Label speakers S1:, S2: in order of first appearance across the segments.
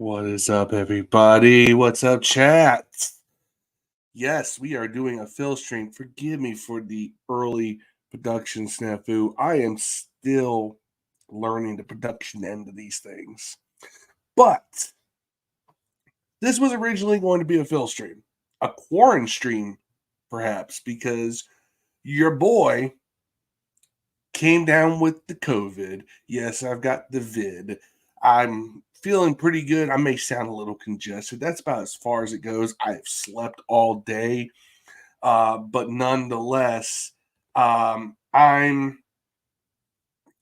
S1: What is up, everybody? What's up, chat? Yes, we are doing a Philstream. Forgive me for the early production snafu. I am still learning the production end of these things. But this was originally going to be a Philstream, a quarantine stream, perhaps, because your boy came down with the COVID. Yes, I've got the vid. I'm feeling pretty good. I may sound a little congested. That's about as far as it goes. I have slept all day, but nonetheless, I'm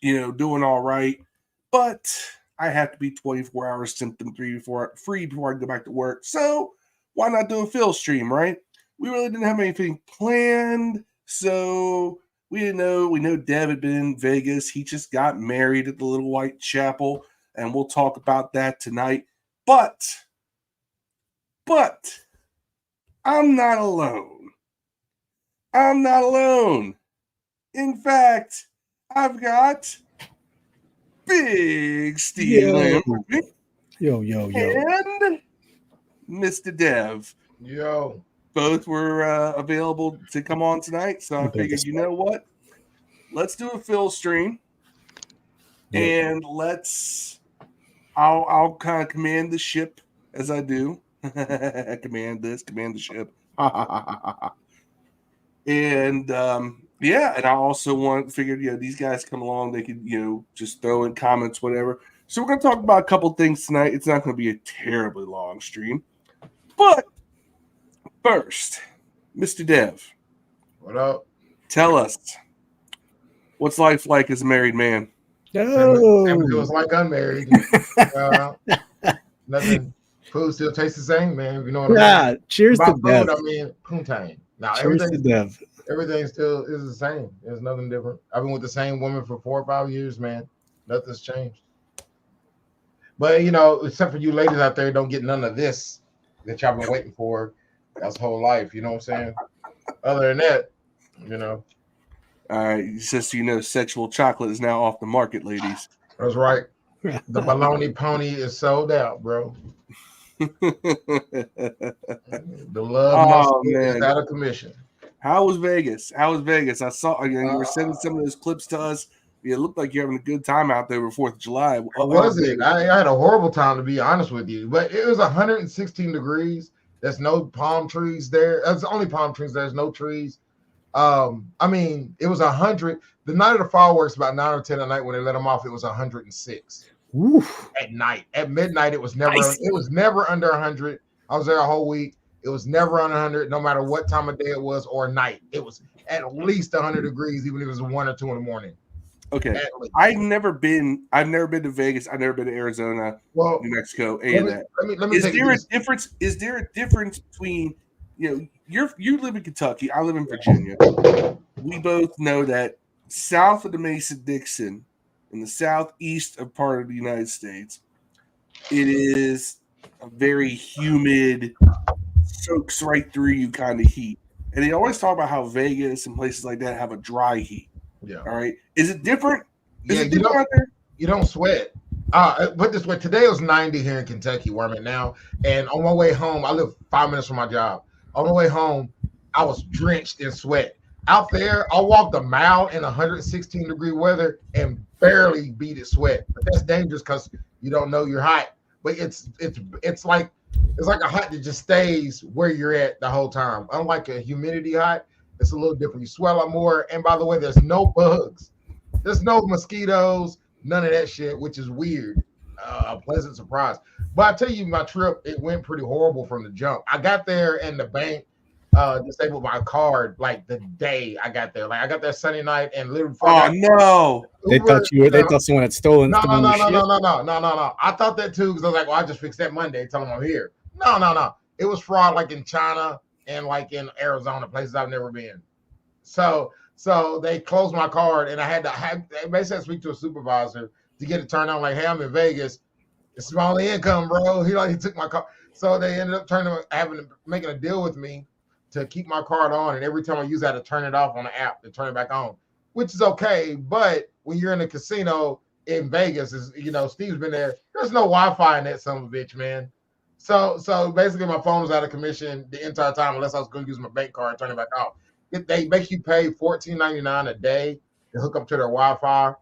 S1: doing all right. But I have to be 24 hours symptom free before I go back to work. So why not do a Philstream, right? We really didn't have anything planned, so we didn't know. We know Dev had been in Vegas. He just got married at the Little White Chapel, and we'll talk about that tonight. But I'm not alone. I'm not alone. In fact, I've got Big Steve Lamb with me.
S2: Yo.
S1: And Mr. Dev.
S3: Yo.
S1: Both were available to come on tonight, so I figured, you know what? Let's do a Philstream, and I'll kind of command the ship as I do. Command the ship. And and I also figured, these guys come along, they could, just throw in comments, whatever. So we're gonna talk about a couple things tonight. It's not gonna be a terribly long stream, but first, Mr. Dev.
S3: What up?
S1: Tell us, what's life like as a married man?
S3: Same feels like unmarried. Nothing. Food still tastes the same, man. You know what I mean?
S2: Cheers
S3: About
S2: to Dev.
S3: food, I mean, poontang. Now,
S2: cheers to Dev.
S3: Everything still is the same. There's nothing different. I've been with the same woman for 4 or 5 years, man. Nothing's changed. But, except for you ladies out there, don't get none of this that y'all been waiting for. That's whole life, you know what I'm saying? Other than that,
S1: All right, just so you know, sexual chocolate is now off the market, ladies.
S3: That's right. The baloney pony is sold out, bro. The love muscle is out of commission.
S1: How was Vegas? I saw you were sending some of those clips to us. It looked like you're having a good time out there over 4th of July.
S3: Was it? I had a horrible time, to be honest with you. But it was 116 degrees. There's no palm trees there. That's the only palm trees. There's no trees. It was 100. The night of the fireworks, about 9 or 10 at night when they let them off, it was 106.
S2: Oof.
S3: At night. At midnight, it was never.
S1: Nice.
S3: It was never under 100. I was there a whole week. It was never under 100, no matter what time of day it was or night. It was at least 100 degrees, even if it was 1 or 2 in the morning.
S1: Okay, I've never been to Vegas. I've never been to Arizona, New Mexico.
S3: Let me
S1: is there a difference? Is there a difference between you live in Kentucky, I live in Virginia. We both know that south of the Mason-Dixon, in the southeast of part of the United States, it is a very humid, soaks right through you kind of heat. And they always talk about how Vegas and places like that have a dry heat.
S3: Yeah.
S1: All right. Is it different?
S3: You don't sweat. Put this way, today was 90 here in Kentucky where I'm at now. And on my way home, I live 5 minutes from my job. On my way home, I was drenched in sweat. Out there, I walked a mile in 116 degree weather and barely beat it sweat. But that's dangerous because you don't know you're hot. But it's like a hot that just stays where you're at the whole time. Unlike a humidity hot, it's a little different. You sweat a lot more. And by the way, there's no bugs. There's no mosquitoes, none of that shit, which is weird. A pleasant surprise. But I tell you, my trip, it went pretty horrible from the jump. I got there and the bank disabled my card like the day I got there. Like I got there Sunday night and literally.
S1: No!
S2: They thought someone had stolen.
S3: No. I thought that too because I was like, well, I just fixed that Monday. Tell them I'm here. No. It was fraud like in China and like in Arizona, places I've never been. So they closed my card and I had to basically speak to a supervisor to get it turned on. Like, hey, I'm in Vegas. It's my only income, bro. He took my card. So they ended up making a deal with me to keep my card on. And every time I use that, to turn it off on the app to turn it back on, which is okay. But when you're in a casino in Vegas, Steve's been there. There's no Wi-Fi in that son of a bitch, man. So basically, my phone was out of commission the entire time unless I was going to use my bank card and turn it back off. They make you pay $14.99 a day to hook up to their Wi-Fi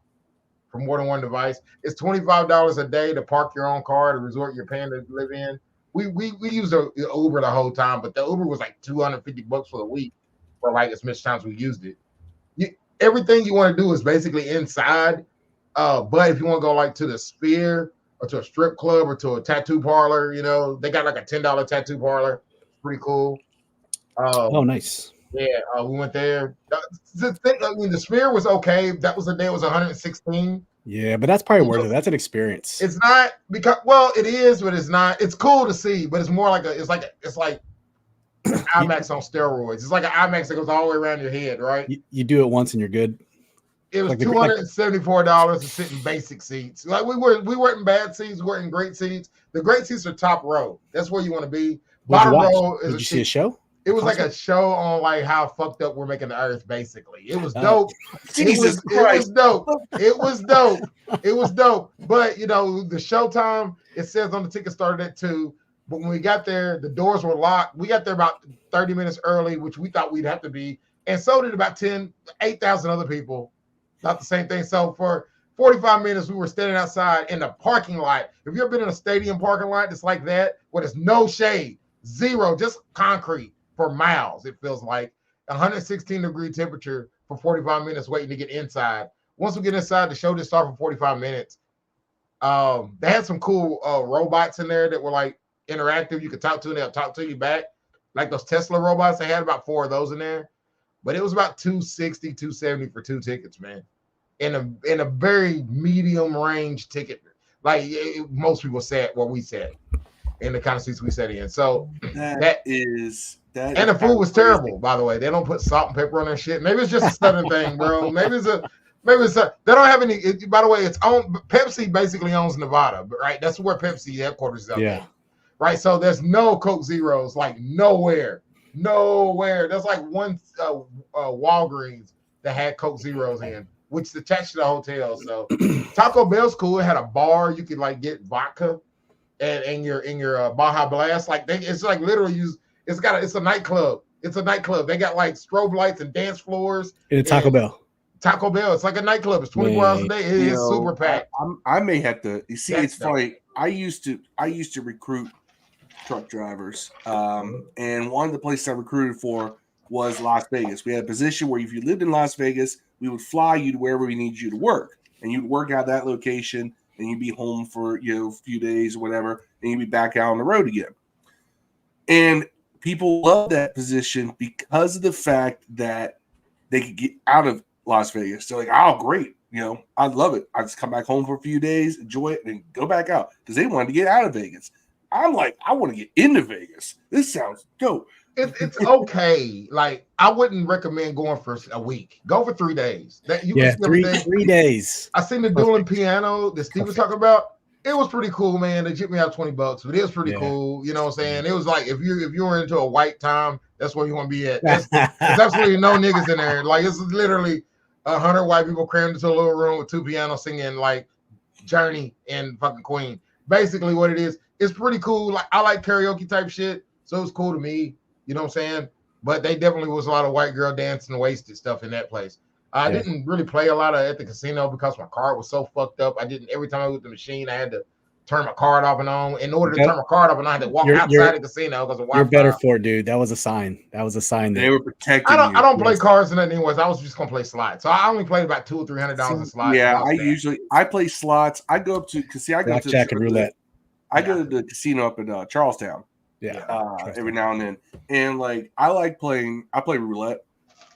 S3: for more than one device. It's $25 a day to park your own car at a resort you're paying to live in. We used the Uber the whole time, but the Uber was like $250 for the week for like as much times we used it. Everything you want to do is basically inside. But if you want to go like to the Sphere or to a strip club or to a tattoo parlor, you know, they got like a $10 tattoo parlor. It's pretty cool.
S2: Oh, nice.
S3: Yeah, we went there. The Sphere was okay. That was the day it was 116.
S2: Yeah, but that's probably worth it. That's an experience.
S3: It's not because it is, but it's not. It's cool to see, but it's more like it's like an IMAX on steroids. It's like an IMAX that goes all the way around your head, right?
S2: You do it once and you're good.
S3: It was like $274 to sit in basic seats. Like we weren't in bad seats, we weren't in great seats. The great seats are top row. That's where you want to be. Bottom row is.
S2: Did you see a show?
S3: It was like a show on like how fucked up we're making the earth, basically. It was dope.
S1: Jesus Christ.
S3: It was dope. It was dope. It was dope. But you know, the showtime, it says on the ticket started at 2. But when we got there, the doors were locked. We got there about 30 minutes early, which we thought we'd have to be. And so did about 8,000 other people. Not the same thing. So for 45 minutes, we were standing outside in the parking lot. Have you ever been in a stadium parking lot that's like that, where there's no shade, zero, just concrete for miles? It feels like 116-degree temperature for 45 minutes waiting to get inside. Once we get inside, the show just started for 45 minutes. They had some cool robots in there that were like interactive. You could talk to them, they'll talk to you back. Like those Tesla robots, they had about 4 of those in there. But it was about $260, $270 for 2 tickets, man. In a very medium range ticket. Like most people said what we said in the kind of seats we sat in. So that is and the food was terrible, by the way. They don't put salt and pepper on their shit. Maybe it's just a southern thing, bro. Maybe it's they don't have any. By the way, it's owned. Pepsi basically owns Nevada, but right, that's where Pepsi headquarters is out there. Right, so there's no Coke Zeros, like nowhere. There's like one Walgreens that had Coke Zeros in, which is attached to the hotel. So Taco Bell's cool. It had a bar you could like get vodka, and in your Baja Blast, like it's like literally it's a nightclub. It's a nightclub. They got like strobe lights and dance floors.
S2: In a Taco Bell.
S3: Taco Bell. It's like a nightclub. It's 24 hours a day. It is super packed.
S1: I may have to. You see, it's funny. I used to recruit truck drivers, and one of the places I recruited for was Las Vegas. We had a position where if you lived in Las Vegas, we would fly you to wherever we need you to work, and you'd work out that location, and you'd be home for a few days or whatever, and you'd be back out on the road again. And people love that position because of the fact that they could get out of Las Vegas. They're like, oh, great. I love it. I just come back home for a few days, enjoy it, and go back out because they wanted to get out of Vegas. I'm like, I want to get into Vegas. This sounds dope.
S3: It's okay. Like, I wouldn't recommend going for a week. Go for 3 days. Three days. I seen the dueling piano that Steve was talking about. It was pretty cool, man. They chipped me out $20, but it was pretty cool. You know what I'm saying? It was like if you were into a white time, that's where you want to be at. There's absolutely no niggas in there. Like it's literally 100 white people crammed into a little room with 2 pianos singing like Journey and fucking Queen. Basically, what it is. It's pretty cool. Like I like karaoke type shit, so it was cool to me. You know what I'm saying? But they definitely was a lot of white girl dancing, wasted stuff in that place. I didn't really play a lot at the casino because my card was so fucked up. Every time I went to the machine, I had to turn my card off and on. In order to turn my card off and on, I had to walk outside the casino because of Wi-Fi.
S2: You're better for it, dude. That was a sign.
S1: They were protecting
S3: I don't play cards and nothing anyways. I was just gonna play slots. So I only played about $200 or $300 in slots.
S1: Yeah, I play slots. I go up to
S2: blackjack and roulette.
S1: I go to the casino up in Charlestown. Every now and then, and like I play roulette,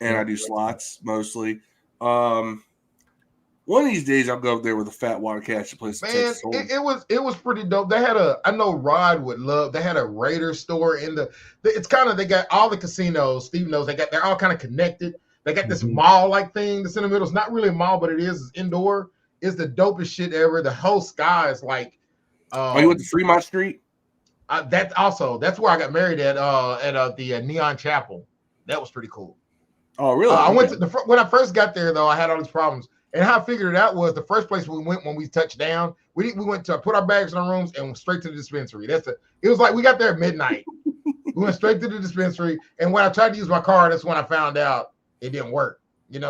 S1: and I do slots mostly. One of these days I'll go up there with a fat water cash to play some Texas Hold'em. It was pretty dope. They had I know Rod would love. They had a Raider store in it's kind of, they got all the casinos. Steve knows they're all kind of connected. They got this mall like thing that's in the middle. It's not really a mall, but it's indoor. It's the dopest shit ever. The whole sky is like. You went to Fremont Street?
S3: That's where I got married at the Neon Chapel. That was pretty cool.
S1: Oh, really?
S3: I went to when I first got there though. I had all these problems. And how I figured it out was the first place we went when we touched down. We went to put our bags in our rooms and went straight to the dispensary. It was like we got there at midnight. We went straight to the dispensary. And when I tried to use my card, that's when I found out it didn't work.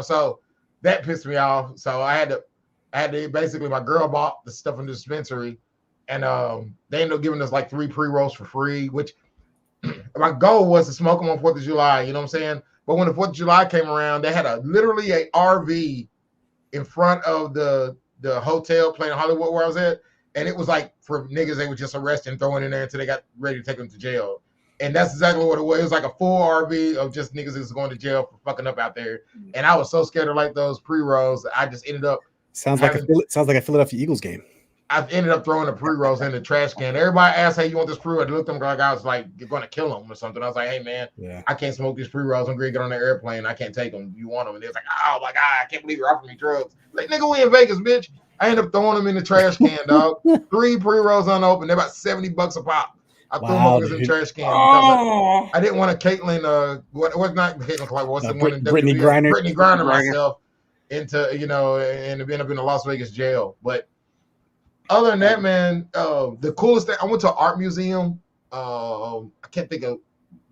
S3: So that pissed me off. So I had to basically, my girl bought the stuff in the dispensary, and they ended up giving us like 3 pre-rolls for free, which my goal was to smoke them on 4th of July, you know what I'm saying? But when the 4th of July came around, they had literally a RV in front of the hotel Planet Hollywood where I was at. And it was like for niggas they would just arrest and throw in there until they got ready to take them to jail. And that's exactly what it was. It was like a full RV of just niggas that's going to jail for fucking up out there. And I was so scared of like those pre-rolls. I just ended up
S2: sounds like a Philadelphia Eagles game.
S3: I ended up throwing the pre-rolls in the trash can. Everybody asked, "Hey, you want this pre-roll?" I looked at them like I was like, "You're going to kill them or something." I was like, "Hey, man, I can't smoke these pre-rolls. I'm going to get on the airplane. I can't take them. You want them?" And they was like, "Oh my god, I can't believe you're offering me drugs." Like, nigga, we in Vegas, bitch. I ended up throwing them in the trash can, dog. 3 pre-rolls unopened. They're about $70 a pop. I threw them in the trash can because I didn't want to Caitlyn. What's not Caitlyn Clark? What's the one in
S2: Brittany Griner?
S3: Brittany Griner myself into and end up in a Las Vegas jail, but. Other than that, man, the coolest thing, I went to an art museum. I can't think of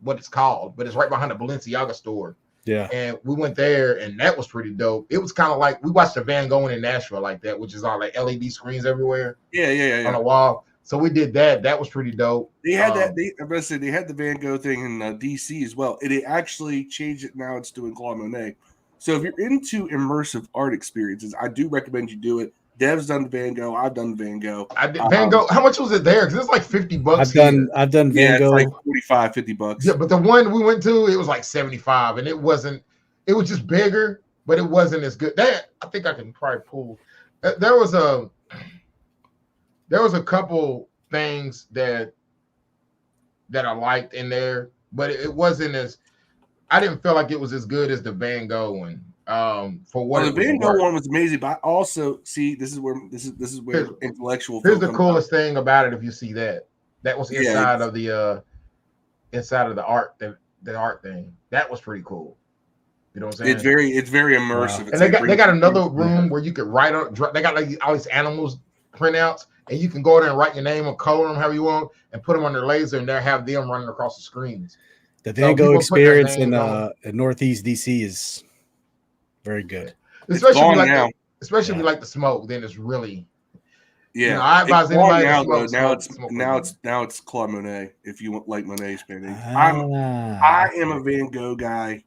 S3: what it's called, but it's right behind the Balenciaga store.
S2: Yeah.
S3: And we went there, and that was pretty dope. It was kind of like we watched the Van Gogh in Nashville like that, which is all like LED screens everywhere.
S1: Yeah.
S3: On the wall. So we did that. That was pretty dope.
S1: They had they had the Van Gogh thing in DC as well. It actually changed it. Now it's doing Claude Monet. So if you're into immersive art experiences, I do recommend you do it. Dev's done the Van Gogh. I've done the Van Gogh.
S3: I did Van Gogh. How much was it there? Because it's like $50.
S2: I've done Van Gogh.
S1: It's like $45-$50.
S3: Yeah, but the one we went to, it was like 75, and it was just bigger, but it wasn't as good. That I think I can probably pull. There was a couple things that I liked in there, but it wasn't as. I didn't feel like it was as good as the Van Gogh one. For what
S1: the Van Gogh one was amazing, but I also see this is where intellectual.
S3: Here's the coolest thing about it. If you see that was inside of the art, the art thing. That was pretty cool. You know what I'm saying?
S1: It's very immersive.
S3: Wow. And they got another room where you could write on. They got like all these animals printouts, and you can go there and write your name or color them however you want, and put them on their laser, and they have them running across the screens.
S2: The Van Gogh experience in Northeast DC is very good.
S3: Especially if you like the smoke, then it's really I advise anybody
S1: now it's Claude Monet if you want like Monet's painting. I am a Van Gogh guy.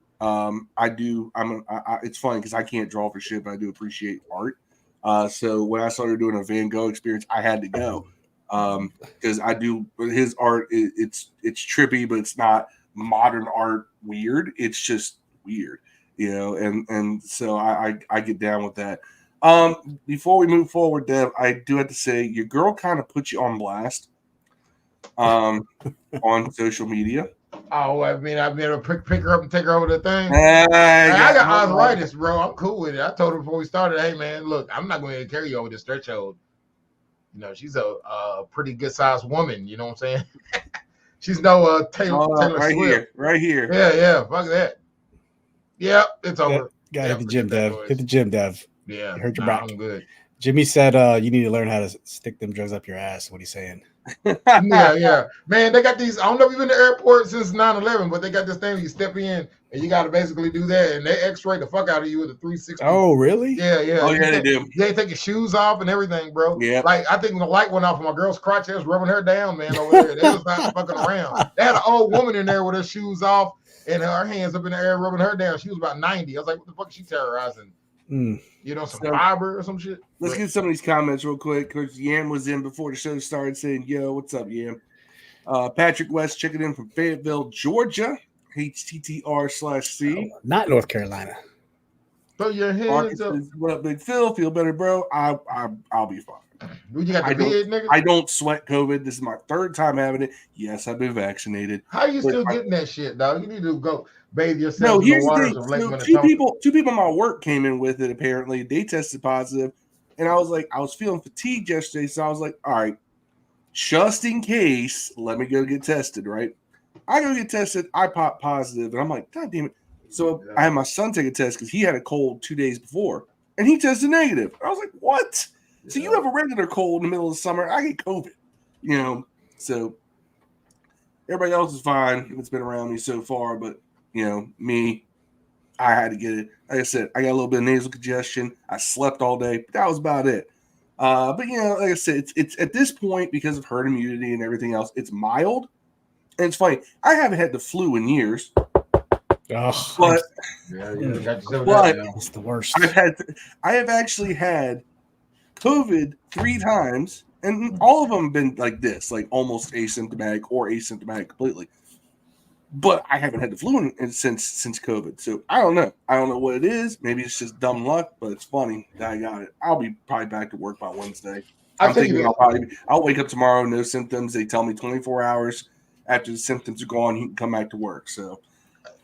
S1: It's funny because I can't draw for shit, but I do appreciate art. So when I started doing a Van Gogh experience, I had to go because I do his art. It's trippy, but it's not modern art weird. It's just weird. And so I get down with that. Before we move forward, Dev, I do have to say your girl kind of put you on blast on social media.
S3: Oh, I've been able to pick her up and take her over the thing. I got arthritis, bro. I'm cool with it. I told her before we started, hey man, look, I'm not going to carry you over this threshold. She's a pretty good sized woman. You know what I'm saying? She's no Taylor Swift.
S1: Right here.
S3: Yeah. Fuck that. Yeah, it's over.
S2: Got hit the gym, Dev. Hit the gym, Dev.
S3: Yeah,
S2: you hurt your back.
S3: I'm good.
S2: Jimmy said you need to learn how to stick them drugs up your ass. What he's saying?
S3: Yeah. Man, they got these. I don't know if you've been to the airport since 9/11, but they got this thing where you step in and you got to basically do that, and they X-ray the fuck out of you with a 360.
S2: Oh, really?
S3: Yeah.
S1: Oh, yeah, they do.
S3: They take your shoes off and everything, bro.
S1: Yeah.
S3: Like I think when the light went off on my girl's crotch, they was rubbing her down, man, over there. They was not fucking around. They had an old woman in there with her shoes off and her hands up in the air rubbing her down. She was about 90. I was like, what the fuck is she terrorizing? Some fiber or some shit.
S1: Let's get some of these comments real quick. Because Yam was in before the show started saying, yo, what's up, Yam? Patrick West checking in from Fayetteville, Georgia. HTTR/C.
S2: Not North Carolina.
S3: Throw your hands up.
S1: What up, Big Phil? Feel better, bro? I'll be fine.
S3: You got the vid, nigga?
S1: I don't sweat COVID. This is my 3rd time having it. Yes, I've been vaccinated.
S3: How are you still getting that shit, dog? You need to go bathe yourself.
S1: No, here's the thing. Two people in my work came in with it, apparently. They tested positive. And I was like, I was feeling fatigued yesterday. So I was like, all right, just in case, let me go get tested, right? I go get tested. I pop positive. And I'm like, God damn it. So I had my son take a test because he had a cold 2 days before. and he tested negative. I was like, what? Yeah. So you have a regular cold in the middle of the summer. I get COVID, so everybody else is fine. It's been around me so far, but me, I had to get it. Like I said, I got a little bit of nasal congestion. I slept all day, but that was about it. But like I said, it's at this point, because of herd immunity and everything else, it's mild. And it's funny, I haven't had the flu in years.
S2: Oh,
S1: but
S2: it's the worst.
S1: I have actually had COVID 3 times, and all of them have been like this, like almost asymptomatic or asymptomatic completely. But I haven't had the flu since COVID, so I don't know. I don't know what it is. Maybe it's just dumb luck, but it's funny that I got it. I'll be probably back to work by Wednesday. I'm thinking I'll wake up tomorrow, no symptoms. They tell me 24 hours after the symptoms are gone, you can come back to work. So,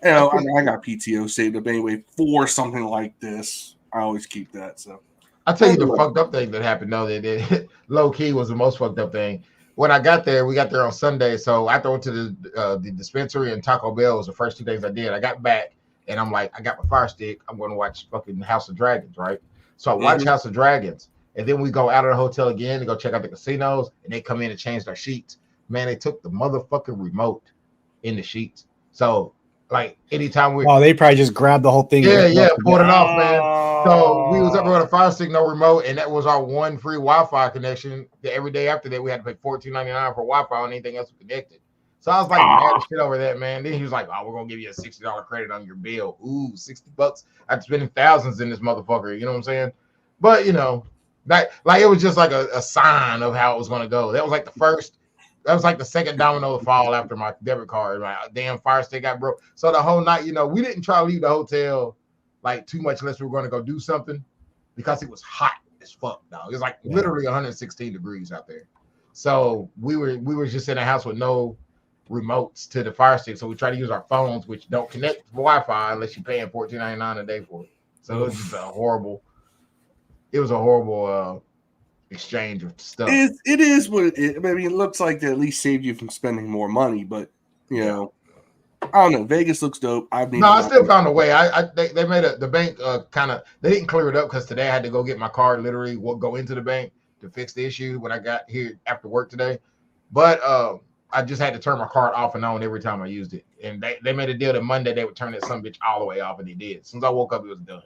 S1: I got PTO saved up anyway for something like this. I always keep that. So,
S3: I'll tell you the fucked up thing that happened. No, that low key was the most fucked up thing. When I got there, we got there on Sunday. So after I went to the dispensary and Taco Bell was the first 2 things I did. I got back and I'm like, I got my Fire Stick. I'm going to watch fucking House of Dragons, right? So I watch House of Dragons, and then we go out of the hotel again to go check out the casinos, and they come in and change their sheets. Man, they took the motherfucking remote in the sheets. So like anytime
S2: they probably just grabbed the whole thing.
S3: Yeah, pulled it off, man. So we was up with a Fire Stick, no remote, and that was our one free Wi-Fi connection. Every day after that, we had to pay $14.99 for Wi-Fi on anything else connected. So I was like mad as shit over that, man. Then he was like, "Oh, we're gonna give you a $60 credit on your bill." Ooh, $60. I'm spending thousands in this motherfucker. You know what I'm saying? But like it was just like a sign of how it was gonna go. That was like the second domino to fall after my debit card. My damn Fire Stick got broke. So the whole night, we didn't try to leave the hotel like too much unless we were going to go do something, because it was hot as fuck. Dog. It was like literally 116 degrees out there. So we were just in a house with no remotes to the Fire Stick. So we try to use our phones, which don't connect to Wi-Fi unless you're paying $14.99 a day for it. So it was just a horrible exchange of stuff.
S1: It is what it is. I mean, it looks like they at least saved you from spending more money, but I don't know. Vegas looks dope.
S3: I still found a way. They made the bank they didn't clear it up because today I had to go get my card, literally go into the bank to fix the issue when I got here after work today. But I just had to turn my card off and on every time I used it. And they made a deal that Monday they would turn that son bitch all the way off, and they did. As soon as I woke up, it was done.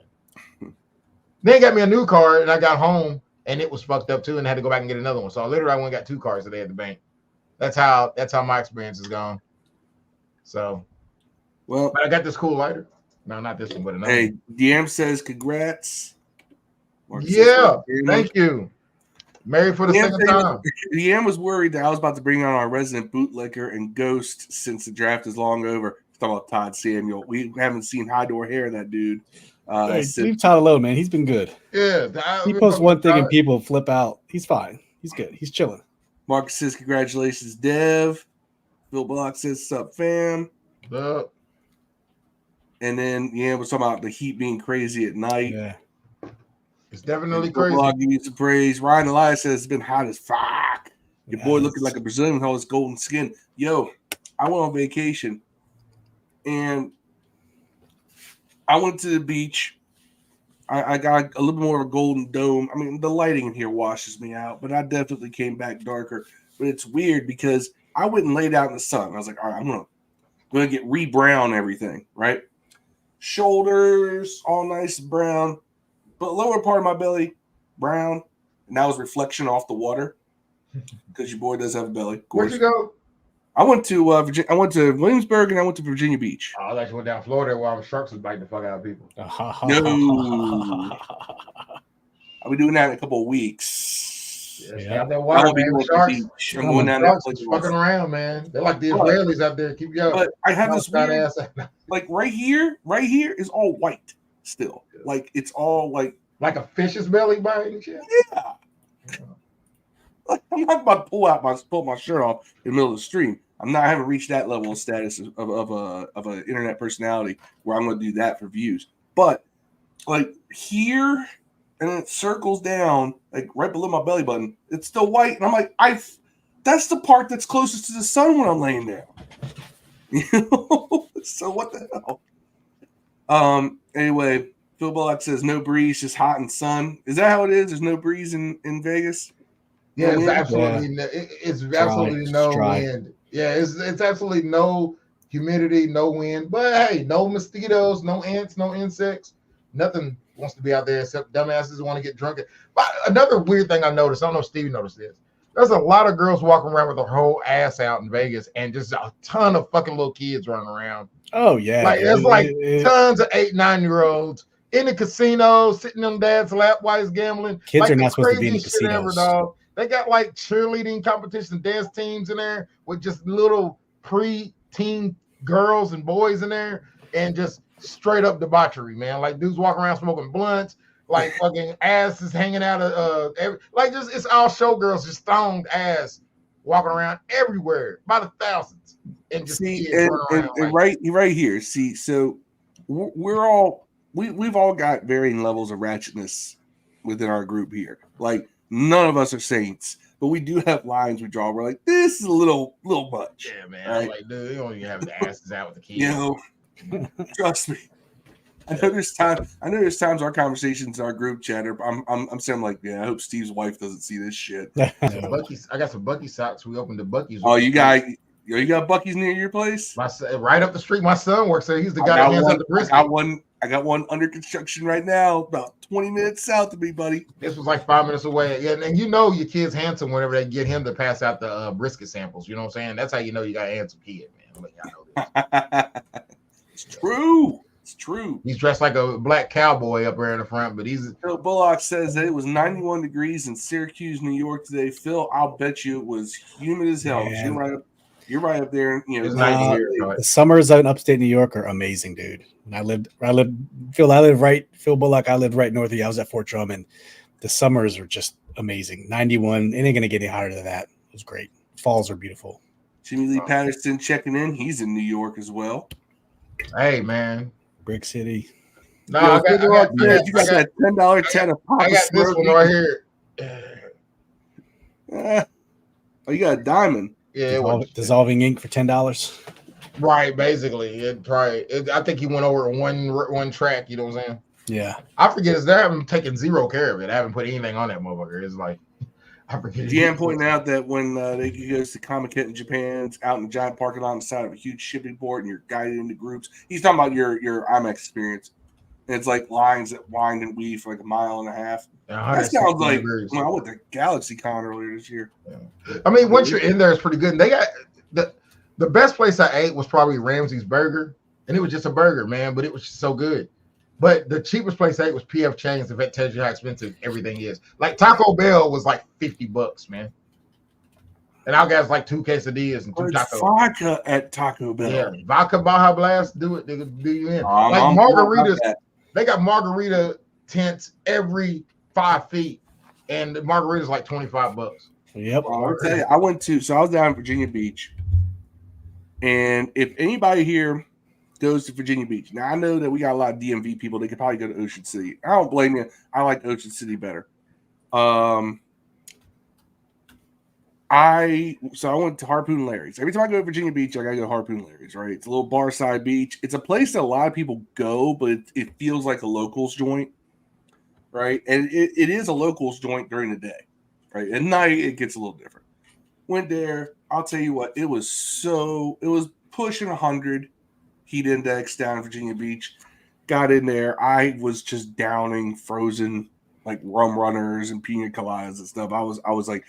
S3: They got me a new card, and I got home and it was fucked up too, and I had to go back and get another one. So literally I went and got 2 cards today at the bank. That's how my experience is gone. So, but I got this cool lighter. No, not this one, but another.
S1: Hey, DM says congrats.
S3: Thank you. Married for the second time.
S1: DM was worried that I was about to bring on our resident bootlegger and ghost since the draft is long over. Talking about Todd Samuel. We haven't seen high door hair of that dude.
S2: Leave Todd alone, man. He's been good.
S3: Yeah.
S2: He posts one thing and people flip out. He's fine. He's good. He's chilling.
S1: Marcus says, congratulations, Dev. Phil Block says, sup, fam.
S3: Up.
S1: And then, we're talking about the heat being crazy at night.
S3: Yeah. It's definitely crazy.
S1: Block needs to praise. Ryan Elias says, it's been hot as fuck. Your boy looking like a Brazilian with all his golden skin. Yo, I went on vacation and I went to the beach. I got a little more of a golden dome. I mean, the lighting in here washes me out, but I definitely came back darker. But it's weird because I went and laid out in the sun. I was like, all right, I'm gonna get re-brown everything, right? Shoulders all nice and brown, but lower part of my belly brown, and that was reflection off the water because your boy does have a belly.
S3: Where'd you go?
S1: I went to Virginia. I went to Williamsburg and I went to Virginia Beach.
S3: Oh, I like went down Florida where sharks was biting the fuck out of people.
S1: No, I'll be doing that in a couple of weeks.
S3: Out there water, man. Sharks.
S1: I'm going down there.
S3: Fucking around, man. They're like the Israelis out there. Keep going.
S1: But I have this weird, like right here is all white still. Like it's all like
S3: a fish's belly biting shit.
S1: Yeah. Like, I'm not about to pull my shirt off in the middle of the stream. I haven't reached that level of status of a internet personality where I'm going to do that for views. But like here, and it circles down like right below my belly button. It's still white, and I'm like, that's the part that's closest to the sun when I'm laying down. So what the hell? Anyway, Phil Bullock says no breeze, just hot and sun. Is that how it is? There's no breeze in Vegas?
S3: Yeah,
S1: No
S3: it's
S1: wind?
S3: absolutely it's absolutely no wind. Yeah, it's absolutely no humidity, no wind. But hey, no mosquitoes, no ants, no insects. Nothing wants to be out there except dumbasses who want to get drunk. But another weird thing I noticed, I don't know if Stevie noticed this. There's a lot of girls walking around with their whole ass out in Vegas and just a ton of fucking little kids running around.
S2: Oh, yeah.
S3: Like there's like tons of 8, 9-year-olds in the casino, sitting on dad's lap while he's gambling.
S2: Kids
S3: like
S2: are not supposed to be in the casinos.
S3: Ever, dog. They got like cheerleading competition, dance teams in there with just little pre-teen girls and boys in there, and just straight up debauchery, man. Like dudes walking around smoking blunts, like fucking asses hanging out of just it's all showgirls, just stoned ass walking around everywhere by the thousands. And just
S1: right here. See, so we've all got varying levels of ratchetness within our group here. Like none of us are saints, but we do have lines we draw. We're like, this is a little much.
S3: Yeah, man.
S1: Right?
S3: I'm like, dude, you don't even have the asses out with the kids.
S1: You know, trust me. I know there's times our conversations in our group chat are, I'm saying like, yeah, I hope Steve's wife doesn't see this shit.
S3: I got some Bucky socks. We opened the Bucky's.
S1: Oh, you got Bucky's near your place?
S3: Right up the street. My son works there. He's the guy that hands out the brisket.
S1: I got one under construction right now, about 20 minutes south of me, buddy.
S3: This was like 5 minutes away. Yeah, and you know your kid's handsome whenever they get him to pass out the brisket samples. You know what I'm saying? That's how you know you got a handsome kid, man. I'm letting y'all know this.
S1: It's true. It's true.
S3: He's dressed like a black cowboy up there in the front, but he's.
S1: Phil Bullock says that it was 91 degrees in Syracuse, New York today. Phil, I'll bet you it was humid as hell. You're right up there. You know,
S2: the summers in upstate New York are amazing, dude. And Phil Bullock, I lived right north of you. I was at Fort Drum, and the summers are just amazing. 91, it ain't gonna get any hotter than that. It was great. Falls are beautiful.
S1: Jimmy Lee Patterson checking in. He's in New York as well.
S3: Hey, man.
S2: Brick City.
S3: No, I got
S1: that $10 10 of Papa.
S3: I got this one right
S1: here. Oh, you got a diamond.
S3: Yeah,
S2: dissolving ink for $10.
S3: Right, basically. I think he went over one track. You know what I'm saying?
S2: Yeah.
S3: I forget his name. I'm taking zero care of it. I haven't put anything on that motherfucker. It's like I forget.
S1: GM pointing out that when he goes to Comic-Con in Japan, it's out in a giant parking lot on the side of a huge shipping port, and you're guided into groups. He's talking about your IMAX experience. And it's like lines that wind and weave for like a mile and a half. That sounds like when I went to GalaxyCon earlier this year.
S3: Yeah. I mean, once you're in there, it's pretty good. And they got the best place I ate was probably Ramsey's Burger, and it was just a burger, man, but it was just so good. But the cheapest place I ate was PF Chang's. If that tells you how expensive everything is, like Taco Bell was like $50, man. And I got like 2 quesadillas and 2 tacos.
S1: Vodka at Taco Bell.
S3: Yeah, vodka Baja Blast. Do it. They can do you in. Like margaritas. They got margarita tents every 5 feet, and the margarita's like $25.
S2: Yep.
S1: I'll tell you, I was down in Virginia Beach, and if anybody here goes to Virginia Beach, now I know that we got a lot of DMV people. They could probably go to Ocean City. I don't blame you. I like Ocean City better. I went to Harpoon Larry's. Every time I go to Virginia Beach, I gotta go to Harpoon Larry's, right? It's a little bar side beach. It's a place that a lot of people go, but it feels like a locals joint, right? And it is a locals joint during the day, right? At night, it gets a little different. Went there. I'll tell you what, it was pushing 100 heat index down in Virginia Beach. Got in there. I was just downing frozen like rum runners and pina coladas and stuff. I was like,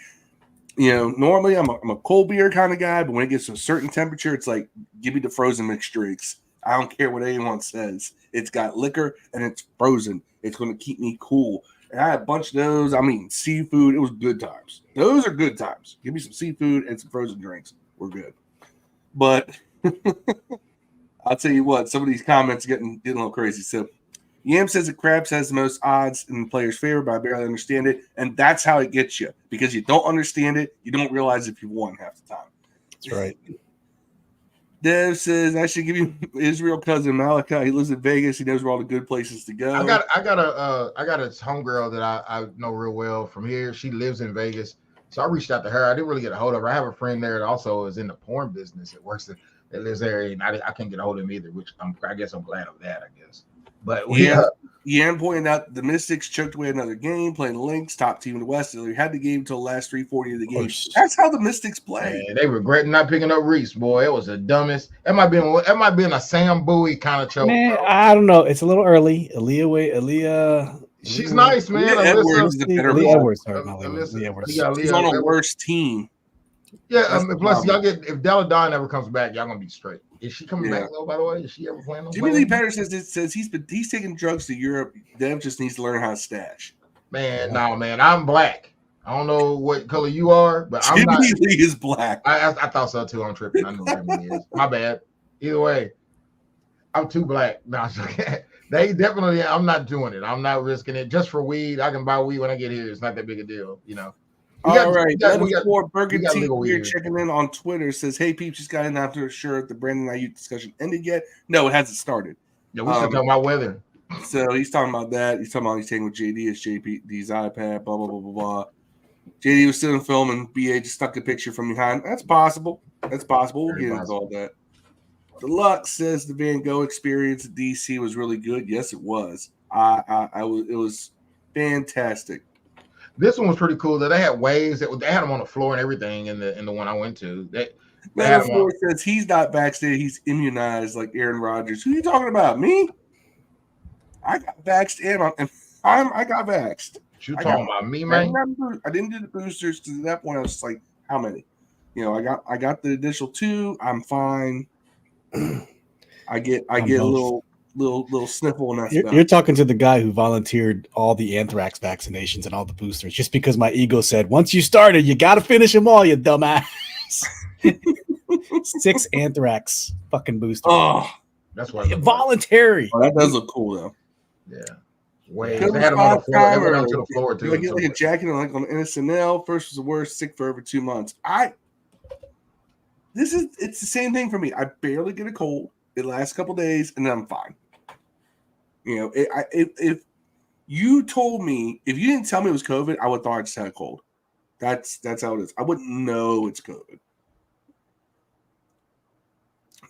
S1: you know, normally I'm a cold beer kind of guy, but when it gets to a certain temperature, it's like, give me the frozen mixed drinks. I don't care what anyone says. It's got liquor and it's frozen. It's going to keep me cool. And I had a bunch of those. I mean, seafood. It was good times. Those are good times. Give me some seafood and some frozen drinks. We're good. But I'll tell you what, some of these comments are getting a little crazy. So Yam says that Krabs has the most odds in the player's favor, but I barely understand it. And that's how it gets you. Because you don't understand it, you don't realize if you won half the time.
S2: That's right.
S1: Dev says, I should give you Israel cousin Malachi. He lives in Vegas. He knows where all the good places to go.
S3: I got a homegirl that I know real well from here. She lives in Vegas. So I reached out to her. I didn't really get a hold of her. I have a friend there that also is in the porn business. That lives there, and I can't get a hold of him either, which I guess I'm glad of that, I guess. But
S1: Yan pointed out the Mystics choked away another game, playing the Lynx, top team in the West. They had the game until the last 3:40 of the game. That's how the Mystics play.
S3: Man, they regret not picking up Reese, boy. It was the dumbest. It might be a Sam Bowie kind of choke.
S2: Man,
S3: bro.
S2: I don't know. It's a little early. Aaliyah.
S3: She's nice, man.
S1: Aaliyah Edwards is a better
S2: Aaliyah
S1: ball.
S2: Edwards. Sorry, not Aaliyah Edwards.
S1: She's on a worse team.
S3: Yeah, plus y'all get if Della Don ever comes back, y'all gonna be straight. Is she coming back though? By the way, is she ever playing?
S1: Jimmy Lee Patterson says he's taking drugs to Europe. Dev just needs to learn how to stash.
S3: Man, no, man, I'm black. I don't know what color you are, but
S1: Jimmy
S3: I'm not.
S1: Lee is black.
S3: I thought so too. I'm tripping. I know Jimmy Lee is. My bad. Either way, I'm too black. No, they definitely. I'm not doing it. I'm not risking it just for weed. I can buy weed when I get here. It's not that big a deal, you know.
S1: All right, Burger T here checking in on Twitter says, "Hey peeps, just got in after sure the Brandon Aiyuk discussion ended yet? No, it hasn't started.
S3: Yeah, we still talking about weather.
S1: So he's talking about that. He's talking about he's taking with JD. It's JPD's iPad. Blah blah blah blah blah. JD was still in film and BA just stuck a picture from behind. That's possible. That's possible. We'll get into all that. Deluxe says the Van Gogh experience at DC was really good. Yes, it was. It was fantastic.
S3: This one was pretty cool. That they had waves. They had them on the floor and everything. In the one I went to, they
S1: Metaphor says he's not vaccinated. He's immunized like Aaron Rodgers. Who are you talking about? Me? I got vaxxed and I got vaxxed.
S3: You talking about me, man?
S1: I didn't do the boosters to that point. I was just like, how many? You know, I got the initial 2. I'm fine. I get a little sniffle and that's
S2: you're talking to the guy who volunteered all the anthrax vaccinations and all the boosters just because my ego said once you started you got to finish them all, you dumbass. 6 anthrax fucking boosters.
S1: Oh,
S3: that's why
S2: voluntary.
S1: Oh, that does look cool though.
S3: Yeah. They had them on the floor. They went onto the floor too.
S1: I get like a jacket like on NSNL. First was the worst. Sick for over 2 months. It's the same thing for me. I barely get a cold. It lasts a couple days and then I'm fine. You know, if you told me, if you didn't tell me it was COVID, I would have thought I just had a cold. That's how it is. I wouldn't know it's COVID.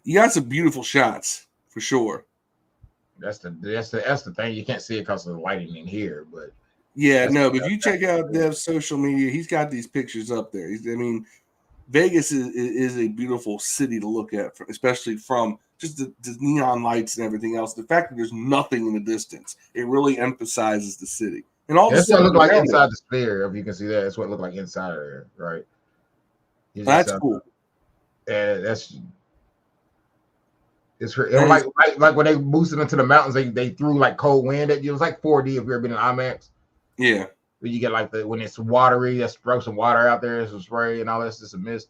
S1: You got some beautiful shots for sure.
S3: That's the thing. You can't see it because of the lighting in here, but
S1: yeah, no. But if you check out Dev's social media, he's got these pictures up there. Vegas is a beautiful city to look at, especially from just the neon lights and everything else. The fact that there's nothing in the distance, it really emphasizes the city. And all
S3: that's what it looked like inside the sphere. If you can see that, that's what it looked like inside of there, right?
S1: That's cool.
S3: And it's like when they boosted into the mountains, they threw like cold wind at you. It was like 4D if you've ever been in IMAX.
S1: Yeah.
S3: You get like when it's watery, that's throw some water out there, some spray and all that's just a mist.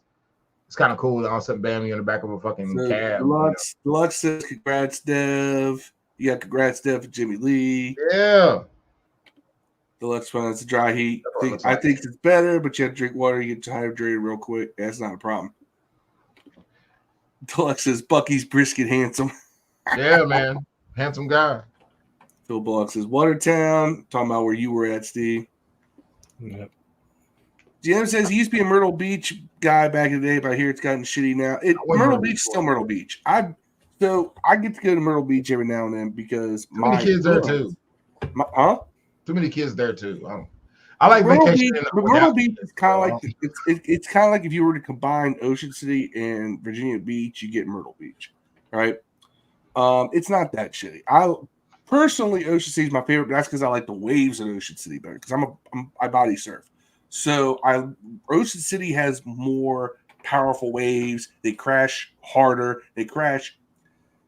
S3: It's kind of cool. All of a sudden, bam, you're in the back of a fucking cab.
S1: Deluxe says, congrats, Dev. Yeah, congrats, Dev, for Jimmy Lee.
S3: Yeah.
S1: Deluxe finds the dry heat. I think it's better, but you have to drink water. You get hydrated real quick. That's not a problem. Deluxe says, Bucky's brisket handsome.
S3: Yeah, man. Handsome guy.
S1: Phil Bullock says, Watertown. Talking about where you were at, Steve.
S2: Yep.
S1: GM says he used to be a Myrtle Beach guy back in the day, but I hear it's gotten shitty now. Myrtle Beach is still Myrtle Beach. So I get to go to Myrtle Beach every now and then because
S3: too many kids there too. Too many kids there too. I like vacation.
S1: Myrtle Beach is kind of like it's kind of like if you were to combine Ocean City and Virginia Beach, you get Myrtle Beach, right? It's not that shitty. Personally, Ocean City is my favorite, but that's because I like the waves at Ocean City better because I body surf. So Ocean City has more powerful waves. They crash harder. They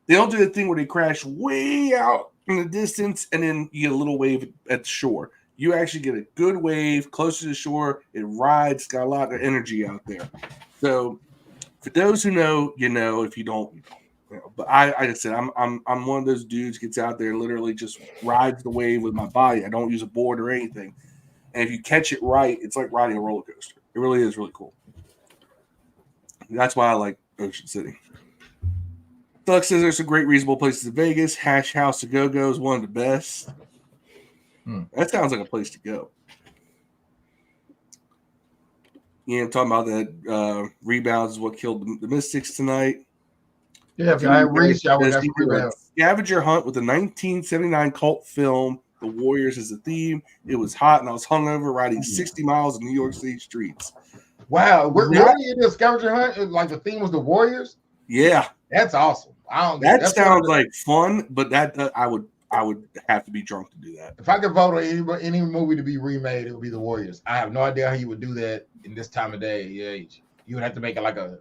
S1: don't do the thing where they crash way out in the distance and then you get a little wave at the shore. You actually get a good wave close to the shore. It rides. It's got a lot of energy out there. So for those who know, you know. If you don't, you don't. You know, but like I said, I'm one of those dudes gets out there and literally just rides the wave with my body. I don't use a board or anything. And if you catch it right, it's like riding a roller coaster. It really is really cool. That's why I like Ocean City. Doug says there's some great reasonable places in Vegas. Hash House to Go-Go is one of the best. That sounds like a place to go. Yeah, I'm talking about that rebounds is what killed the Mystics tonight.
S3: Yeah, if I had reached, I would
S1: Says
S3: have
S1: he
S3: some
S1: did a
S3: rebound.
S1: scavenger hunt with a 1979 cult film, The Warriors as a theme. It was hot, and I was hungover riding 60 miles in New York City streets.
S3: Wow,
S1: That-
S3: really? You did a scavenger hunt? Like the theme was the Warriors?
S1: Yeah,
S3: That's awesome.
S1: that
S3: That's
S1: sounds like fun, but that I would have to be drunk to do that.
S3: if I could vote on any movie to be remade, it would be the Warriors. I have no idea how you would do that in this time of day. You would have to make it like a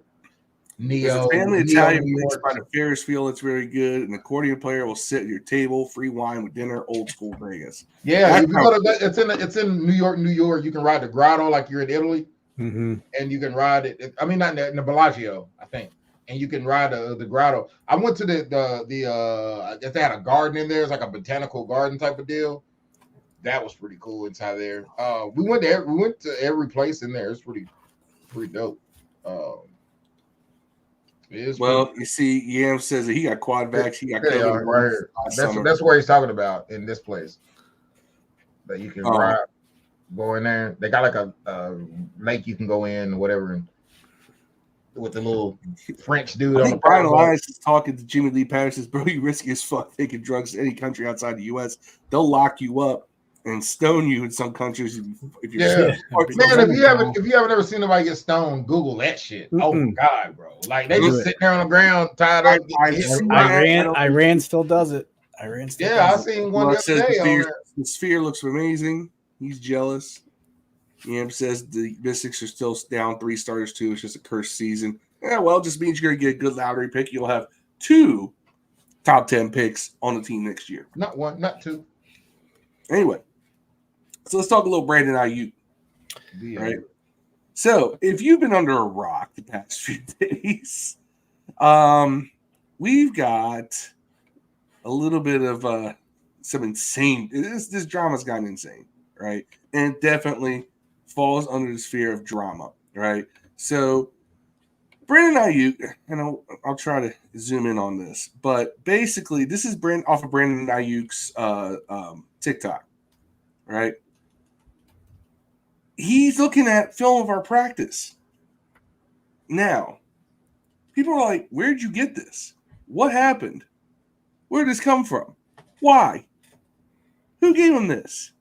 S1: There's a
S3: Neo
S1: family
S3: New
S1: Italian place
S3: York.
S1: by the Ferris wheel that's very good. An accordion player will sit at your table, free wine with dinner, old school Vegas.
S3: Yeah, if you go to that, it's in New York, New York. You can ride the grotto like you're in Italy, and you can ride it. I mean, not in the Bellagio, I think, and you can ride the grotto. I went to I guess they had a garden in there. It's like a botanical garden type of deal. That was pretty cool inside there. We went to every place in there. It's pretty dope.
S1: Well, you see, Yam says that he got quad vax. He got COVID
S3: right here. That's where he's talking about in this place that you can ride, go in there. They got like a lake you can go in, or whatever, and with the little French dude.
S1: I think Brian Elias is talking to Jimmy Lee Patterson. Bro, you risky as fuck taking drugs in any country outside the U.S. They'll lock you up and stone you in some countries if you're
S3: man. If you haven't ever seen nobody get stoned, Google that shit. Oh my god, bro! Like they just sitting there on the ground tied up.
S2: Iran still does it. Iran still does
S3: I seen one the other day.
S1: The sphere looks amazing. He's jealous. Yam says the Mystics are still down 3 starters too. It's just a cursed season. Yeah, well, it just means you're gonna get a good lottery pick. You'll have 2 top 10 picks on the team next year.
S3: Not 1, not 2.
S1: Anyway. So let's talk a little Brandon Aiyuk, right? So if you've been under a rock the past few days, we've got a little bit of some insane. This drama's gotten insane, right? And it definitely falls under the sphere of drama, right? So Brandon Aiyuk, and I'll try to zoom in on this, but basically this is off of Brandon Aiyuk's TikTok, right? He's looking at film of our practice. Now, people are like, where'd you get this? What happened? Where did this come from? Why? Who gave him this?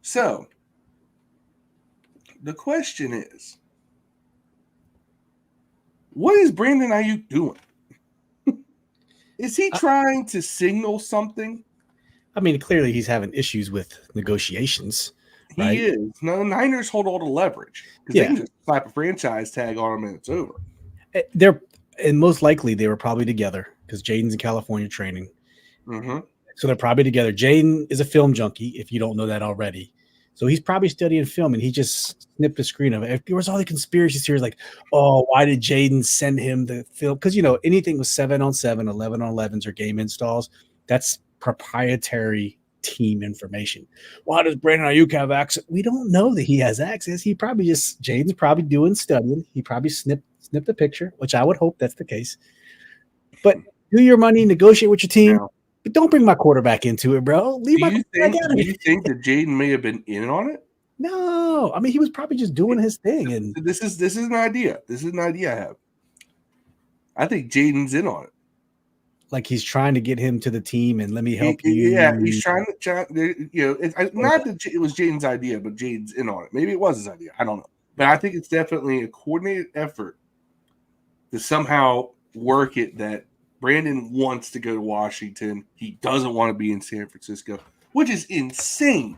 S1: So, the question is, what is Brandon Aiyuk doing? Is he trying to signal something?
S2: I mean, clearly he's having issues with negotiations. Right?
S1: He is. No, Niners hold all the leverage because they can just slap a franchise tag on him and it's over.
S2: And most likely they were probably together because Jaden's in California training. So they're probably together. Jaden is a film junkie, if you don't know that already. So he's probably studying film, and he just snipped a screen of it. If there was all the conspiracy theories like, oh, why did Jaden send him the film? Because, anything with 7-on-7, 11-on-11s, or game installs, that's proprietary team information. Why does Brandon Aiyuk have access? We don't know that he has access. Jaden's probably doing studying. He probably snipped the picture, which I would hope that's the case. But do your money, negotiate with your team, but don't bring my quarterback into it, bro. Do you
S1: think that Jaden may have been in on it?
S2: No, I mean he was probably just doing his thing. And
S1: this is an idea. This is an idea I have. I think Jaden's in on it.
S2: Like he's trying to get him to the team and let me help you.
S1: Yeah, he's trying to, not that it was Jaden's idea, but Jaden's in on it. Maybe it was his idea. I don't know. But I think it's definitely a coordinated effort to somehow work it that Brandon wants to go to Washington. He doesn't want to be in San Francisco, which is insane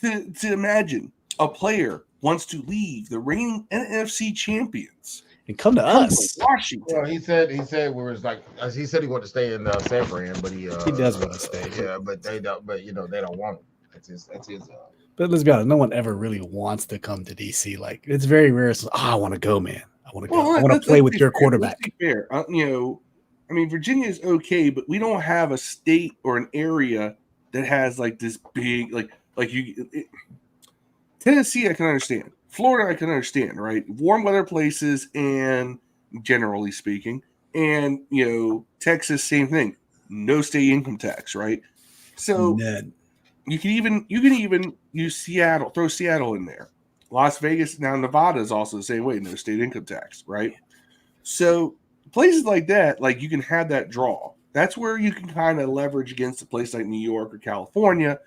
S1: to imagine. A player wants to leave the reigning NFC champions
S2: and come to us,
S1: Washington.
S3: Well, he said where it's like he said he wanted to stay in San Fran, but he
S2: does want to stay.
S3: Yeah, but they don't. But they don't want him. That's his.
S2: But let's be honest, no one ever really wants to come to DC. Like it's very rare. So, I want to go, man. I want to go. I want to play with your quarterback.
S1: Let's be fair. I mean, Virginia is okay, but we don't have a state or an area that has like this big Tennessee, I can understand. Florida, I can understand, right? Warm weather places, and generally speaking, and Texas, same thing. No state income tax, right? So you can even use Seattle, throw Seattle in there. Las Vegas, now Nevada is also the same way, no state income tax, right? So places like that, like you can have that draw. That's where you can kind of leverage against a place like New York or California.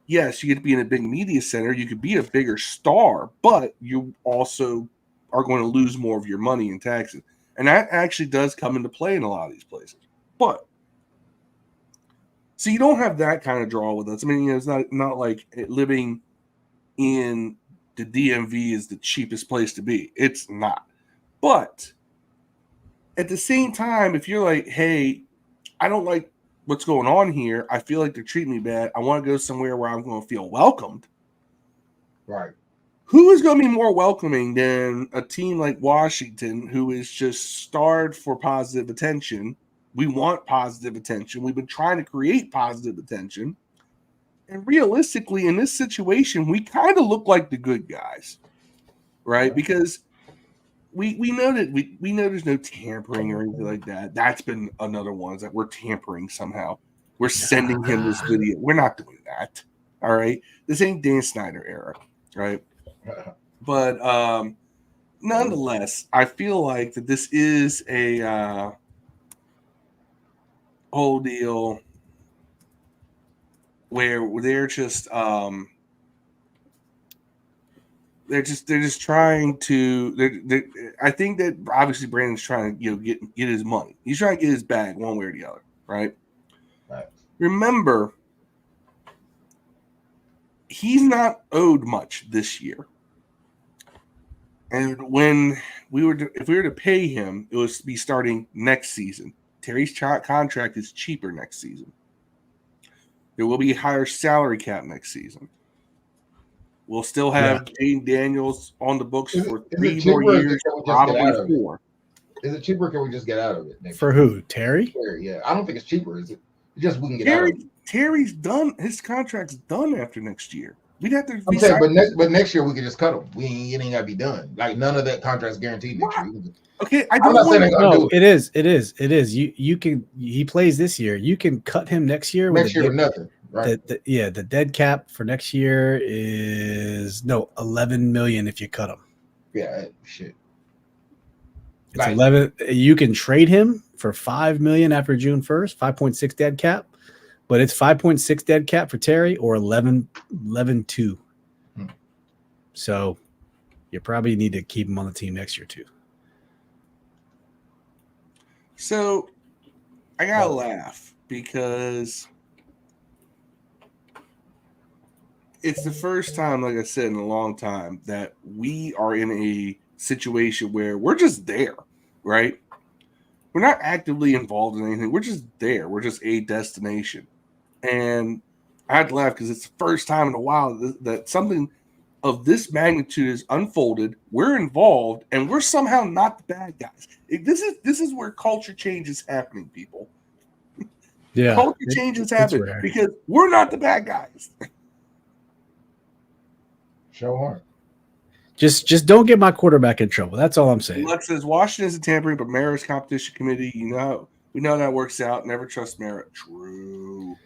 S1: Yes, you get to be in a big media center. You could be a bigger star, but you also are going to lose more of your money in taxes. And that actually does come into play in a lot of these places. But so you don't have that kind of draw with us. I mean, it's not like living in the DMV is the cheapest place to be. It's not. But at the same time, if you're like, hey, I don't like what's going on here. I feel like they're treating me bad. I want to go somewhere where I'm going to feel welcomed.
S3: Right.
S1: Who is going to be more welcoming than a team like Washington, who is just starved for positive attention? We want positive attention. We've been trying to create positive attention. And realistically, in this situation, we kind of look like the good guys, right? Yeah. Because we know that we know there's no tampering or anything like that. That's been another one, is that we're tampering somehow. We're sending him this video. We're not doing that. All right. This ain't Dan Snyder era, right? But nonetheless, I feel like that this is a whole deal where they're just trying to. I think that obviously Brandon's trying to get his money. He's trying to get his bag one way or the other, right?
S3: Right.
S1: Remember, he's not owed much this year, and if we were to pay him, it would be starting next season. Terry's contract is cheaper next season. There will be a higher salary cap next season. We'll still have Jane Daniels on the books for 3 more years, probably 4.
S3: Is it cheaper, or can we just get out of it?
S2: For who? Terry?
S3: Terry, yeah. I don't think it's cheaper, is it? Just we can get out of it.
S1: Terry's done. His contract's done after next year. We'd have to.
S3: I'm saying, but next year we can just cut him. It ain't got to be done. Like, none of that contract's guaranteed next year.
S1: Okay,
S3: I'm not saying
S2: no, it is. You can. He plays this year. You can cut him next year.
S3: Next year with nothing. Right.
S2: The dead cap for next year is $11 million if you cut him.
S3: Yeah, shit.
S2: It's like, 11. You can trade him for $5 million after June 1st, 5.6 dead cap, but it's 5.6 dead cap for Terry or 11.2. So you probably need to keep him on the team next year too.
S1: So I gotta laugh because it's the first time, like I said, in a long time that we are in a situation where we're just there, right? We're not actively involved in anything. We're just there. We're just a destination. And I had to laugh because it's the first time in a while that something of this magnitude is unfolded. We're involved, and we're somehow not the bad guys. This is where culture change is happening, people.
S2: Yeah,
S1: culture change is happening because we're not the bad guys.
S3: Show hard.
S2: Just don't get my quarterback in trouble. That's all I'm saying.
S1: Lex says Washington is a tampering, but Mara's competition committee. We know that works out. Never trust Mara. True.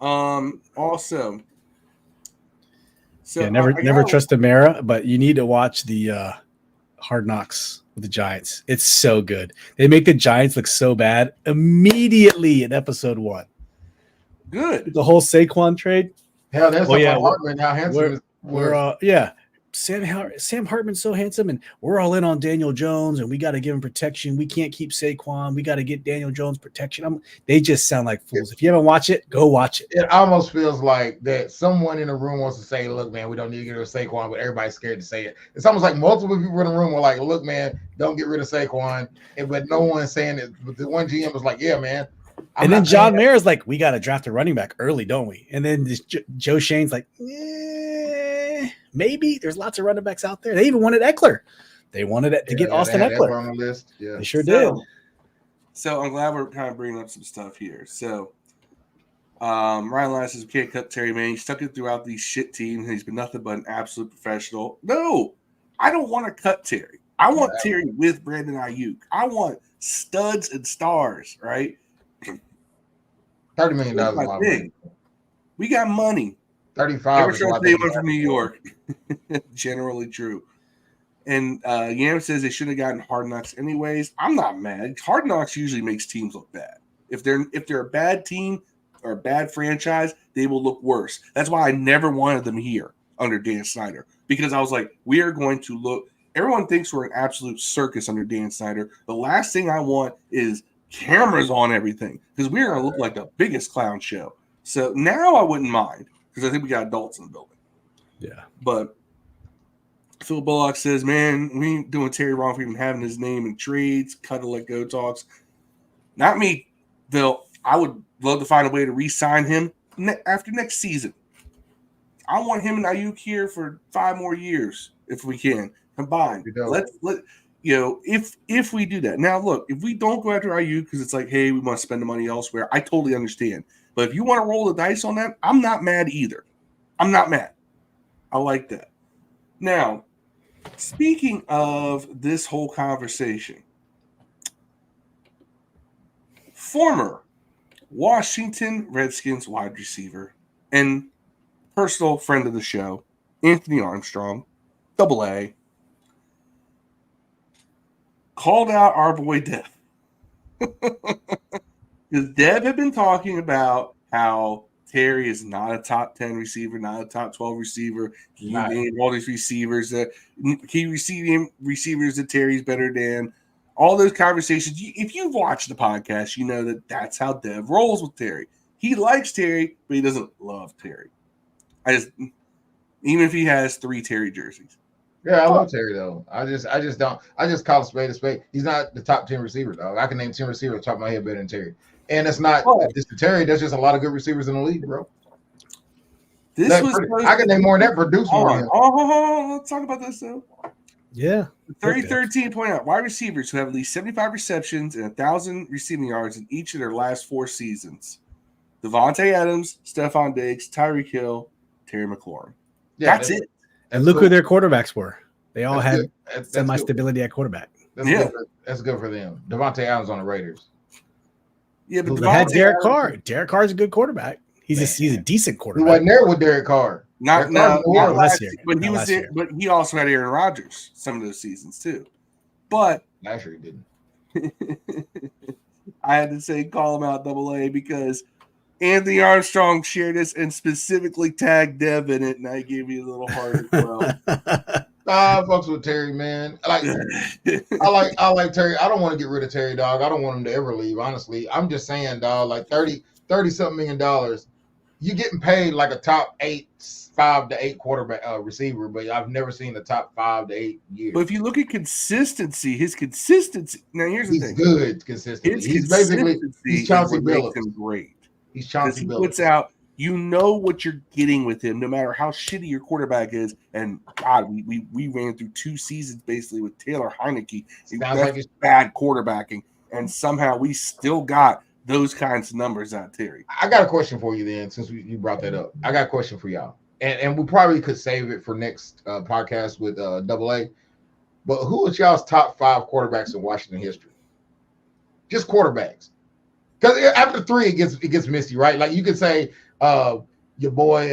S1: Also, so
S2: never trust Mara, but you need to watch the Hard Knocks with the Giants. It's so good. They make the Giants look so bad immediately in episode 1.
S1: Good.
S2: The whole Saquon trade.
S3: Hell, that's Hartman. How handsome
S2: we're Sam Hartman's so handsome, and we're all in on Daniel Jones, and we got to give him protection. We can't keep Saquon. We got to get Daniel Jones protection. They just sound like fools. If you haven't watched it, go watch it.
S3: It almost feels like that someone in the room wants to say, look, man, we don't need to get rid of Saquon, but everybody's scared to say it. It's almost like multiple people in the room were like, look, man, don't get rid of Saquon. But no one's saying it. But the one GM was like, yeah, man.
S2: And then John Mayer's like, we got to draft a running back early, don't we? And then Joe Shane's like, maybe. There's lots of running backs out there. They even wanted Eckler. They wanted it to get Austin Eckler
S3: on the list. Yeah,
S2: they sure did.
S1: So I'm glad we're kind of bringing up some stuff here. So Ryan Lyon says we can't cut Terry Manning. He stuck it throughout these shit teams. He's been nothing but an absolute professional. No, I don't want to cut Terry. I want Terry with Brandon Aiyuk. I want studs and stars, right?
S3: $30 million.
S1: We got money.
S3: 35.
S1: Never trust anyone from New York. Generally true. And Yam says they should have gotten Hard Knocks anyways. I'm not mad. Hard Knocks usually makes teams look bad. If they're a bad team or a bad franchise, they will look worse. That's why I never wanted them here under Dan Snyder, because I was like, we are going to look. Everyone thinks we're an absolute circus under Dan Snyder. The last thing I want is cameras on everything, because we're going to look like the biggest clown show. So now I wouldn't mind, because I think we got adults in the building.
S2: Yeah.
S1: But Phil Bullock says, man, we ain't doing Terry wrong for even having his name in trades, cut to let go talks. Not me, Phil. I would love to find a way to re-sign him after next season. I want him and Aiyuk here for 5 more years if we can combine. If we do that. Now, look, if we don't go after Aiyuk because it's like, hey, we want to spend the money elsewhere, I totally understand. But if you want to roll the dice on that, I'm not mad either. I'm not mad. I like that. Now, speaking of this whole conversation, former Washington Redskins wide receiver and personal friend of the show, Anthony Armstrong, AA, called out our boy Dev. Because Dev had been talking about how Terry is not a top 10 receiver, not a top 12 receiver. He named all these receivers that he receivers that Terry's better than. All those conversations. If you've watched the podcast, you know that that's how Dev rolls with Terry. He likes Terry, but he doesn't love Terry. Even if he has 3 Terry jerseys.
S3: Yeah, I love Terry though. I just don't. I just call a spade a spade. He's not the top 10 receiver, dog. I can name 10 receivers off the top of my head better than Terry. And it's not just Terry. There's just a lot of good receivers in the league, bro. I can name more than that. Produce more.
S1: Let's talk about this though.
S2: Yeah.
S1: 30-13 point out wide receivers who have at least 75 receptions and 1,000 receiving yards in each of their last 4 seasons. Devontae Adams, Stephon Diggs, Tyreek Hill, Terry McLaurin.
S2: Yeah, that's it. And look who their quarterbacks were. They all had semi-stability at quarterback.
S3: That's good for them. Devontae Adams on the Raiders.
S1: Yeah, but
S2: they had Derek Carr. Derek Carr's a good quarterback. He's a decent quarterback.
S3: He wasn't there with Derek Carr.
S1: Not last year. But he was in, but he also had Aaron Rodgers some of those seasons too. But
S3: last year he didn't.
S1: I had to say call him out AA because Anthony Armstrong shared this and specifically tagged Dev in it, and I gave you a little heart as well.
S3: I fucks with Terry, man. I like Terry. I don't want to get rid of Terry, dog. I don't want him to ever leave, honestly. I'm just saying, dog, like 30-something $30 million. You're getting paid like a top 5 to 8 quarterback receiver, but I've never seen the top 5 to 8 years.
S1: But if you look at consistency, his consistency. Now here's the thing.
S3: He's good consistently. He's Chauncey Billups.
S1: Great.
S3: He's Chauncey Billups.
S1: He puts out. You know what you're getting with him, no matter how shitty your quarterback is. And God, we ran through 2 seasons basically with Taylor Heineke.
S3: Sounds like it's
S1: bad quarterbacking, and somehow we still got those kinds of numbers out, Terry.
S3: I got a question for you then, since you brought that up. I got a question for y'all, and we probably could save it for next podcast with AA. But who is y'all's top 5 quarterbacks in Washington history? Just quarterbacks, because after 3 it gets misty, right? Like you could say. Your boy,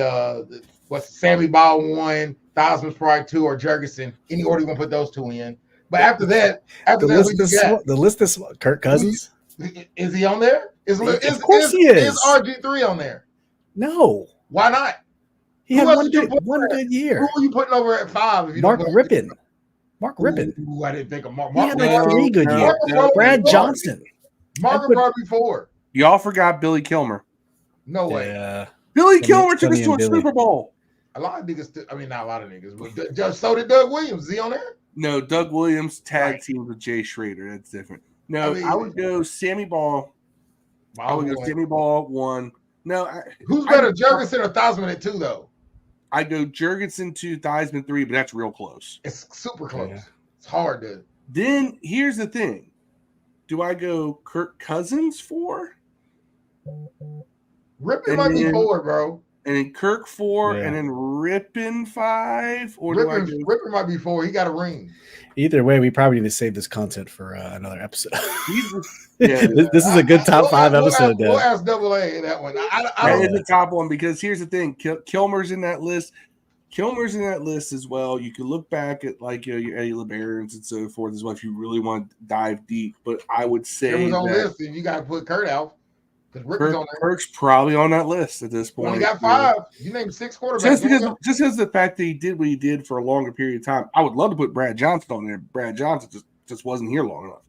S3: Sammy Ball 1, Theismann's probably 2, or Jurgensen. Any order you want to put those 2 in. But after that,
S2: the list is Kirk Cousins.
S3: Is he on there?
S2: Of course he is.
S3: Is RG3 on there?
S2: No.
S3: Why not?
S2: He had one good year.
S3: Who are you putting over at 5?
S2: Mark Rippon. Ooh,
S3: I didn't think of Mark.
S2: He had like 3 good years. Brad Johnson.
S3: Mark probably 4.
S1: Y'all forgot Billy Kilmer.
S3: No way.
S2: Yeah.
S1: Billy Kilmer took us to a Super Bowl.
S3: A lot of niggas, not a lot of niggas, but so did Doug Williams. Is he on there?
S1: No, Doug Williams tag team with Jay Schrader. That's different. No, I would go Sammy Ball. I would go Sammy Ball 1. No.
S3: Who's better, Jurgensen or Theismann at 2, though?
S1: I go Jurgensen 2, Theismann 3, but that's real close.
S3: It's super close. Yeah. It's hard to.
S1: Then here's the thing. Do I go Kirk Cousins 4?
S3: Rippon might be 4, bro.
S1: And then Kirk 4, and then Rippon 5? Or
S3: Rippon might be 4. He got a ring.
S2: Either way, we probably need to save this content for another episode. This is a good top 5 episode.
S3: We'll ask AA that one.
S1: That is the top one because here's the thing. Kilmer's in that list. Kilmer's in that list as well. You can look back at like your Eddie LeBarons and so forth as well if you really want to dive deep. But I would say
S3: Kirk was on the
S1: that
S3: list, and you got to put Kurt out because Rick was on there.
S1: Kirk's probably on that list at this point.
S3: Only got 5. You named 6 quarterbacks.
S1: Just because the fact that he did what he did for a longer period of time, I would love to put Brad Johnson on there. Brad Johnson just wasn't here long enough,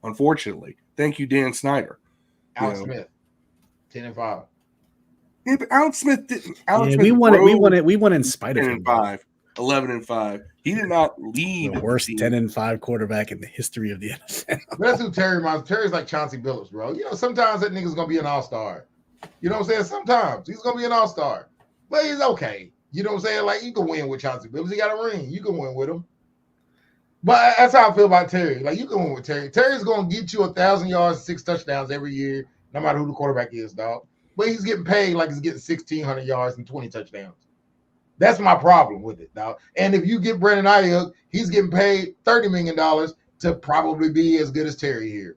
S1: unfortunately. Thank you, Dan Snyder.
S3: Alex Smith, 10-5.
S1: Yeah, but Alex Smith didn't.
S2: We won in spite of him.
S1: 11-5. He did not lead
S2: the worst 10-5 quarterback in the history of the NFL.
S3: That's who Terry reminds. Terry's like Chauncey Billups, bro. Sometimes that nigga's gonna be an all-star. You know what I'm saying? Sometimes he's gonna be an all-star, but he's okay. You know what I'm saying? Like you can win with Chauncey Billups. He got a ring. You can win with him. But that's how I feel about Terry. Like you can win with Terry. Terry's gonna get you 1,000 yards, 6 touchdowns every year, no matter who the quarterback is, dog. But he's getting paid like he's getting 1,600 yards and 20 touchdowns. That's my problem with it, dog. And if you get Brandon Aiyuk, he's getting paid $30 million to probably be as good as Terry here.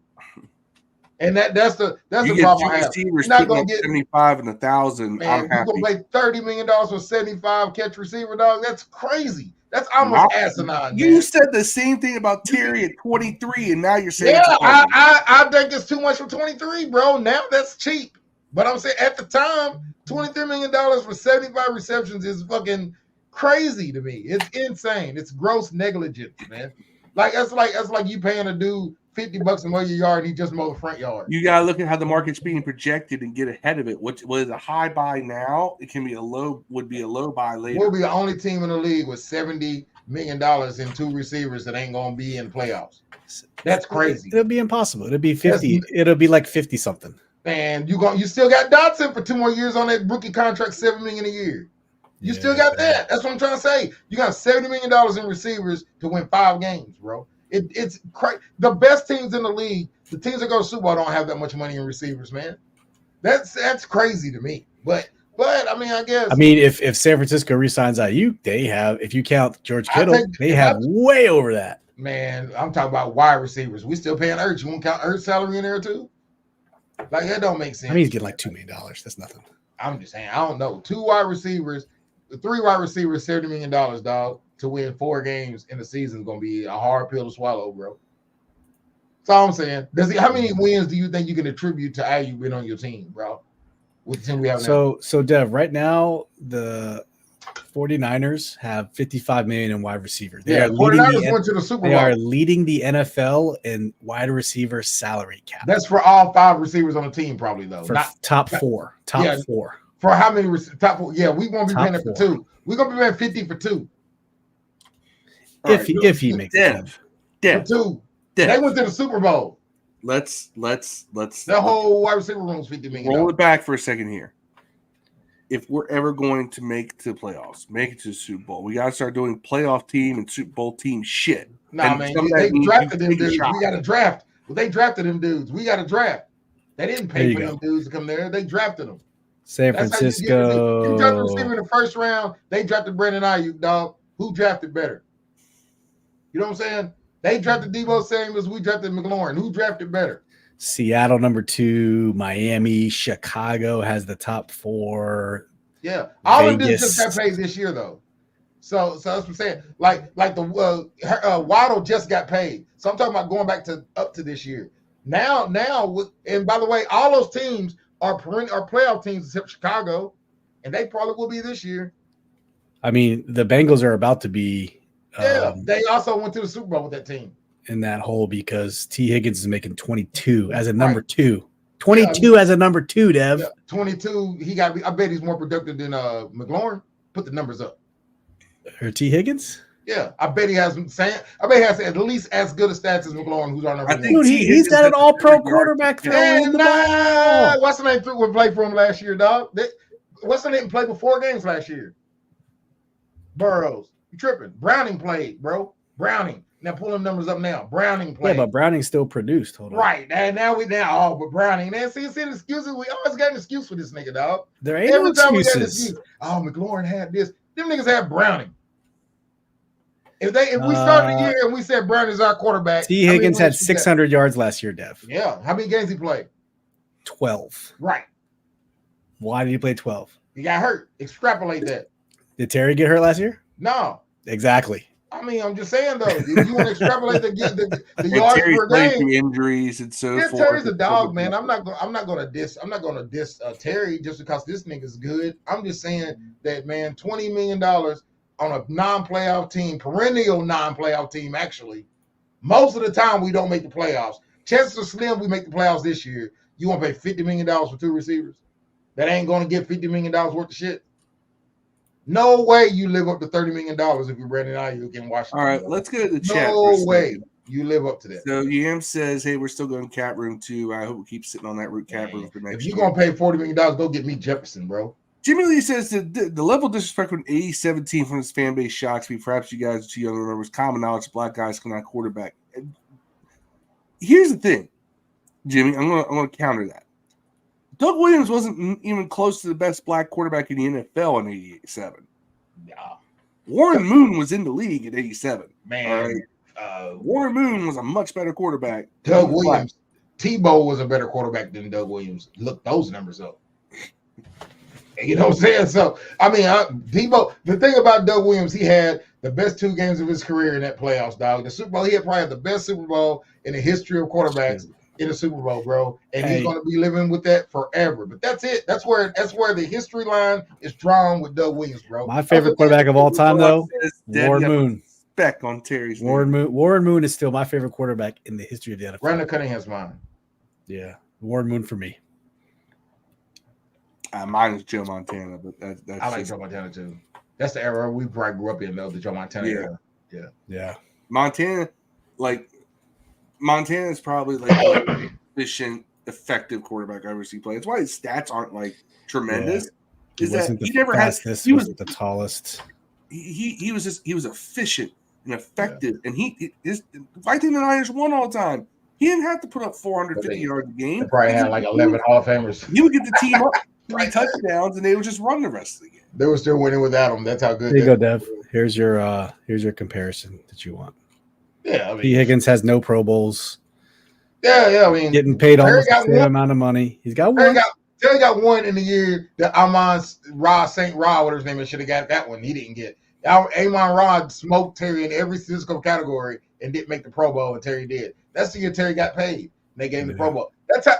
S3: And that's the problem I have. You're not gonna get
S1: 75 and 1,000.
S3: Man, you're gonna play $30 million for 75 catch receiver, dog. That's crazy. That's almost asinine.
S1: You said the same thing about Terry at 23, and now you're saying
S3: I think it's too much for 23, bro. Now that's cheap. But I'm saying at the time, $23 million for 75 receptions is fucking crazy to me. It's insane. It's gross negligence, man. Like that's like you paying a dude $50 to mow your yard and he just mow the front yard.
S1: You gotta look at how the market's being projected and get ahead of it. What is a high buy now? It can be would be a low buy later.
S3: We'll be the only team in the league with $70 million in 2 receivers that ain't gonna be in playoffs. That's crazy.
S2: It'll be impossible. It'll be 50. It'll be like 50 something.
S3: And you still got Dotson for 2 more years on that rookie contract, $7 million a year. You still got that. That's what I'm trying to say. You got $70 million in receivers to win 5 games, bro. It's crazy. The best teams in the league, the teams that go to Super Bowl don't have that much money in receivers, man. That's crazy to me. But I mean, I guess.
S2: I mean, if San Francisco re-signs Aiyuk, they have. If you count George Kittle, they have way over that.
S3: Man, I'm talking about wide receivers. We still paying Ertz. You want to count Ertz salary in there too? Like that don't make sense.
S2: I mean, he's getting like $2 million. That's nothing.
S3: I'm just saying. I don't know. 2 wide receivers, 3 wide receivers, $70 million, dog, to win 4 games in the season is gonna be a hard pill to swallow, bro. That's all I'm saying. How many wins do you think you can attribute to Aiyuk being on your team, bro? With the team we have now.
S2: So Dev, right now the 49ers have $55 million in wide receiver. They are
S3: 49ers went to the Super Bowl.
S2: They are leading the NFL in wide receiver salary cap.
S3: That's for all 5 receivers on the team, probably though.
S2: For top 4. Top 4.
S3: For how many top 4? Yeah, we won't be paying it for 2. We're gonna be paying 50 for 2.
S2: If he makes it.
S3: For 2. They went to the Super Bowl.
S1: Let's
S3: the whole wide receiver room is $50 million.
S1: Roll it back for a second here. If we're ever going to make it to the playoffs, make it to the Super Bowl, we got to start doing playoff team and Super Bowl team shit.
S3: Nah, man, they drafted them dudes. We got to draft. Well, they drafted them dudes. We got to draft. They didn't pay for them dudes to come there. They drafted them.
S2: San Francisco.
S3: You drafted a receiver in the first round. They drafted Brandon Aiyuk, dog. Who drafted better? You know what I'm saying? They drafted Deebo Samuels. We drafted McLaurin. Who drafted better?
S2: Seattle number 2, Miami, Chicago has the top 4.
S3: Yeah, all of them just got paid this year though. So that's what I'm saying. Like the Waddle just got paid. So I'm talking about going back to up to this year. Now, and by the way, all those teams are playoff teams except Chicago, and they probably will be this year.
S2: I mean, the Bengals are about to be.
S3: They also went to the Super Bowl with that team.
S2: In that hole because T. Higgins is making 22 as a number 2. 22 as a number 2, Dev.
S3: Yeah, 22. I bet he's more productive than McLaurin. Put the numbers up.
S2: Or T. Higgins?
S3: Yeah, I bet he has at least as good a stats as McLaurin, who's our number 1.
S2: Dude, he's got an all-pro quarterback throwing the ball.
S3: What's the name would play for him last year, dog? What's the name played for 4 games last year? Burrows. You tripping. Browning played, bro. Browning. Now pull them numbers up now. Browning played.
S2: Yeah, but Browning still produced. Hold on.
S3: Right. And but Browning. Man, see the excuses. We always got an excuse for this nigga, dog.
S2: There ain't no excuses. We got an excuse.
S3: Oh, McLaurin had this. Them niggas had Browning. If we started the year and we said Brown is our quarterback.
S2: T. Higgins had 600 yards last year, Dev.
S3: Yeah. How many games he played?
S2: 12.
S3: Right.
S2: Why did he play 12?
S3: He got hurt. Extrapolate that.
S2: Did Terry get hurt last year?
S3: No.
S2: Exactly.
S3: I mean, I'm just saying though, if you want to extrapolate the yards
S1: Terry's
S3: per
S1: played
S3: game,
S1: through injuries and so
S3: yeah,
S1: forth.
S3: Terry's a dog, man. I'm not gonna diss Terry just because this nigga's good. I'm just saying that, man, $20 million on a non-playoff team, perennial non-playoff team. Actually, most of the time we don't make the playoffs. Chances are slim we make the playoffs this year. You want to pay $50 million for 2 receivers? That ain't gonna get $50 million worth of shit. No way you live up to $30 million if you're Brandon Aiyuk in Washington.
S1: All right, let's go to the chat.
S3: No way you live up to that.
S1: So Yam says, "Hey, we're still going cap room too. I hope we keep sitting on that root cap room for next year.
S3: If you're gonna pay $40 million, go get me Jefferson, bro."
S1: Jimmy Lee says the level of disrespect from 2017 from his fan base shocks me. Perhaps you guys are too young to remember. It's common knowledge black guys cannot quarterback. Here's the thing, Jimmy. I'm gonna counter that. Doug Williams wasn't even close to the best black quarterback in the NFL in '87.
S3: Yeah.
S1: Warren Moon was in the league in '87.
S3: Man,
S1: all right? Warren Moon was a much better quarterback.
S3: Doug Williams, Tebow was a better quarterback than Doug Williams. Look those numbers up. You know what I'm saying? So, I mean, Tebow, the thing about Doug Williams, he had the best 2 games of his career in that playoffs, dog. The Super Bowl, he had probably the best Super Bowl in the history of quarterbacks in the Super Bowl, bro. And he's going to be living with that forever. But that's it. That's where the history line is drawn with Doug Williams, bro.
S2: My favorite quarterback of all time, though, Warren Moon.
S1: Spec on Terry's
S2: Warren Moon is still my favorite quarterback in the history of the NFL.
S3: Brandon Cunningham's mine.
S2: Yeah, Warren Moon for me.
S1: Mine is Joe Montana, but that's
S3: I like Joe Montana too. That's the era we probably grew up in, though. The Joe Montana era.
S2: Yeah.
S1: Montana is probably like the efficient, effective quarterback I've ever seen play. That's why his stats aren't like tremendous.
S2: Yeah. He never had. He wasn't the tallest.
S1: He was efficient and effective, and I think the Niners won all the time. He didn't have to put up 450 yards a game.
S3: They probably had like 11 Hall of Famers.
S1: He would get the team up 3 touchdowns, and they would just run the rest of the game.
S3: They were still winning without him. That's how good.
S2: There you go, Dev. Here's your comparison that you want.
S3: Yeah, I mean,
S2: P. Higgins has no Pro Bowls.
S3: Yeah. I mean,
S2: getting paid almost the same amount of money. He's got one.
S3: Terry got one in the year that St. Rod, whatever his name is, should have got that one. He didn't get. Amon Rod smoked Terry in every physical category and didn't make the Pro Bowl, and Terry did. That's the year Terry got paid. They gave him the Pro Bowl. That's how,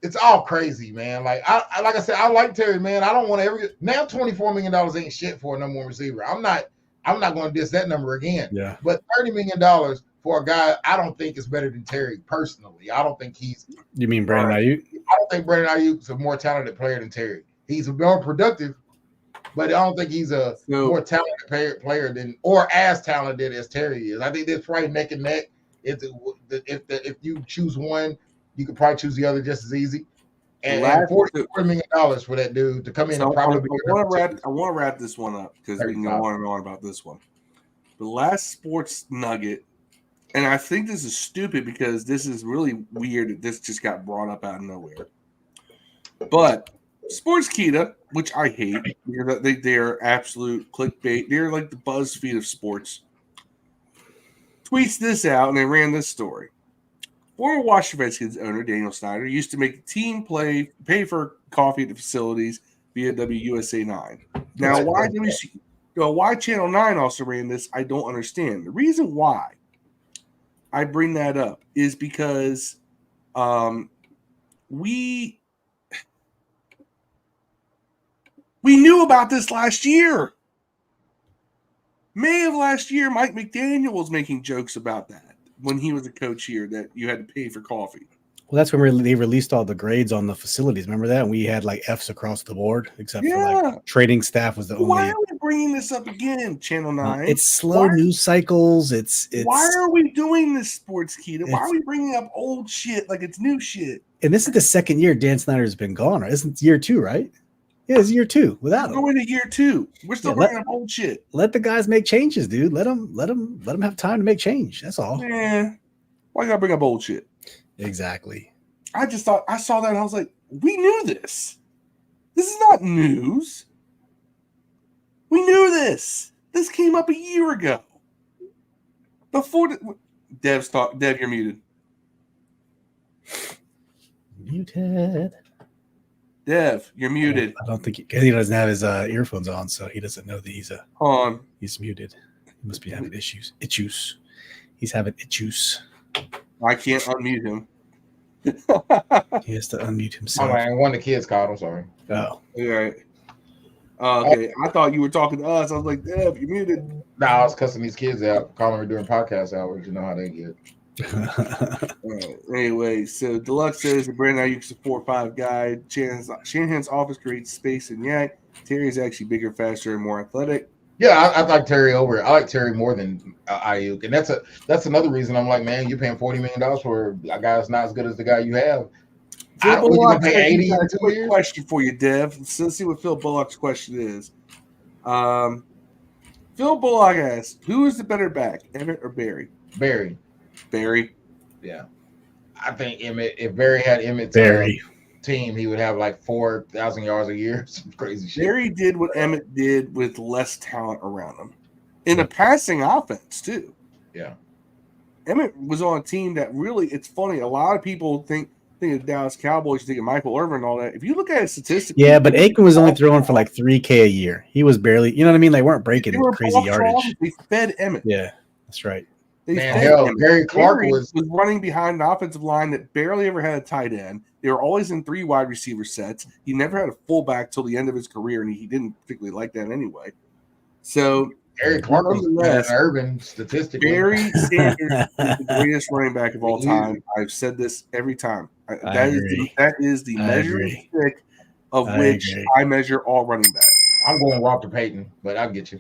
S3: it's all crazy, man. Like I said, I like Terry, man. I don't want to now $24 million ain't shit for a number 1 receiver. I'm not going to diss that number again.
S2: Yeah.
S3: But $30 million for a guy I don't think is better than Terry personally. I don't think he's.
S2: You mean Brandon Aiyuk?
S3: I don't think Brandon Aiyuk is a more talented player than Terry. He's more productive, but I don't think he's a more talented player than or as talented as Terry is. I think that's probably neck and neck. If you choose one, you could probably choose the other just as easy. And $40 million for that dude to come in and probably be.
S1: I want to wrap this one up because we can go on and on about this one. The last sports nugget, and I think this is stupid because this is really weird that this just got brought up out of nowhere. But Sportskeeda, which I hate, they're absolute clickbait. They're like the BuzzFeed of sports. Tweets this out, and they ran this story. Former Washington Redskins owner Daniel Snyder used to make the team pay for coffee at the facilities via WUSA 9. Now, why Channel 9 also ran this, I don't understand. The reason why I bring that up is because we knew about this last year. May of last year, Mike McDaniel was making jokes about that when he was a coach here, that you had to pay for coffee.
S2: Well, that's when they released all the grades on the facilities. Remember that? And we had like Fs across the board, except for like trading staff was the only.
S1: Why are we bringing this up again, Channel 9?
S2: It's slow news cycles. It's.
S1: Why are we doing this, Sportskeeda? Why are we bringing up old shit like it's new shit?
S2: And this is the second year Dan Snyder's been gone. Right? Isn't it year 2, right? Yeah, it's year 2 without him.
S1: Going to year 2. We're still bringing up old shit.
S2: Let the guys make changes, dude. Let them have time to make change. That's all.
S1: Yeah. Why you gotta bring up old shit?
S2: Exactly.
S1: I just thought I saw that and I was like, we knew this. This is not news. We knew this. This came up a year ago. Before Dev, you're muted.
S2: Muted.
S1: Dev, you're muted.
S2: I don't think he doesn't have his earphones on, so he doesn't know that he's
S1: On.
S2: he's muted. He must be having issues. He's having issues.
S1: I can't unmute him.
S2: He has to unmute
S3: Oh,
S2: himself.
S3: man, one of the kids called. I'm sorry.
S2: Oh,
S1: All right. Okay, I thought you were talking to us. I was like, Dev, you're muted.
S3: No, I was cussing these kids out, calling me during podcast hours. You know how they get.
S1: Anyway, so Deluxe says the Brandon Aiyuk's a 4-5 guy. Shanahan's offense creates space and yak. Terry's actually bigger, faster, and more athletic.
S3: Yeah, I like Terry over. I like Terry more than Aiyuk, and that's another reason I'm like, man, you're paying $40 million for a guy that's not as good as the guy you have.
S1: Phil
S3: You're
S1: Bullock
S3: gonna pay 80 in 2
S1: quick
S3: years?
S1: question for you, Dev. So let's see what Phil Bullock's question is. Phil Bullock asks, who is the better back, Emmett or Barry?
S3: Barry.
S1: Barry.
S3: Yeah. I think Emmett, if Barry had Emmett's team, he would have like 4,000 yards a year. Some crazy shit.
S1: Barry did what Emmett did with less talent around him. In a passing offense, too.
S3: Yeah.
S1: Emmett was on a team that really, it's funny, a lot of people think of Dallas Cowboys, think of Michael Irvin and all that. If you look at his statistics.
S2: yeah, but Aikman was only throwing for like $3K a year. He was barely, you know what I mean? They weren't breaking crazy yardage.
S1: They fed Emmett.
S2: Yeah, that's right.
S3: Gary Clark was
S1: running behind an offensive line that barely ever had a tight end. They were always in 3 wide receiver sets. He never had a fullback till the end of his career, and he didn't particularly like that anyway. So
S3: Gary Clark was Urban statistically.
S1: Barry Sanders is the greatest running back of all time. I've said this every time. That is the measuring stick of which I measure all running backs.
S3: I'm going Walter Payton, but I'll get you.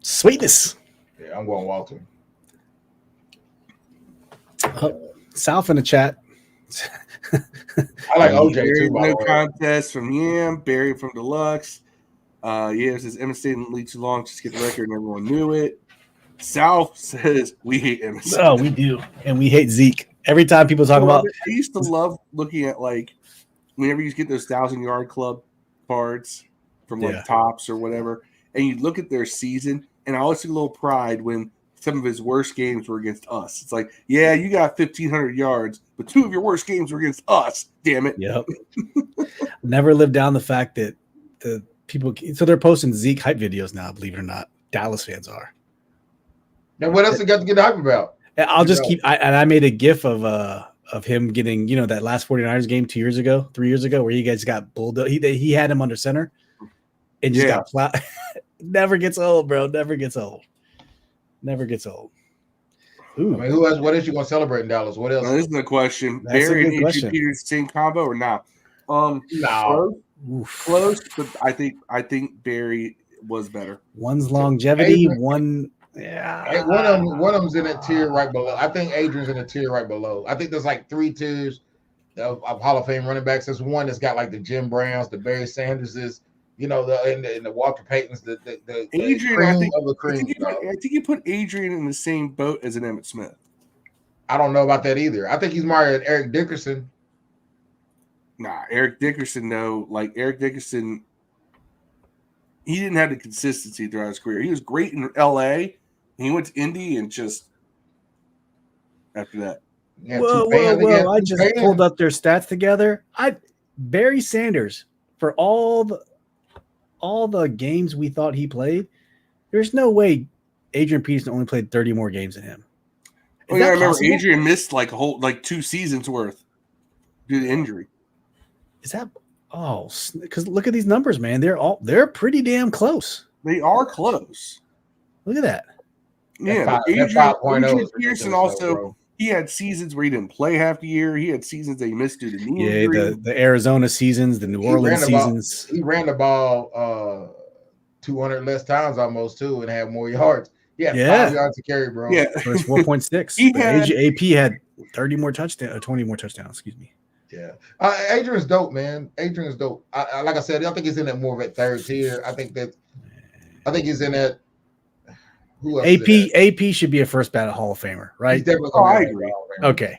S2: Sweetness.
S3: Yeah, I'm going Walter.
S2: South in the chat.
S3: I like OJ too.
S1: No contest from Yam, Barry from Deluxe. Yeah, says Emmett stayed in the league too long, just get the record, and everyone knew it. South says we hate Emmett.
S2: Oh, we do, and we hate Zeke. Every time people talk about,
S1: I used to love looking at like whenever you get those 1,000-yard club cards from like Tops or whatever, and you look at their season, and I always took a little pride when some of his worst games were against us. It's like, yeah, you got 1,500 yards, but 2 of your worst games were against us. Damn it.
S2: Yep. Never lived down the fact that the people. So they're posting Zeke hype videos now. Believe it or not, Dallas fans are.
S3: Now, what else they got to get hype about?
S2: I'll just keep. I made a GIF of him getting, that last 49ers game 3 years ago, where you guys got bulldozed. He had him under center, and just got flat. Never gets old, bro. Never gets old. Never gets old. Ooh.
S3: I mean, who else? What else you gonna celebrate in Dallas? What else?
S1: Now, this is the question.
S2: That's
S1: Barry and
S2: question.
S1: Peters same combo or not?
S3: No.
S1: Close, but I think Barry was better.
S2: One's longevity, one.
S3: Yeah, one of them's in that tier right below. I think Adrian's in the tier right below. I think there's like 3 tiers of Hall of Fame running backs. There's one that's got like the Jim Browns, the Barry Sanderses, and the Walter Paytons, the
S1: Adrian,
S3: cream of the cream.
S1: I think you put Adrian in the same boat as an Emmitt Smith.
S3: I don't know about that either. I think he's more than Eric Dickerson.
S1: Nah, Eric Dickerson, no. Like Eric Dickerson, he didn't have the consistency throughout his career. He was great in L.A. He went to Indy and just after that.
S3: Yeah,
S2: whoa! I just pulled up their stats together. Barry Sanders, for all the games we thought he played, there's no way Adrian Peterson only played 30 more games than him.
S1: I remember Adrian missed like 2 seasons worth due to injury.
S2: Is that because look at these numbers, man. They're pretty damn close.
S1: They are close.
S2: Look at that.
S1: Yeah, Adrian Peterson also, he had seasons where he didn't play half the year. He had seasons that he missed due to knee injury.
S2: The Arizona seasons, the New Orleans seasons.
S3: He ran the ball 200 less times almost too, and had more yards. Yeah, 5 yards to carry, bro.
S2: Yeah, it was 4.6. AP had 30 more touchdowns, 20 more touchdowns. Excuse me.
S3: Yeah, Adrian's dope, man. Adrian's dope. Like I said, I think he's in that more of a third tier. I think he's in that. Who else
S2: AP should be a first ballot Hall of Famer, right?
S3: He's definitely
S1: I agree.
S2: Okay.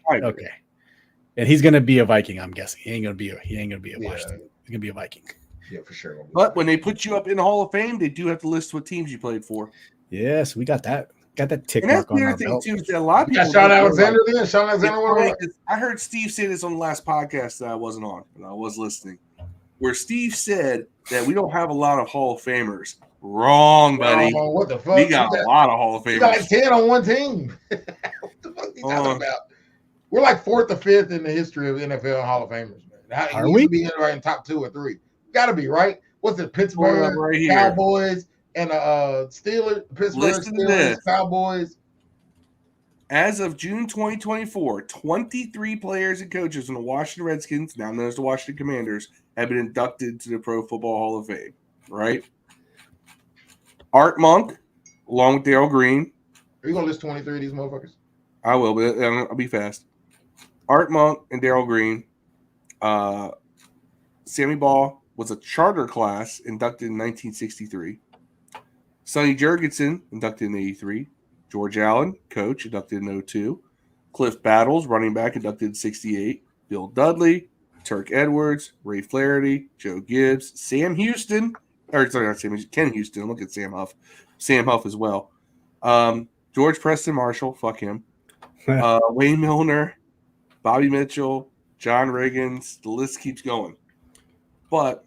S2: And he's gonna be a Viking, I'm guessing. He ain't gonna be a Washington. He's gonna be a Viking.
S3: Yeah, for sure.
S1: But when they put you up in the Hall of Fame, they do have to list what teams you played for.
S2: Yes, we got that. Got that tick
S1: and
S2: mark on
S1: our
S2: our belt.
S1: too, a lot of people.
S3: Sean Alexander then? Sean Alexander.
S1: I heard Steve say this on the last podcast that I wasn't on, and I was listening. where Steve said that we don't have a lot of Hall of Famers. Wrong, buddy.
S3: What the fuck?
S1: We got a lot of Hall of Famers.
S3: We got like 10 on one team. What the fuck are you talking about? We're like 4th or 5th in the history of NFL Hall of Famers, man.
S2: Are we?
S3: Be in top 2 or 3. Got to be, right? What's it? Pittsburgh
S1: right
S3: Cowboys and Steelers. Pittsburgh Steelers, Cowboys.
S1: As of June 2024, 23 players and coaches from the Washington Redskins, now known as the Washington Commanders, have been inducted to the Pro Football Hall of Fame, right? Art Monk, along with Darryl Green.
S3: Are you going to list 23 of these motherfuckers?
S1: I will, but I'll be fast. Art Monk and Darryl Green. Sammy Ball was a charter class inducted in 1963. Sonny Jurgensen, inducted in 83. George Allen, coach, inducted in 02. Cliff Battles, running back, inducted in 68. Bill Dudley, Turk Edwards, Ray Flaherty, Joe Gibbs, Sam Houston, or sorry, not Sam Houston, Ken Houston. Look at Sam Huff. Sam Huff as well. George Preston Marshall, fuck him. Wayne Milner, Bobby Mitchell, John Riggins. The list keeps going. But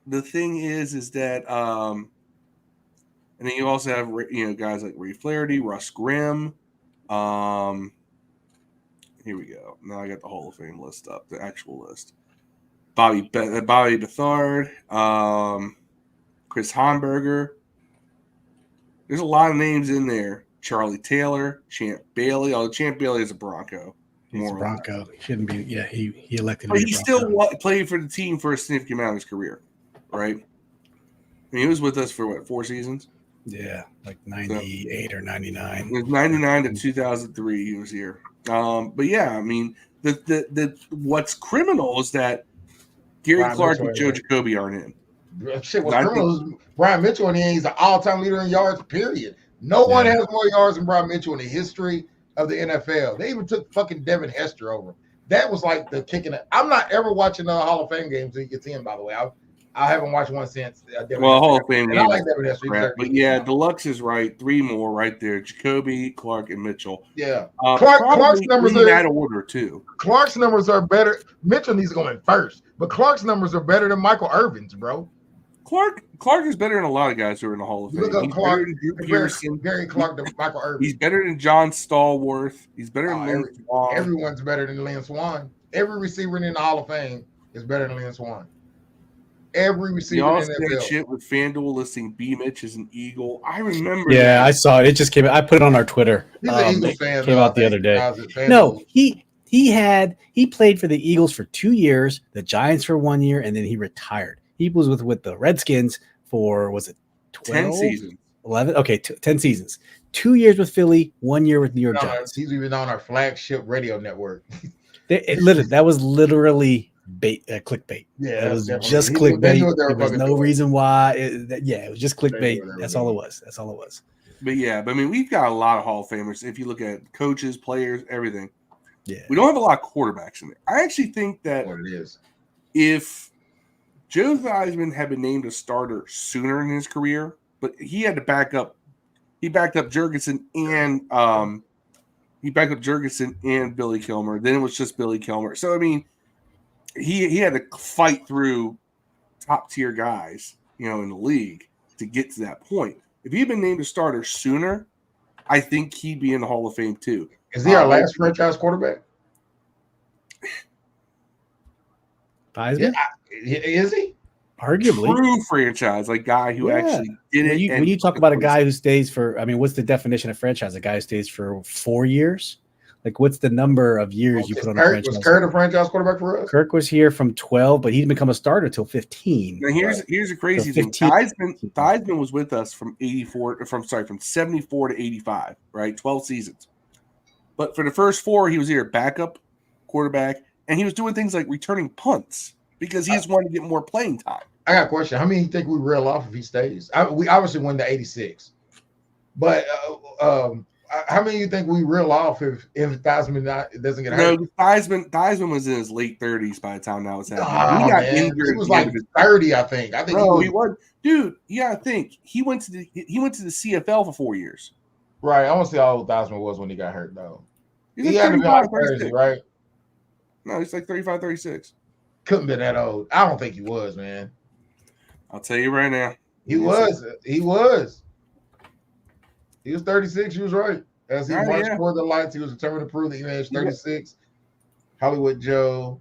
S1: the thing is that and then you also have guys like Ray Flaherty, Russ Grimm. Here we go. Now I got the Hall of Fame list up, the actual list. Bobby Bethard, Chris Homberger. There's a lot of names in there. Charlie Taylor, Champ Bailey. Although Champ Bailey is a Bronco.
S2: He's a Bronco. He shouldn't be. Yeah, he elected.
S1: But he still played for the team for a significant amount of his career, right? I mean, he was with us for what, 4 seasons?
S2: Yeah, like 98 or 99.
S1: It was 99 to 2003. He was here. But yeah, I mean, the what's criminal is that Gary
S3: Brian
S1: Clark
S3: Mitchell,
S1: and Joe Jacoby aren't in.
S3: Shit, what's criminal is Brian Mitchell, and he's an all-time leader in yards, period. No one has more yards than Brian Mitchell in the history of the NFL. They even took fucking Devin Hester over. That was like the kicking it. I'm not ever watching a Hall of Fame game until he gets in, by the way. I haven't watched one since.
S1: Hall of Fame game.
S3: I like Devin Hester.
S1: But yeah, Deluxe is right. 3 more right there. Jacoby, Clark, and Mitchell.
S3: Yeah. Clark's numbers are
S1: out of order, too.
S3: Clark's numbers are better. Mitchell needs to go in first. But Clark's numbers are better than Michael Irvin's, bro.
S1: Clark is better than a lot of guys who are in the Hall of Fame.
S3: Look up
S1: He's
S3: Clark,
S1: better than Drew Pearson.
S3: Gary Clark to Michael Irvin.
S1: He's better than John Stallworth. He's better than Lynn Swann.
S3: Everyone's better than Lynn Swann. Every receiver in the Hall of Fame is better than Lynn Swann. Every receiver in the NFL.
S1: Shit with FanDuel listing B. Mitch as an Eagle. I remember.
S2: Yeah, that. I saw it. It just came. I put it on our Twitter.
S3: He's an Eagles fan.
S2: Came out the other day. No, he played for the Eagles for 2 years, the Giants for 1 year, and then he retired. He was with the Redskins for, was it 12?
S1: 10 seasons.
S2: 11? Okay, 10 seasons. 2 years with Philly, 1 year with New York Giants.
S3: He's even on our flagship radio network.
S2: That was literally clickbait.
S3: Yeah,
S2: it was just clickbait. There was no reason why. It was just clickbait. That's all it was.
S1: But yeah, I mean, we've got a lot of Hall of Famers. If you look at coaches, players, everything.
S2: Yeah,
S1: we don't have a lot of quarterbacks in there. I actually think that
S3: what it is,
S1: if Joe Theismann had been named a starter sooner in his career, but he had to back up. He backed up Jurgensen and Billy Kilmer. Then it was just Billy Kilmer. So I mean, he had to fight through top tier guys, in the league to get to that point. If he'd been named a starter sooner, I think he'd be in the Hall of Fame too.
S3: Is he our last franchise quarterback?
S2: Theismann?
S3: Is he?
S2: Arguably.
S1: True franchise, like guy who actually did it.
S2: When you talk about a guy who stays for, what's the definition of franchise? A guy who stays for 4 years? Like, what's the number of years you put on a franchise?
S3: Was Kurt a franchise quarterback for us?
S2: Kirk was here from 12, but he didn't become a starter until 15.
S1: Now here's a crazy thing. Theismann was with us from 74 to 85, right? 12 seasons. But for the first 4, he was either backup quarterback, and he was doing things like returning punts because he just wanted to get more playing time.
S3: I got a question. How many you think we reel off if he stays? We obviously win the 86. But how many you think we reel off if Theismann doesn't get hurt?
S1: No, Theismann was in his late 30s by the time that was happening.
S3: He got injured. He was like 30, I think.
S1: He was. Dude, you gotta think. He went to the CFL for 4 years.
S3: Right. I want to see how old Theismann was when he got hurt, though.
S1: He
S3: had to be like 30, right?
S1: No, he's like 35, 36.
S3: Couldn't be that old. I don't think he was, man.
S1: I'll tell you right now.
S3: He was. He was 36. You was right. As he marched toward the lights, he was determined to prove that he managed 36. Hollywood Joe.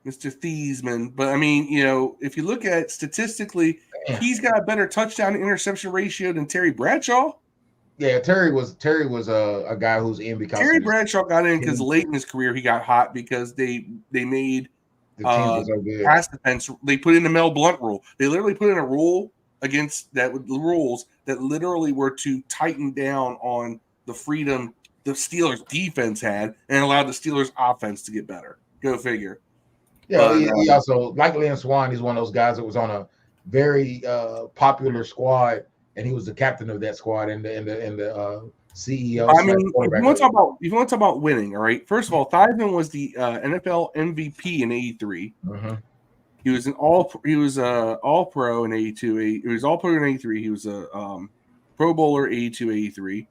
S1: Mr. Thiesman. But, I mean, if you look at statistically, he's got a better touchdown to interception ratio than Terry Bradshaw.
S3: Yeah, Terry was a guy who's in because
S1: Terry Bradshaw got in because late in his career he got hot because they made
S3: the team was so good.
S1: Pass defense. They put in the Mel Blount rule. They literally put in a rule against that with the rules that literally were to tighten down on the freedom the Steelers defense had and allowed the Steelers offense to get better. Go figure.
S3: Yeah, he also, like Lynn Swann, he's one of those guys that was on a very popular squad, and he was the captain of that squad and the CEO.
S1: I mean, if you want to talk about winning, all right. First of all, Theismann was the NFL MVP in '83.
S3: Mm-hmm.
S1: He was all pro in '82. He was all pro in '83. He was a Pro Bowler '82, '83.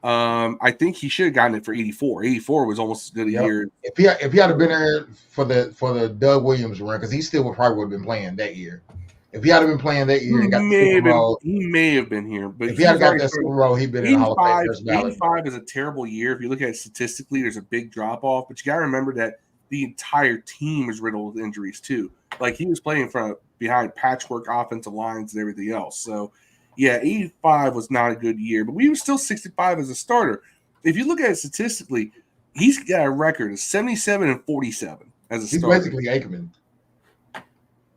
S1: I think he should have gotten it for '84. '84 was almost as good a year.
S3: If he had been there for the Doug Williams run, because he still probably would have been playing that year. If he had been playing that year and got the Super Bowl,
S1: he may have been here. But
S3: if he had got that Super Bowl, he'd been in the Hall of Fame.
S1: 85 is a terrible year. If you look at it statistically, there's a big drop off. But you got to remember that the entire team was riddled with injuries too. Like he was playing behind patchwork offensive lines and everything else. So. Yeah, 85 was not a good year, but we were still 65 as a starter. If you look at it statistically, he's got a record of 77-47 as a starter.
S3: He's basically Aikman.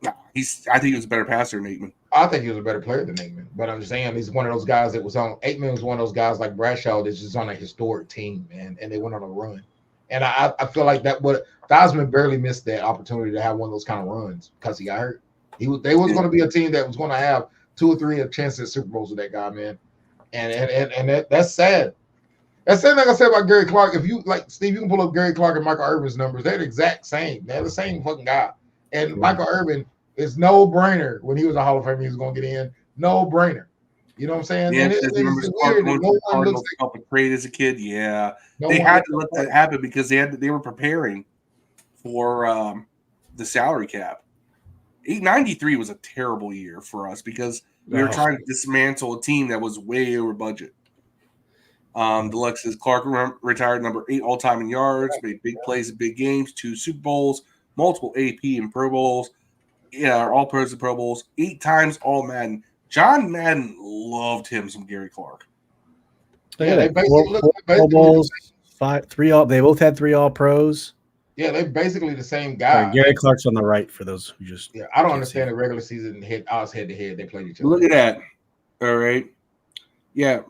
S1: No, I think he was a better passer than Aikman.
S3: I think he was a better player than Aikman, but I'm just saying he's one of those guys that was on. Aikman was one of those guys like Bradshaw that's just on a historic team, man, and they went on a run. And I feel like Theismann barely missed that opportunity to have one of those kind of runs because he got hurt. They was going to be a team that was going to have 2 or 3 chances at Super Bowls with that guy, man. And that's sad. That's the same thing I said about Gary Clark. If you like Steve, you can pull up Gary Clark and Michael Irvin's numbers. They're the exact same. They're the same fucking guy. And Michael Irvin is no brainer when he was a Hall of Famer. He was going to get in. No brainer. You know what I'm saying?
S1: Yeah,
S3: and
S1: it's weird. No one looks like a trade as a kid. Yeah, they had to let that happen because they were preparing for the salary cap. 893 was a terrible year for us because we were trying to dismantle a team that was way over budget. Deluxe says Clark retired number 8 all-time in yards, made big plays in big games, 2 Super Bowls, multiple AP and Pro Bowls, all pros and Pro Bowls, 8 times all Madden. John Madden loved him some Gary Clark.
S2: They Pro Bowls, 3 all. They both had 3 all pros.
S3: Yeah, they're basically the same guy.
S2: Gary Clark's on the right for those who just.
S3: Yeah, I don't understand the regular season head to head. They played each other.
S1: Look at that. All right. Yeah.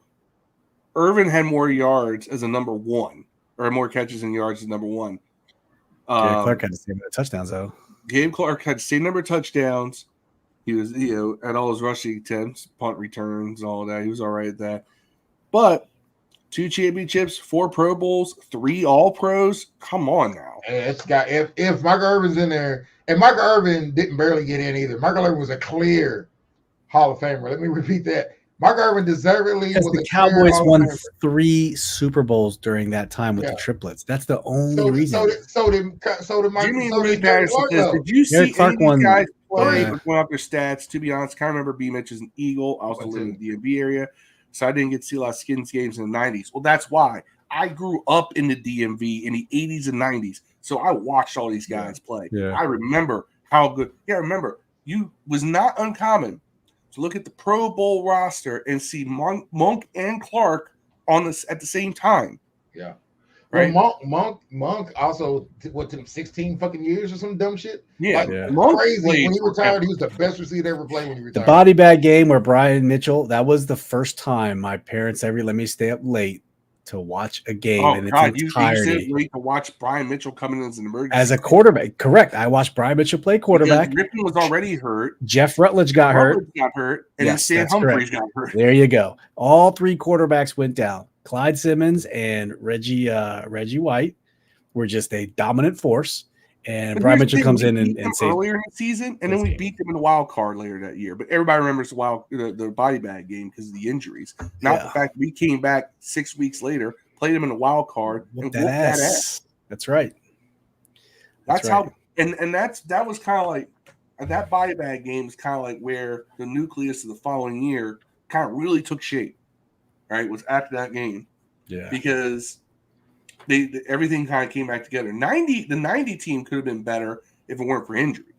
S1: Irvin had more yards as a number 1, or more catches and yards as number 1.
S2: Gary Clark had the same number of touchdowns, though.
S1: Gabe Clark had the same number of touchdowns. He was, at all his rushing attempts, punt returns, all that. He was all right at that. But 2 championships, 4 Pro Bowls, 3 All-Pros. Come on now.
S3: It's got if Michael Irvin's in there, and Michael Irvin didn't barely get in either. Michael Irvin was a clear Hall of Famer. Let me repeat that. Michael Irvin deservedly was
S2: the Cowboys won 3 Super Bowls during that time with the triplets. That's the only reason.
S3: So did Gary Clark.
S1: Did you see any of these guys play going up their stats? To be honest, I can't remember B. Mitch is an Eagle. I also live in the DMV area, so I didn't get to see a lot of Skins games in the 90s. Well, that's why. I grew up in the DMV in the 80s and 90s, so I watched all these guys play. Yeah. I remember how good. Yeah, remember, was not uncommon to look at the Pro Bowl roster and see Monk and Clark on this at the same time.
S3: Yeah, right. Well, Monk also took him 16 fucking years or some dumb shit.
S1: Yeah,
S3: crazy. When he retired, he was the best receiver ever played. When he retired,
S2: the body bag game where Brian Mitchell. That was the first time my parents ever let me stay up late to watch a game in its entirety.
S1: You to watch Brian Mitchell come in as an emergency
S2: as a quarterback. Correct. I watched Brian Mitchell play quarterback.
S1: Because Griffin was already hurt.
S2: Jeff Rutledge got hurt.
S1: And then Stan Humphries got hurt.
S2: There you go. All 3 quarterbacks went down. Clyde Simmons and Reggie White were just a dominant force. And Brian Mitchell comes in and saves
S1: earlier in the season, and then we beat them in the wild card later that year. But everybody remembers the body bag game because of the injuries, not the fact we came back 6 weeks later, played them in the wild card, and whooped that ass.
S2: That's right.
S1: That's right. That was kind of like that body bag game is kind of like where the nucleus of the following year kind of really took shape. Right, was after that game.
S2: Yeah,
S1: because everything kind of came back together. The 90 team could have been better if it weren't for injuries.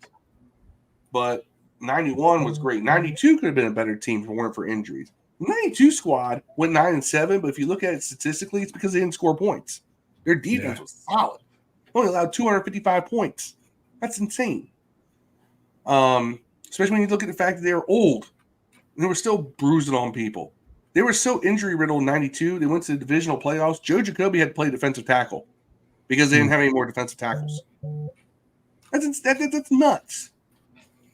S1: But 91 was great. 92 could have been a better team if it weren't for injuries. The 92 squad went 9-7, but if you look at it statistically, it's because they didn't score points. Their defense was solid. Only allowed 255 points. That's insane. Especially when you look at the fact that they were old and they were still bruising on people. They were so injury riddled in 92. They went to the divisional playoffs. Joe Jacoby had to play defensive tackle because they didn't have any more defensive tackles. That's nuts.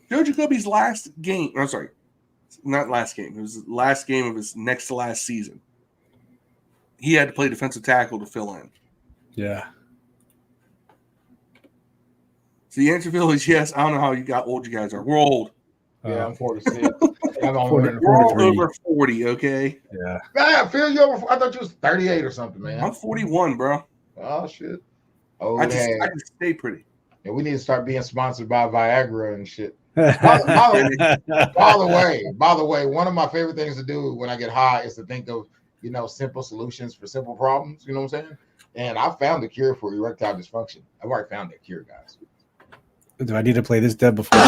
S1: Joe Jacoby's last game, I'm sorry, not last game. It was the last game of his next to last season. He had to play defensive tackle to fill in.
S2: Yeah.
S1: So the answer, Phil, is yes. I don't know how old you guys are. We're old.
S3: Yeah, I'm 46. I'm
S2: 40,
S1: we're all over 40, okay?
S2: Yeah.
S3: Man, Phil, you over? I thought you was 38 or something, man.
S1: I'm 41, bro.
S3: Oh shit. Oh,
S1: I just stay pretty.
S3: And we need to start being sponsored by Viagra and shit. By the way, one of my favorite things to do when I get high is to think of, simple solutions for simple problems. You know what I'm saying? And I found the cure for erectile dysfunction. I've already found that cure, guys.
S2: Do I need to play this Deb before?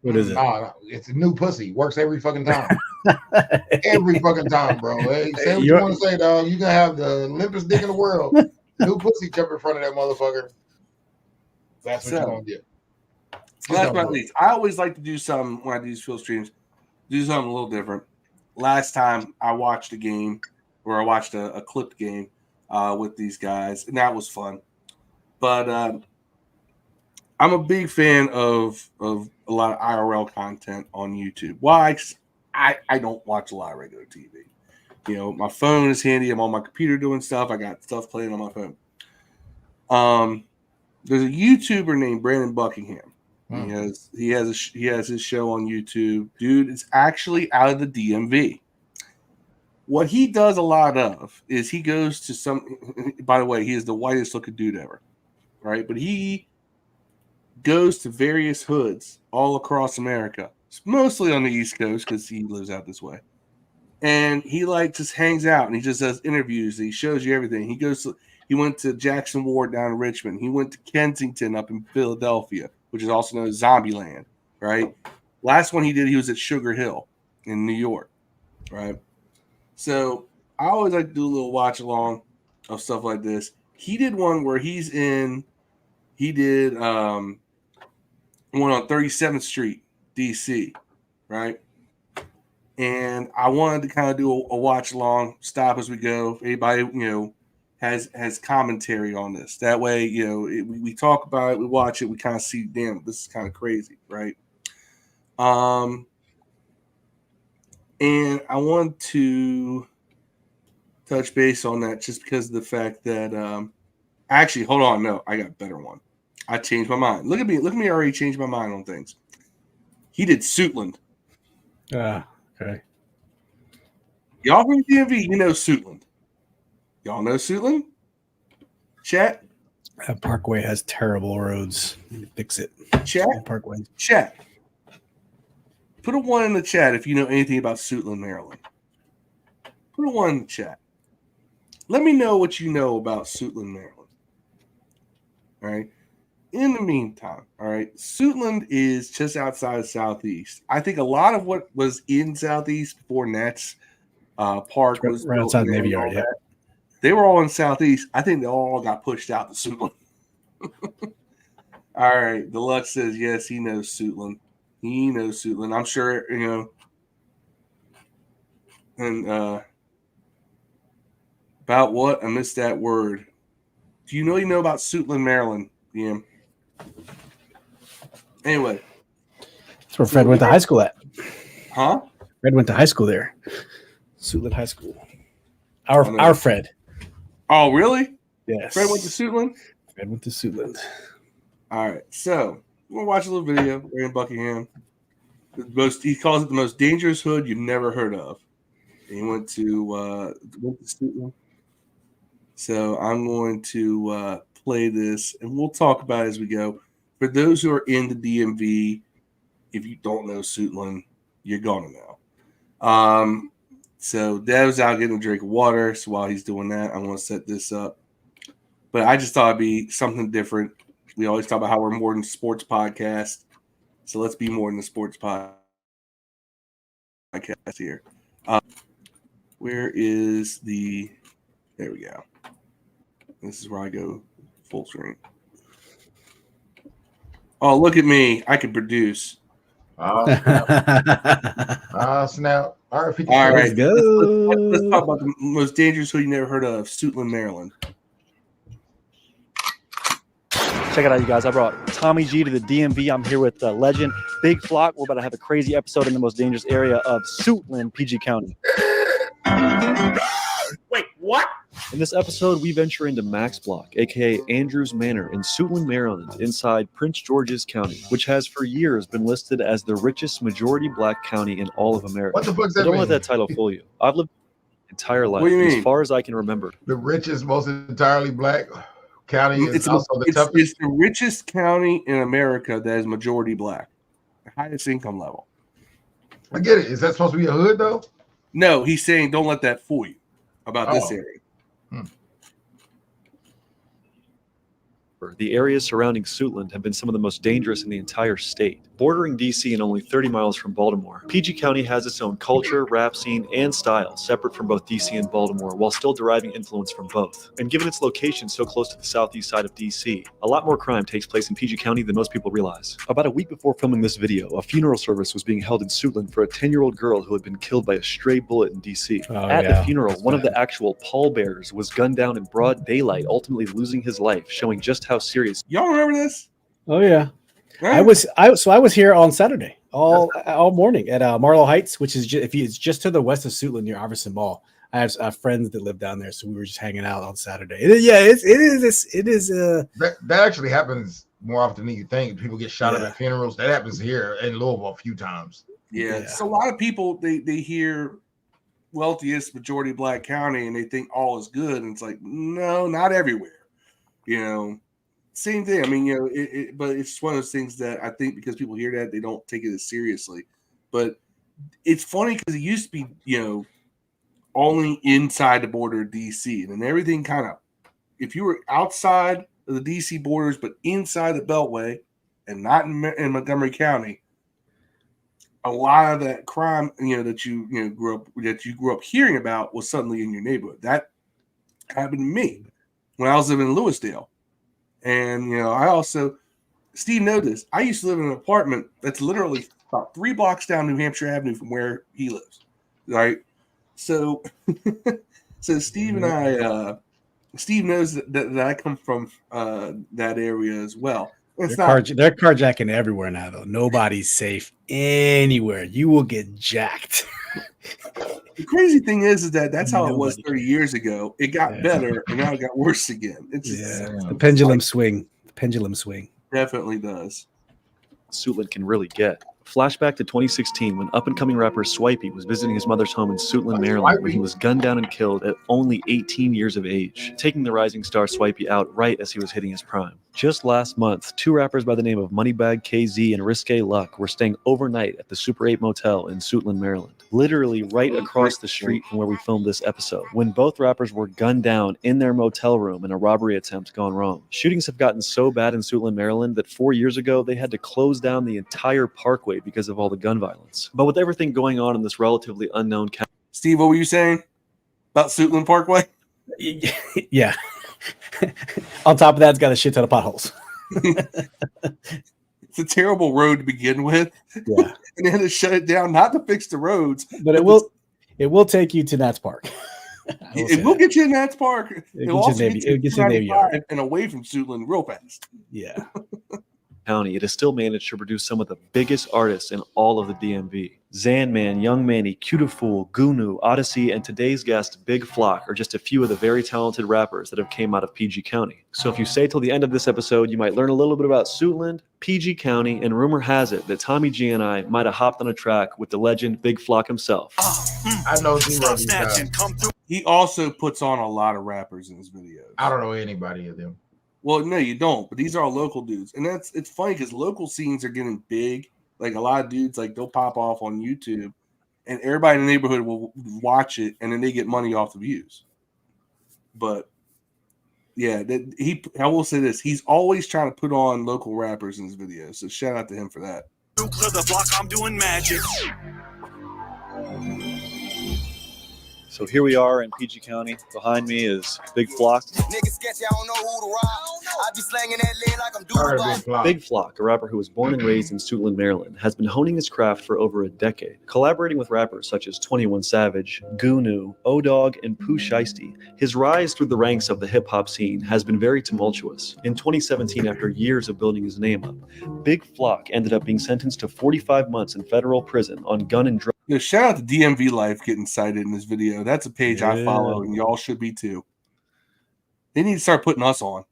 S2: What is it?
S3: No, it's a new pussy. Works every fucking time. Every fucking time, bro. Hey, say what you want to say, dog. You can have the limpest dick in the world. New pussy jump in front of that motherfucker. That's what you're gonna get.
S1: Last but not least, I always like to do something when I do these field streams. Do something a little different. Last time I watched a game, or I watched a clipped game with these guys, and that was fun. But I'm a big fan of a lot of IRL content on YouTube. Why? I don't watch a lot of regular TV. My phone is handy. I'm on my computer doing stuff. I got stuff playing on my phone. There's a YouTuber named Brandon Buckingham. He has his show on YouTube. Dude, it's actually out of the DMV. What he does a lot of is he goes to some. By the way, he is the whitest looking dude ever, right? But he goes to various hoods all across America. It's mostly on the East Coast because he lives out this way. And he just hangs out and he just does interviews. And he shows you everything. He went to Jackson Ward down in Richmond. He went to Kensington up in Philadelphia, which is also known as Zombieland, right? Last one he was at Sugar Hill in New York, right? So I always like to do a little watch along of stuff like this. He did one where he did one on 37th Street, DC, right? And I wanted to kind of do a watch along, stop as we go. Anybody, has commentary on this. That way, we talk about it, we watch it, we kind of see, damn, this is kind of crazy, right? And I want to touch base on that just because of the fact that actually, hold on, no, I got a better one. I changed my mind. Look at me I already changed my mind on things. He did Suitland.
S2: Okay.
S1: Y'all from DMV, Suitland. Y'all know Suitland? Chat?
S2: That Parkway has terrible roads. Fix it.
S1: Chat?
S2: Parkway.
S1: Chat. Put a 1 in the chat if you know anything about Suitland, Maryland. Put a 1 in the chat. Let me know what you know about Suitland, Maryland. All right. In the meantime, all right, Suitland is just outside of Southeast. I think a lot of what was in Southeast before Nets Park was
S2: right outside Navy Yard. Yeah,
S1: they were all in Southeast. I think they all got pushed out to Suitland. All right, Deluxe says yes, he knows Suitland. He knows Suitland. I'm sure And about what? I missed that word. Do you know about Suitland, Maryland, DM? Anyway.
S2: That's where Fred went to high school at.
S1: Huh?
S2: Fred went to high school there. Suitland High School. Our Fred.
S1: Oh, really?
S2: Yes.
S1: Fred went to Suitland?
S2: Fred went to Suitland.
S1: All right. So, we'll watch a little video. Brandon Buckingham. He calls it the most dangerous hood you've never heard of. And he went to Suitland. So I'm going to play this, and we'll talk about it as we go. For those who are in the DMV, if you don't know Suitland, you're going to know. So Dev's out getting a drink of water. So while he's doing that, I'm going to set this up. But I just thought it'd be something different. We always talk about how we're more than sports podcast. So let's be more than the sports podcast here. Where is the... There we go. This is where I go full screen. Oh, look at me. I can produce.
S3: Oh, snap. Snap. All right, 50
S1: All right,
S2: Let's go.
S1: let's talk about the most dangerous hood you never heard of, Suitland, Maryland.
S4: Check it out, you guys. I brought Tommy G to the DMV. I'm here with legend Big Flock. We're about to have a crazy episode in the most dangerous area of Suitland, PG County.
S3: Wait, what?
S4: In this episode, we venture into Max Block, aka Andrews Manor in Suitland, Maryland, inside Prince George's County, which has for years been listed as the richest majority black county in all of America.
S3: What the fuck does that
S4: Don't
S3: mean?
S4: let that title fool you. I've lived my entire life,
S1: What do you mean?
S4: as far as I can remember.
S3: The richest, most entirely black county is
S1: It's,
S3: also the
S1: it's,
S3: toughest.
S1: it's the richest county in America that is majority black, the highest income level.
S3: I get it. Is that supposed to be a hood though?
S1: No, he's saying don't let that fool you about this
S3: Oh.
S1: area.
S4: The areas surrounding Suitland have been some of the most dangerous in the entire state. Bordering DC and only 30 miles from Baltimore, PG County has its own culture, rap scene, and style, separate from both DC and Baltimore, while still deriving influence from both. And given its location so close to the southeast side of DC, a lot more crime takes place in PG County than most people realize. About a week before filming this video, a funeral service was being held in Suitland for a 10-year-old girl who had been killed by a stray bullet in DC. At the funeral, one of the actual pallbearers was gunned down in broad daylight, ultimately losing his life, showing just how serious.
S1: Y'all remember this?
S2: Oh yeah.
S1: Right?
S2: I was here on Saturday all morning at Marlow Heights, which is it's just to the west of Suitland near Iverson Mall. I have friends that live down there, so we were just hanging out on Saturday. It is.
S3: That actually happens more often than you think. People get shot up at funerals. That happens here in Louisville a few times.
S1: Yeah. So a lot of people they hear wealthiest majority black county and they think all is good, and it's like no, not everywhere. You know, same thing. I mean, you know, but it's one of those things that I think because people hear that they don't take it as seriously. But it's funny because it used to be, you know, only inside the border of DC, and then everything kind of, if you were outside of the DC borders but inside the Beltway and not in Montgomery County, a lot of that crime, you know, that you grew up hearing about was suddenly in your neighborhood. That happened to me when I was living in Lewisdale. And, you know, I also, Steve knows this, I used to live in an apartment that's literally about 3 blocks down New Hampshire Avenue from where he lives, right? So, Steve and I, Steve knows that I come from that area as well. They're
S2: carjacking everywhere now, though. Nobody's safe anywhere. You will get jacked.
S1: The crazy thing is that that's how it was 30 years ago. It got better, and now it got worse again. It's
S2: the pendulum swing. The pendulum swing
S1: definitely does.
S4: Suitland can really get. Flashback to 2016 when up-and-coming rapper Swipey was visiting his mother's home in Suitland, Maryland, when he was gunned down and killed at only 18 years of age, taking the rising star Swipey out right as he was hitting his prime. Just last month, 2 rappers by the name of Moneybagg KZ and Risque Luck were staying overnight at the Super 8 Motel in Suitland, Maryland, literally right across the street from where we filmed this episode, when both rappers were gunned down in their motel room in a robbery attempt gone wrong. Shootings have gotten so bad in Suitland, Maryland that 4 years ago, they had to close down the entire parkway because of all the gun violence. But with everything going on in this relatively unknown county.
S1: Steve, what were you saying about Suitland Parkway?
S2: Yeah. On top of that, it's got a shit ton of potholes.
S1: It's a terrible road to begin with.
S2: Yeah.
S1: And they had to shut it down, not to fix the roads.
S2: But it will take you to Nats Park.
S1: It will get you in Nats Park. It'll also get you to
S2: Navy Yard
S1: and away from Suitland real fast.
S2: Yeah.
S4: County, it has still managed to produce some of the biggest artists in all of the DMV. Zanman, Young Manny, Cutiful, Gunu, Odyssey, and today's guest, Big Flock, are just a few of the very talented rappers that have came out of PG County. So if you stay till the end of this episode, you might learn a little bit about Suitland, PG County, and rumor has it that Tommy G and I might have hopped on a track with the legend Big Flock himself.
S3: I know zero of these guys.
S1: He also puts on a lot of rappers in his videos.
S3: I don't know anybody of them.
S1: Well, no, you don't. But these are all local dudes, and it's funny because local scenes are getting big. Like a lot of dudes, like they'll pop off on YouTube, and everybody in the neighborhood will watch it, and then they get money off the views. But yeah, I will say this: he's always trying to put on local rappers in his videos. So shout out to him for that.
S5: The block, I'm doing magic.
S4: So here we are in PG County. Behind me is Big Flock. Big Flock, a rapper who was born and raised in Suitland, Maryland, has been honing his craft for over a decade. Collaborating with rappers such as 21 Savage, Gunu, O-Dog, and Pooh Shiesty, his rise through the ranks of the hip-hop scene has been very tumultuous. In 2017, after years of building his name up, Big Flock ended up being sentenced to 45 months in federal prison on gun and drug.
S1: Shout out to DMV Life getting cited in this video. That's a page I follow, and y'all should be too. They need to start putting us on.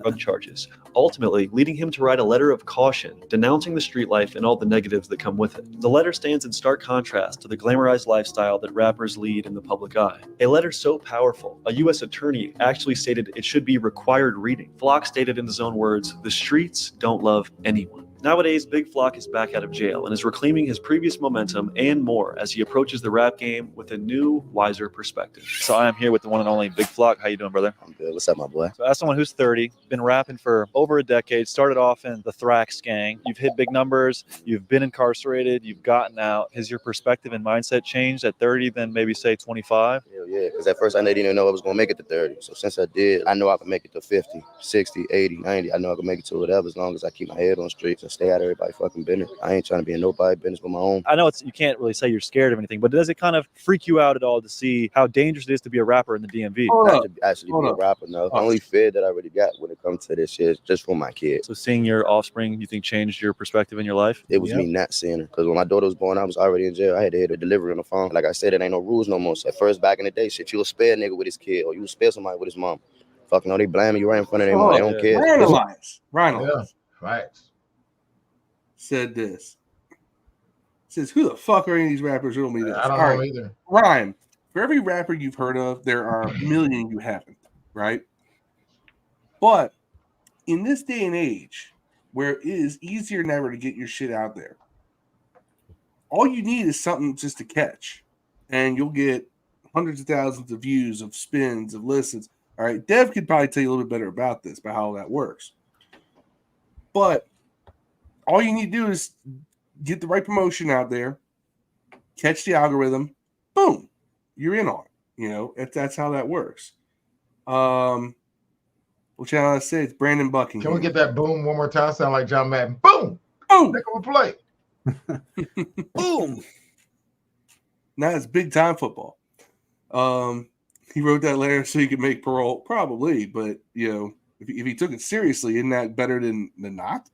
S4: Drug charges, ultimately leading him to write a letter of caution, denouncing the street life and all the negatives that come with it. The letter stands in stark contrast to the glamorized lifestyle that rappers lead in the public eye. A letter so powerful, a U.S. attorney actually stated it should be required reading. Flock stated in his own words, "The streets don't love anyone." Nowadays, Big Flock is back out of jail and is reclaiming his previous momentum and more as he approaches the rap game with a new, wiser perspective. So I am here with the one and only Big Flock. How you doing, brother?
S6: I'm good. What's up, my boy?
S4: So as someone who's 30, been rapping for over a decade, started off in the Thrax gang. You've hit big numbers. You've been incarcerated. You've gotten out. Has your perspective and mindset changed at 30 than maybe, say, 25?
S6: Hell yeah, because at first I didn't even know I was going to make it to 30. So since I did, I know I can make it to 50, 60, 80, 90. I know I can make it to whatever as long as I keep my head on straight and stay out of everybody's fucking business. I ain't trying to be in nobody's business but my own.
S4: I know you can't really say you're scared of anything, but does it kind of freak you out at all to see how dangerous it is to be a rapper in the DMV?
S6: Not to actually be a rapper, no. The only fear that I really got when it comes to this shit is just for my kids.
S4: So seeing your offspring, you think changed your perspective in your life?
S6: It was me not seeing her. Because when my daughter was born, I was already in jail. I had to hit a delivery on the phone. Like I said, it ain't no rules no more. So at first, back in the day, shit, you would spare a nigga with his kid or you would spare somebody with his mom. Fucking no, they blaming you right in front of their mom. They don't care.
S1: Ryan said this. Says, who the fuck are any of these rappers who don't mean this?
S3: I don't know either.
S1: Ryan, for every rapper you've heard of, there are a million you haven't, right? But in this day and age, where it is easier than ever to get your shit out there, all you need is something just to catch, and you'll get hundreds of thousands of views, of spins, of listens. All right, Dev could probably tell you a little bit better about this, about how that works. But all you need to do is get the right promotion out there, catch the algorithm, boom, you're in on it. You know, if that's how that works. Which I say it's Brandon Buckingham.
S3: Can we get that boom one more time? Sound like John Madden. Boom!
S1: Boom!
S3: Pick up a play.
S1: Boom! Now it's big time football. He wrote that letter so he could make parole, probably, but you know, if he took it seriously, isn't that better than not?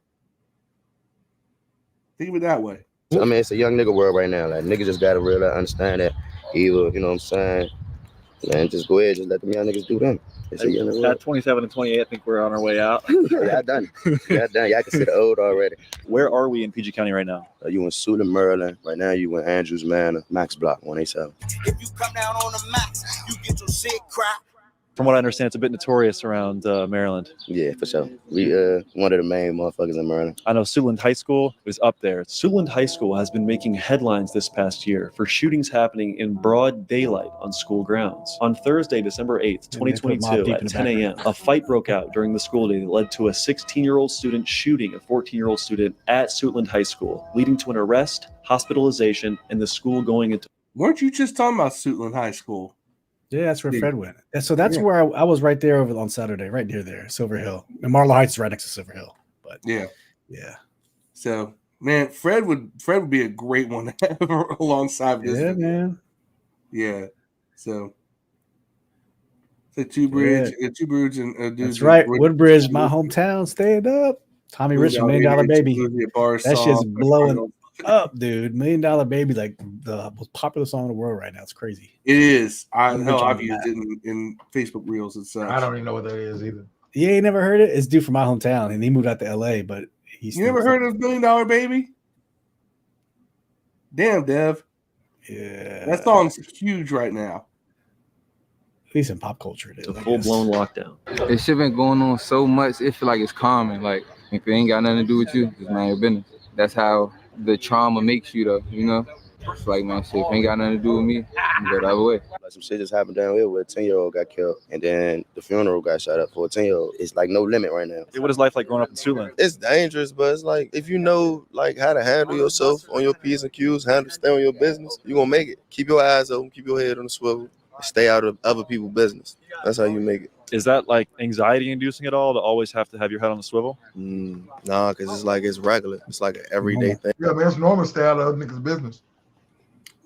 S1: Think of it that way.
S6: I mean, it's a young nigga world right now. Like, niggas just gotta really understand that either, you know what I'm saying? Man, just go ahead, just let them young niggas do them. It's a young nigga world.
S4: At 27 and 28, I think we're on our way out.
S6: Yeah, I done it. Yeah, I done it. Y'all consider old already.
S4: Where are we in PG County right now?
S6: You in Suitland, Maryland. Right now, you in Andrews Manor, Max Block 187.
S5: If you come down on the max, you get your shit cracked.
S4: From what I understand, it's a bit notorious around Maryland.
S6: Yeah, for sure. We one of the main motherfuckers in Maryland.
S4: I know Suitland High School is up there. Suitland High School has been making headlines this past year for shootings happening in broad daylight on school grounds. On Thursday, December 8th, 2022, at 10 a.m., a fight broke out during the school day that led to a 16-year-old student shooting a 14-year-old student at Suitland High School, leading to an arrest, hospitalization, and the school going into...
S1: Weren't you just talking about Suitland High School?
S2: Yeah, that's where Fred went. So that's where I was right there over on Saturday, right near there, Silver Hill. And Marlow Heights is right next to Silver Hill. But
S1: yeah.
S2: So
S1: man, Fred would be a great one to have alongside this.
S2: Yeah, man.
S1: Yeah. So Two Bridge, and
S2: that's right. Woodbridge, my hometown, stand up. Tommy Rich, $1 Million Baby. That shit's blowing up, dude. $1 Million Baby, like the most popular song in the world right now. It's crazy.
S1: It is. I've used it in Facebook Reels and stuff.
S3: I don't even know what that is either.
S2: You ain't never heard it? It's dude from my hometown, and he moved out to LA, but he's
S1: You never heard of $1 Million Baby? Damn, Dev.
S2: Yeah.
S1: That song's huge right now.
S2: At least in pop culture, it is.
S4: It's a full-blown lockdown.
S7: This shit been going on so much, it feel like it's common. Like, if it ain't got nothing to do with you, it's not your business. That's how the trauma makes you, though, you know? It's like, man, shit, if it ain't got nothing to do with me, I'm go the other way.
S6: Like some shit just happened down here where a 10-year-old got killed, and then the funeral got shot up for a 10-year-old. It's like no limit right now.
S4: What is life like growing up in Suitland?
S6: It's dangerous, but it's like if you know like how to handle yourself on your P's and Q's, stay on your business, you're gonna make it. Keep your eyes open, keep your head on the swivel, and stay out of other people's business. That's how you make it.
S4: Is that like anxiety inducing at all to always have to have your head on the swivel?
S6: Nah, because it's like it's regular. It's like an everyday thing.
S3: Yeah, man, it's normal to stay out of other niggas' business.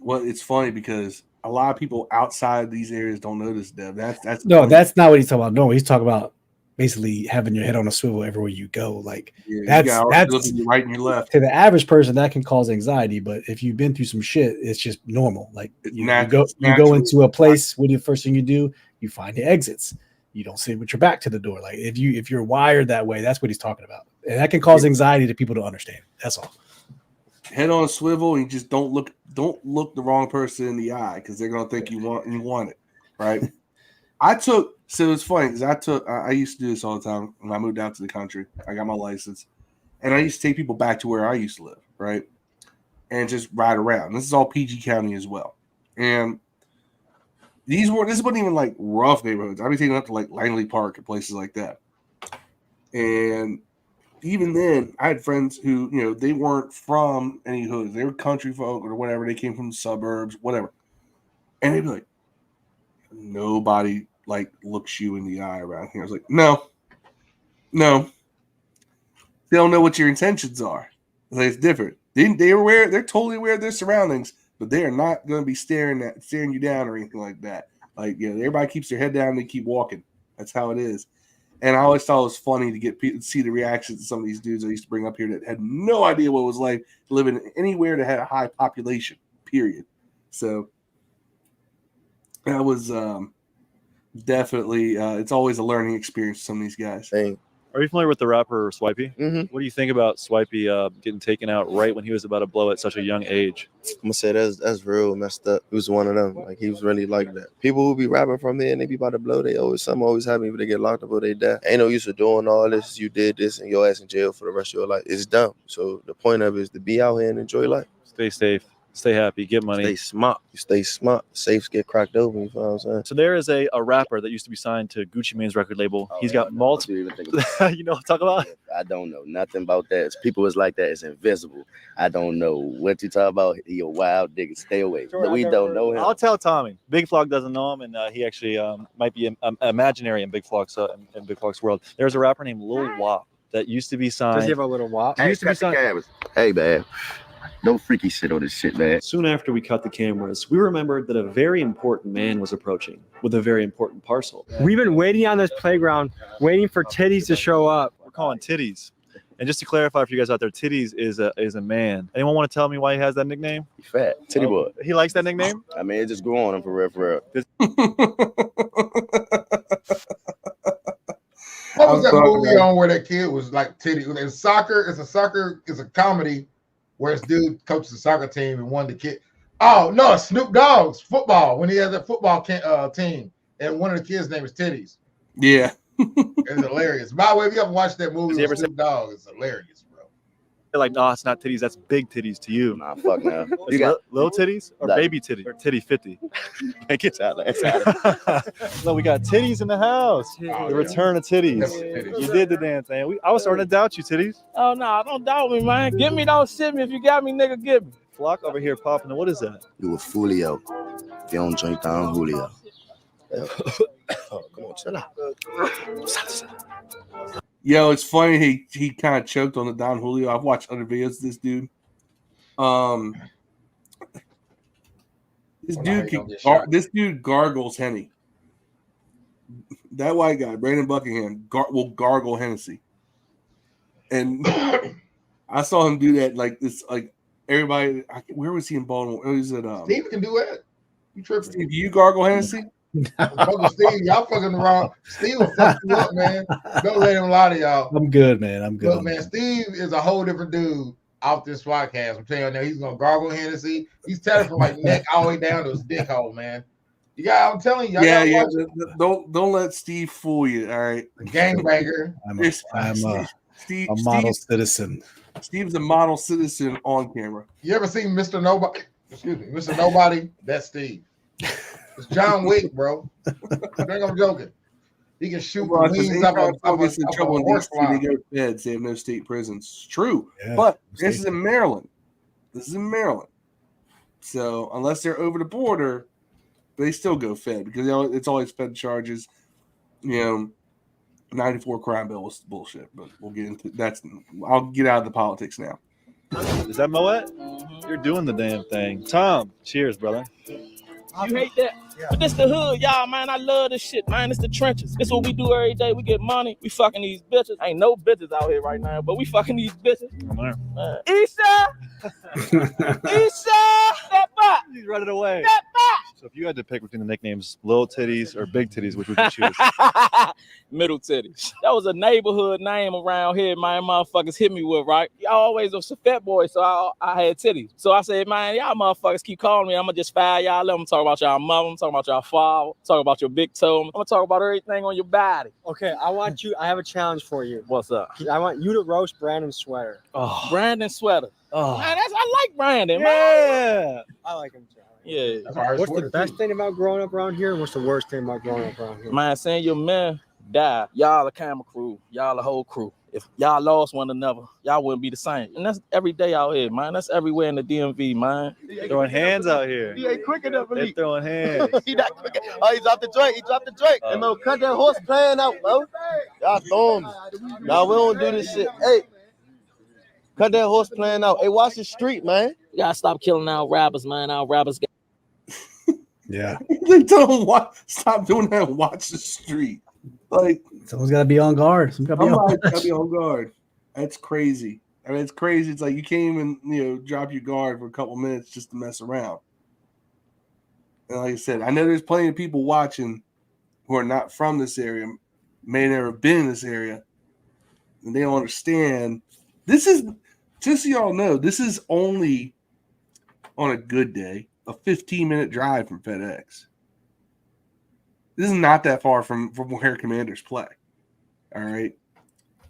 S1: Well, it's funny because a lot of people outside these areas don't notice, Dev. That's
S2: No, that's not what he's talking about. No, he's talking about basically having your head on a swivel everywhere you go. Like that's
S1: looking right and your left.
S2: To the average person that can cause anxiety, but if you've been through some shit, it's just normal. Like you go into a place. What do the first thing you do? You find the exits. You don't sit with your back to the door. Like if you're wired that way, that's what he's talking about, and that can cause anxiety to people to understand. That's all.
S1: Head on a swivel, and just don't look the wrong person in the eye because they're gonna think you want it, right? So it's funny because I used to do this all the time when I moved out to the country. I got my license, and I used to take people back to where I used to live, right, and just ride around. This is all PG County as well, and this wasn't even like rough neighborhoods. I'd be taking up to like Langley Park and places like that, and even then, I had friends who, they weren't from any hoods. They were country folk or whatever. They came from the suburbs, whatever. And they'd be like, nobody, like, looks you in the eye around here. I was like, no. They don't know what your intentions are. It's different. They're totally aware of their surroundings, but they are not going to be staring you down or anything like that. Like, everybody keeps their head down and they keep walking. That's how it is. And I always thought it was funny to see the reactions of some of these dudes I used to bring up here that had no idea what it was like living anywhere that had a high population, period. So that was definitely, it's always a learning experience for some of these guys.
S6: Hey.
S4: Are you familiar with the rapper Swipey?
S6: Mm-hmm.
S4: What do you think about Swipey getting taken out right when he was about to blow at such a young age?
S6: I'm gonna say that's real messed up. He was one of them. Like he was really like that. People who be rapping from here and they be about to blow, something always happen when they get locked up or they die. Ain't no use of doing all this. You did this and your ass in jail for the rest of your life. It's dumb. So the point of it is to be out here and enjoy life.
S4: Stay safe. Stay happy, get money.
S6: Stay smart. You stay smart. Safes get cracked open. You know what I'm saying?
S4: So there is a rapper that used to be signed to Gucci Mane's record label. He's got multiple. You know what I'm talking about?
S6: I don't know nothing about that. People is like that. It's invisible. I don't know what you talk about. He a wild nigga. Stay away.
S4: Sure, we don't know him. I'll tell Tommy. Big Flock doesn't know him, and he actually might be imaginary in Big Flock's world. There's a rapper named Lil Wop that used to be signed.
S8: Does he have a little Wop?
S6: Hey, used to be signed. Hey, man. No freaky shit on this shit, man.
S4: Soon after we cut the cameras, we remembered that a very important man was approaching with a very important parcel.
S8: We've been waiting on this playground, waiting for Titties to show up.
S4: We're calling Titties. And just to clarify for you guys out there, Titties is a man. Anyone want to tell me why he has that nickname?
S6: He's fat. Titty boy.
S4: He likes that nickname?
S6: I mean, it just grew on him for real.
S3: What was that movie on where that kid was like titty? It's a comedy where this dude coaches a soccer team and won the kid. Oh no, Snoop Dogg's football when he has a football team and one of the kids' name is Titties.
S1: Yeah,
S3: it's hilarious. By the way, if you haven't watched that movie with Snoop Dogg, it's hilarious, bro.
S4: They're like, no, it's not titties. That's big titties to you.
S6: Nah, fuck no.
S4: You got little titties or
S6: like,
S4: baby titty or titty 50.
S6: Get out of
S4: No, we got titties in the house.
S3: Oh,
S4: the return of titties.
S3: Titties.
S4: You did the damn thing. I was starting to doubt you, Titties.
S8: Oh, no, don't doubt me, man. Get me, don't shit me. If you got me, nigga, get me.
S4: Flock over here popping. What is that?
S6: You a Julio. If you don't drink down Julio. Oh, come on, chill out.
S1: Yo, it's funny. He kind of choked on the Don Julio. I've watched other videos of this dude. This dude gargles Henny. That white guy, Brandon Buckingham, will gargle Hennessy. And I saw him do that like this. Like everybody, where was he in Baltimore? It was at
S3: Steve can do that. You tripping?
S1: Steve, you gargle Hennessy?
S3: Fuck with Steve. Y'all fucking wrong. Steve will fuck you up, man. Don't let him lie to y'all.
S2: I'm good, man. I'm good.
S3: Look, man, Steve is a whole different dude off this podcast. I'm telling you now, he's gonna gargle Hennessy. He's telling from like neck all the way down to his dick hole, man. You got, I'm telling you,
S1: yeah. Don't let Steve fool you. All right,
S3: gangbanger.
S2: I'm a model citizen.
S1: Steve's a model citizen on camera.
S3: You ever seen Mr. Nobody? Excuse me, Mr. Nobody. That's Steve. It's John Wick, bro. I think I'm joking. He can shoot wings up a horse fly.
S1: They go to feds. They have no state prisons. It's true, but this is in Maryland. So unless they're over the border, they still go fed because it's always fed charges. 94 crime bill was bullshit, but we'll get into that. I'll get out of the politics now.
S9: Is that Moet? You're doing the damn thing. Tom, cheers, brother.
S8: You hate that? Yeah. But this the hood, y'all, man. I love this shit, man. It's the trenches. This what we do every day. We get money. We fucking these bitches. Ain't no bitches out here right now, but we fucking these bitches. Issa! Step up!
S9: He's running away.
S8: Step up!
S9: So if you had to pick between the nicknames Little Titties or Big Titties, which would you choose?
S8: Middle Titties. That was a neighborhood name around here, man. Motherfuckers hit me with, right? Y'all always was a fat boy, so I had titties. So I said, man, y'all motherfuckers keep calling me. I'm going to just fire y'all. I'm talking about y'all mother. I'm talking about y'all father. I'm talking about your big toe. I'm going to talk about everything on your body.
S10: Okay, I have a challenge for you.
S8: What's up?
S10: I want you to roast Brandon Sweater.
S8: Oh. Brandon Sweater.
S10: Oh.
S8: Man, I like Brandon,
S10: man.
S8: Yeah.
S10: I like him too.
S8: Yeah.
S10: What's the best thing about growing up around here, and what's the worst thing about growing up around here?
S8: Man, saying your man died. Y'all a camera crew. Y'all a whole crew. If y'all lost one another, y'all wouldn't be the same. And that's every day out here, man. That's everywhere in the DMV, man.
S9: Throwing hands out here.
S8: He ain't quick enough.
S9: They're throwing hands.
S11: He not quick. Oh, he dropped the drink. Hey, man, cut that horse playing out, bro. Y'all throw him. Nah, we don't do this shit. Hey, cut that horse playing out. Hey, watch the street, man.
S8: You gotta stop killing our rappers, man. Our rappers get.
S2: Yeah.
S1: They don't stop doing that and watch the street. Like,
S2: someone's got to be on guard.
S1: Somebody's got to be on guard. That's crazy. I mean, it's crazy. It's like you can't even, drop your guard for a couple minutes just to mess around. And like I said, I know there's plenty of people watching who are not from this area, may never been in this area, and they don't understand. This is, just so y'all know, this is only on a good day, a 15-minute drive from FedEx. This is not that far from where Commanders play. All right.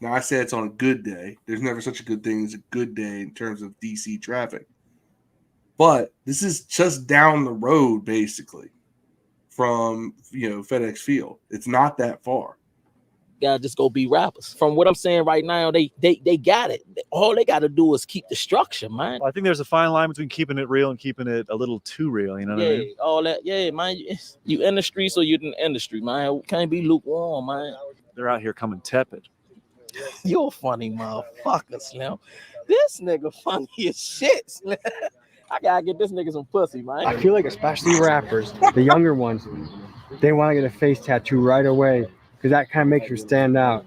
S1: Now, I say it's on a good day. There's never such a good thing as a good day in terms of DC traffic. But this is just down the road, basically, from FedEx Field. It's not that far.
S8: Gotta just go be rappers. From what I'm saying right now, they got it. All they gotta do is keep the structure, man.
S9: Well, I think there's a fine line between keeping it real and keeping it a little too real. You know what I mean?
S8: All that. Yeah, man. You in the streets or you in the industry, man. Can't be lukewarm, man.
S9: They're out here coming tepid.
S8: You're a funny motherfucker, Slim. This nigga funny as shit, Slim. I gotta get this nigga some pussy, man.
S10: I feel like especially rappers, the younger ones, they want to get a face tattoo right away. Because that kind of makes you stand out.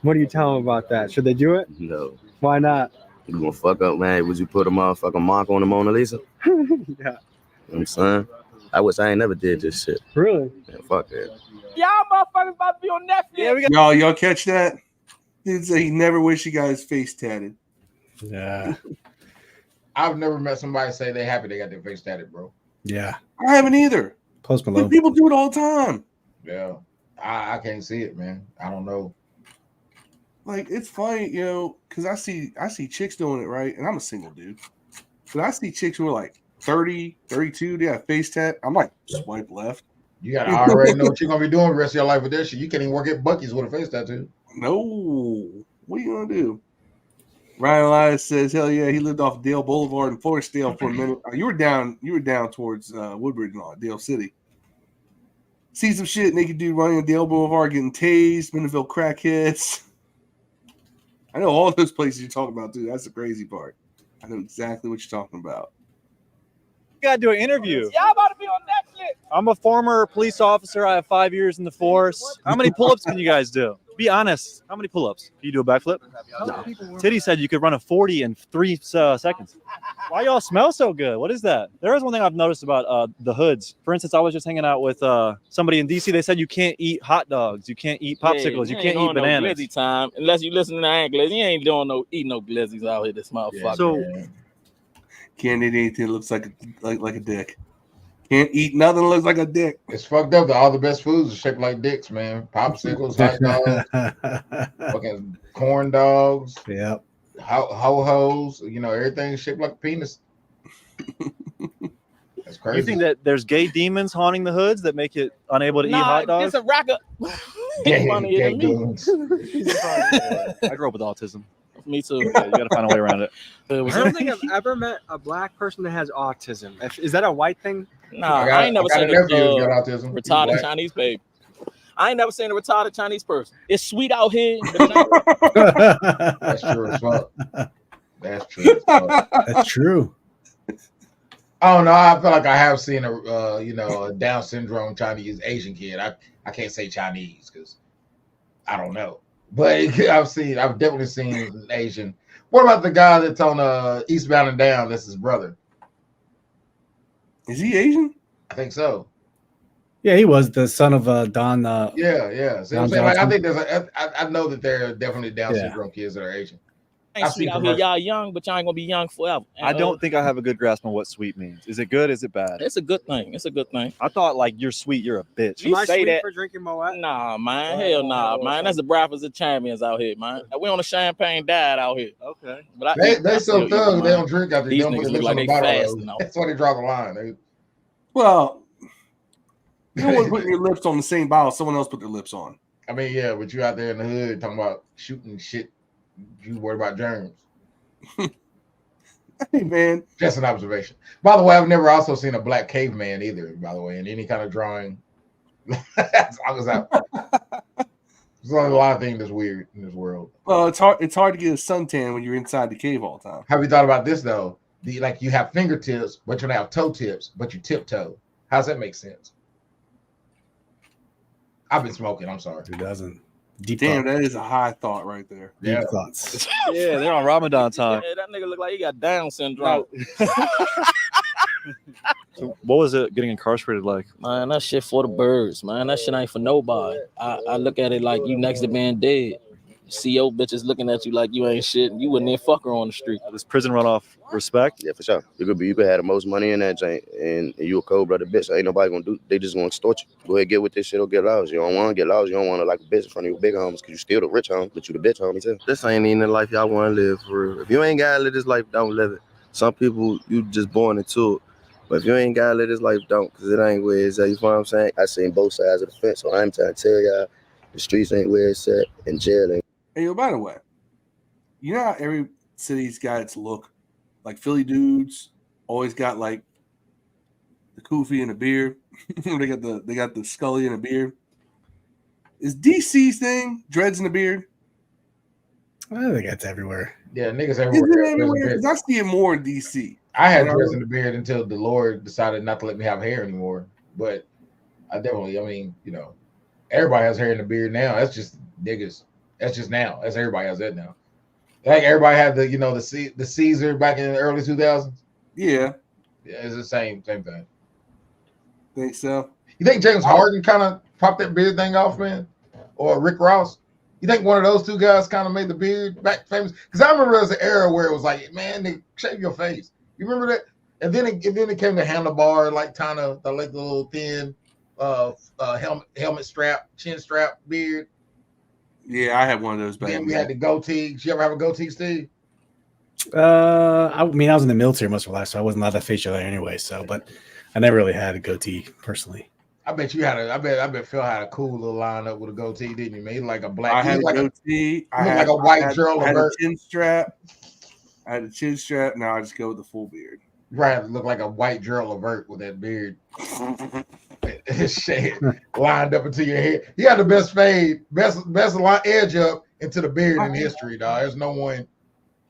S10: What do you tell them about that? Should they do it?
S6: No.
S10: Why not?
S6: You gonna fuck up, man? Would you put a motherfucking mark on the Mona Lisa?
S10: Yeah.
S6: You know what I'm saying? I wish I ain't never did this shit.
S10: Really?
S6: Yeah, fuck that.
S8: Y'all motherfuckers about to be on Netflix.
S1: Yeah, y'all catch that? Dude said he never wished he got his face tatted.
S2: Yeah.
S3: I've never met somebody say they happy they got their face tatted, bro.
S2: Yeah.
S1: I haven't either.
S2: Post Malone.
S1: People do it all the time.
S3: Yeah. I can't see it, man. I don't know.
S1: Like, it's funny, because I see chicks doing it, right? And I'm a single dude. But I see chicks who are like 30, 32, they have face tat. I'm like, swipe left.
S3: You gotta already know what you're gonna be doing the rest of your life with this shit. You can't even work at Buc-ee's with a face tattoo.
S1: No. What are you gonna do? Ryan Elias says, hell yeah, he lived off Dale Boulevard in Forestdale for a minute. You were down towards Woodbridge and all, Dale City. See some shit, naked dude running on Dale Boulevard getting tased, Minneville crackheads. I know all those places you're talking about, dude. That's the crazy part. I know exactly what you're talking about.
S9: You gotta do an interview.
S8: Y'all about to be on Netflix.
S9: I'm a former police officer. I have 5 years in the force. How many pull-ups can you guys do? Be honest. How many pull-ups? Can you do a backflip?
S10: No.
S9: Titty said you could run a 40 in 3 seconds. Why y'all smell so good? What is that? There is one thing I've noticed about the hoods. For instance, I was just hanging out with somebody in DC. They said you can't eat hot dogs. You can't eat popsicles. You can't eat bananas.
S8: No glizzy time. Unless you listen to Iron Glizzy. You ain't doing eating no glizzies out here, this motherfucker.
S9: So
S1: can't eat anything that looks like a dick. Can't eat nothing that looks like a dick.
S3: It's fucked up that all the best foods are shaped like dicks, man. Popsicles, hot dogs, fucking corn dogs.
S2: Yep.
S3: Ho-hos. You know, everything's shaped like a penis. That's crazy.
S9: You think that there's gay demons haunting the hoods that make it unable to eat hot dogs?
S8: It's a racket.
S3: Gay
S8: funnier than me.
S3: goons.
S9: I grew up with autism.
S8: Me too.
S9: Yeah, you got to find a way around it.
S10: I don't think I've ever met a black person that has autism. Is that a white thing?
S8: Nah, I ain't never seen a
S3: autism.
S8: retarded Chinese baby. I ain't never seen a retarded Chinese person. It's sweet out here. But
S3: That's true as fuck. That's true as fuck.
S2: That's true.
S3: I don't know. I feel like I have seen a Down syndrome Chinese Asian kid. I can't say Chinese because I don't know. But I've definitely seen an Asian. What about the guy that's on Eastbound and Down? That's his brother.
S1: Is he Asian?
S3: I think so.
S2: Yeah, he was the son of Don.
S3: Yeah. So I'm saying, like, I think I know that there are definitely Down syndrome kids that are Asian.
S8: ain't sweet out here. Y'all young, but y'all ain't gonna be young forever. And,
S9: I don't think I have a good grasp on what sweet means. Is it good? Is it bad?
S8: It's a good thing. It's a good thing.
S9: I thought like you're sweet, you're a bitch.
S8: You say that
S10: for drinking Moet?
S8: Nah, man. Hell nah, man. That's the Breakfast of Champions out here, man. We on a champagne diet out here.
S9: Okay.
S8: But
S3: they so thugs, they don't drink after
S8: these
S3: they don't put
S8: niggas
S3: the
S8: look
S3: lips
S8: like
S3: on the
S8: they
S3: bottle.
S8: fast.
S3: That's why they draw the line.
S1: Well, you don't want to put your lips on the same bottle someone else put their lips on.
S3: I mean, yeah, but you out there in the hood talking about shooting shit. You worry about germs.
S1: Hey, man.
S3: Just an observation. By the way, I've never also seen a black caveman either, by the way, in any kind of drawing. As long as there's only a lot of things that's weird in this world.
S1: Well, it's hard to get a suntan when you're inside the cave all the time.
S3: Have you thought about this though? You have fingertips, but you don't have toe tips, but you tiptoe. How does that make sense? I've been smoking. I'm sorry.
S2: Who doesn't? Deep
S1: Damn,
S2: thought.
S1: that is a high thought right there.
S2: Deep
S3: Yeah.
S2: thoughts.
S9: Yeah, they're on Ramadan time.
S8: Yeah, that nigga look like he got Down syndrome.
S9: So what was it getting incarcerated like?
S8: Man, that shit for the birds, man. That shit ain't for nobody. I look at it like you next to being dead. See your bitches looking at you like you ain't shit. You wouldn't even fuck her on the street.
S9: Does prison run off respect?
S6: Yeah, for sure. You could have the most money in that joint, and you a cold blooded bitch. So ain't nobody gonna do. They just gonna extort you. Go ahead, get with this shit or get lost. You don't want to get lost. You don't want to like a bitch in front of your big homies because you still the rich homie, but you the bitch homie too. This ain't even the life y'all want to live for real. If you ain't gotta live this life, don't live it. Some people you just born into it. But if you ain't gotta live this life, don't, because it ain't where it's at. You know what I'm saying? I seen both sides of the fence, so I'm trying to tell y'all, the streets ain't where it's at, and jail ain't.
S1: Hey, by the way, you know how every city's got its look? Like Philly dudes always got like the kufi and the beard. they got the Scully and the beard. Is DC's thing dreads in the beard?
S2: I think that's everywhere.
S3: Yeah, niggas
S1: Is
S3: everywhere.
S1: it everywhere? Because I see it more in DC.
S3: I had dreads in the beard until the Lord decided not to let me have hair anymore. But I mean, everybody has hair in the beard now. That's just niggas. That's just now. That's everybody has that now. Like everybody had the Caesar back in the early 2000s.
S1: Yeah.
S3: Yeah, it's the same thing.
S1: Think so?
S3: You think James Harden kind of popped that beard thing off, man? Or Rick Ross? You think one of those two guys kind of made the beard back famous? Because I remember there was an era where it was like, man, they shave your face. You remember that? And then it came to handlebar, like kind of the little thin helmet strap, chin strap beard.
S1: Yeah, I had one of those back.
S3: Then we had the goatee. Did you ever have a goatee, Steve?
S2: I mean, I was in the military most of my life, so I wasn't allowed that facial hair anyway. So, but I never really had a goatee personally.
S3: I bet you had I bet Phil had a cool little lineup with a goatee, didn't you? Man, like a black.
S1: I had a goatee.
S3: I had like a white Gerald
S1: I had a
S3: Levert.
S1: chin strap. I had a chin strap. Now I just go with the full beard.
S3: Right, look like a white Gerald Levert with that beard. Shit lined up into your head. He had the best fade, best line edge up into the beard in history, dog. There's no one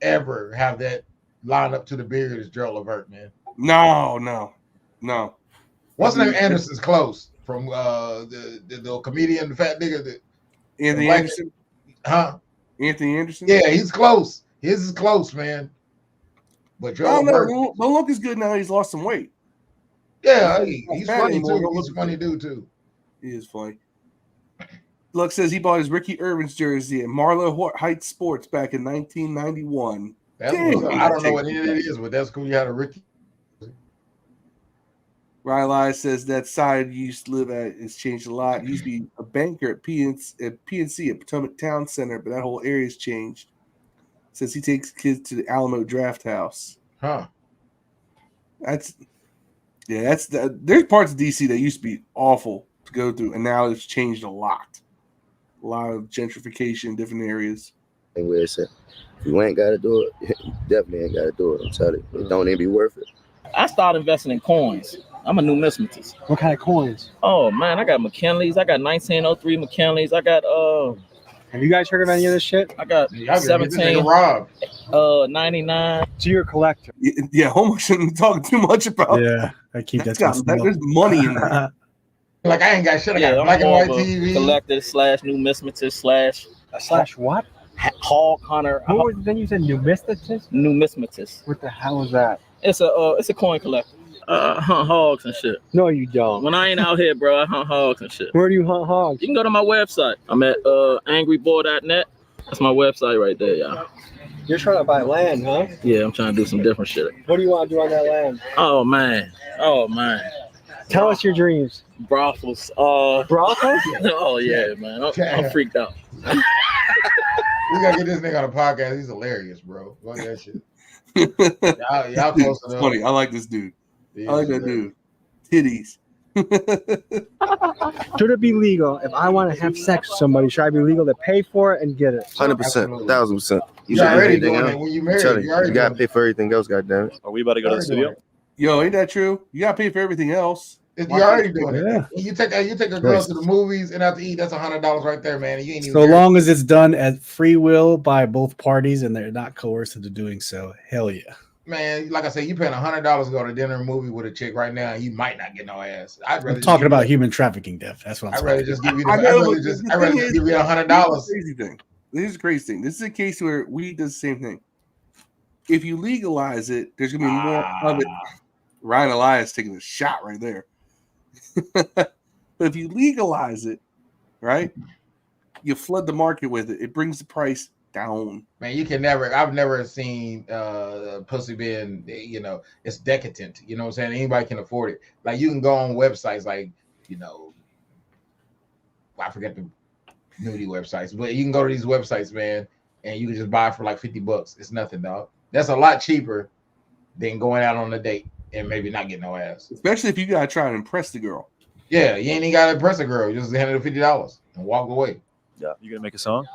S3: ever have that line up to the beard as Gerald Levert, man.
S1: No.
S3: What's his name? Anderson's close from the comedian, the fat nigga.
S1: Anthony Anderson?
S3: Huh?
S1: Anthony Anderson?
S3: Yeah, he's close. His is close, man. But
S1: I don't
S3: Joe
S1: know.
S3: Burke,
S1: Don't look as good now. He's lost some weight.
S3: yeah,
S1: He's
S3: he's
S1: not fat
S3: funny
S1: anymore.
S3: too.
S1: Don't
S3: He's a
S1: look
S3: funny
S1: as good.
S3: dude too.
S1: He is funny. Luck says he bought his Ricky Irvins jersey at Marlow Heights Sports back in 1991.
S3: That's what's up. I don't know what it is, but that's cool. You had a Ricky.
S1: Riley says that side you used to live at has changed a lot. He used to be a banker at PNC at Potomac Town Center, but that whole area's changed. Says he takes kids to the Alamo Draft House.
S3: Huh.
S1: There's parts of DC that used to be awful to go through, and now it's changed a lot. A lot of gentrification in different areas.
S6: And where it's at. If you ain't got to do it, you definitely ain't got to do it. I'm telling you, it don't even be worth it.
S8: I started investing in coins. I'm a numismatist.
S10: What kind of coins?
S8: Oh man, I got McKinley's. I got 1903 McKinley's. I got
S10: Have you guys heard of any of this shit?
S8: I got
S3: Y'all get this
S8: 17
S3: nigga robbed.
S8: 99.
S10: So you're a collector.
S1: Yeah, Homer shouldn't talk too much about.
S2: Yeah, I keep that.
S1: There's money in there.
S3: Like I ain't got shit. I got
S8: I'm
S3: black and
S8: more
S3: white
S8: of a
S3: TV.
S8: collector / numismatist
S10: Slash what?
S8: hog hunter.
S10: What was then you said numismatist?
S8: Numismatist.
S10: What the hell is that?
S8: It's a coin collector. I hunt hogs and shit.
S10: No, you don't.
S8: When I ain't out here, bro, I hunt hogs and shit.
S10: Where do you hunt hogs?
S8: You can go to my website. I'm at angryboy.net. That's my website right there, y'all.
S10: You're trying to buy land, huh?
S8: Yeah, I'm trying to do some different shit.
S10: What do you want to do on that land?
S8: Oh man.
S10: Tell us your dreams.
S8: Brothels.
S10: Brothels?
S8: Oh yeah, man. I'm freaked out.
S3: We gotta get this nigga on the podcast. He's hilarious, bro. Fuck that shit. Y'all close
S1: It's
S3: enough.
S1: funny. I like this dude.
S3: He
S1: I like
S3: is
S1: that dude. Titties.
S10: Should it be legal if I want to have sex with somebody? Should I be legal to pay for it and get it?
S6: 100%,
S3: Absolutely.
S6: 1000%. You
S3: You're
S6: should do
S3: already
S6: anything
S3: doing
S6: else.
S3: it when you
S6: I'm
S3: married.
S6: telling
S3: You're already
S6: you gotta
S3: doing
S6: pay for everything else, goddammit.
S4: Are we about to go to the studio?
S1: Yo, ain't that true? You gotta pay for everything else.
S3: You're already doing it.
S2: Yeah.
S3: You take a girl to the movies and have to eat. That's $100 right there, man. And you ain't even
S2: So long as it's done at free will by both parties and they're not coerced into doing so, hell yeah.
S3: Man, like I said, you paying $100 to go to dinner and movie with a chick right now, and you might not get no ass. I'd rather
S2: I'm talking about human trafficking, Dev. That's what I'm
S3: I'd
S2: saying.
S3: rather just give you.
S1: I know, but
S3: I'd rather just give you $100.
S1: Crazy thing. This is a crazy thing. This is a case where weed does the same thing. If you legalize it, there's gonna be more of it. Ryan Elias taking a shot right there. But if you legalize it, right, you flood the market with it. It brings the price down.
S3: Man, you can never. I've never seen pussy being. It's decadent. You know what I'm saying? Anybody can afford it. Like you can go on websites like, I forget the nudie websites, but you can go to these websites, man, and you can just buy it for like $50. It's nothing, dog. That's a lot cheaper than going out on a date and maybe not getting no ass.
S1: Especially if you gotta try and impress the girl.
S3: Yeah, you ain't even gotta impress a girl. You just hand her $50 and walk away.
S4: Yeah. You gonna make a song?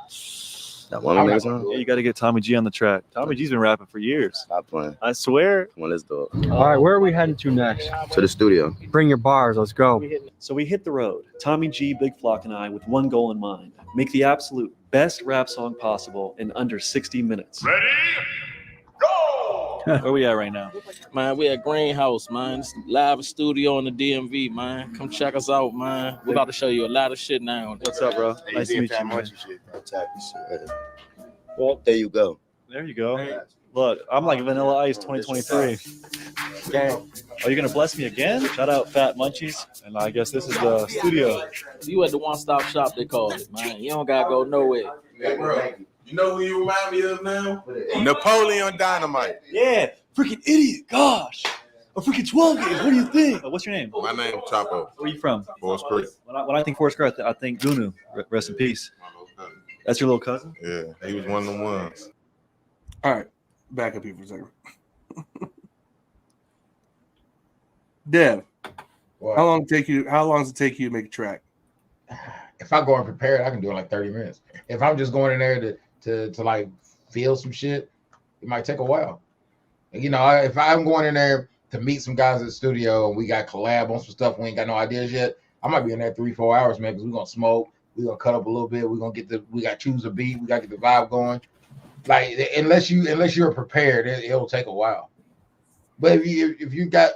S6: That one make a song?
S4: Yeah, you got to get Tommy G on the track. Tommy G's been rapping for years.
S6: Stop playing.
S4: I swear.
S6: Come on, let's do it.
S10: All right, where are we heading to next?
S6: To the studio.
S10: Bring your bars. Let's go.
S4: So we hit the road. Tommy G, Big Flock, and I with one goal in mind: make the absolute best rap song possible in under 60 minutes. Ready? Go! Where we at right now?
S8: Man, we at Greenhouse, man. It's live studio in the DMV, man. Come check us out, man. We're about to show you a lot of shit now.
S4: What's up, bro? Nice to meet you, man.
S6: Well, there you go.
S4: There you go. Look, I'm like Vanilla Ice 2023. Are you gonna bless me again? Shout out Fat Munchies, and I guess this is the studio.
S8: You at the one-stop shop, they call it, man. You don't gotta go nowhere.
S12: Hey, bro. You know who you remind me of now? Napoleon Dynamite.
S4: Yeah, freaking idiot. Gosh, a freaking 12 gauge. What do you think? What's your name?
S12: My name Chapo.
S4: Where are you from?
S12: Forest Creek.
S4: When I think Forest Creek, I think Gunu. Rest in peace. That's your little cousin?
S12: Yeah, he was one of them ones.
S1: All right, back up here for a second. Dev, how long does it take you to make a track?
S3: If I go unprepared, I can do it in like 30 minutes. If I'm just going in there to like feel some shit, it might take a while. If I'm going in there to meet some guys at the studio and we got collab on some stuff, we ain't got no ideas yet, I might be in there 3-4 hours, man, because we're gonna smoke, we're gonna cut up a little bit, we gotta choose a beat, we gotta get the vibe going. Like unless you're prepared, it'll take a while. But if you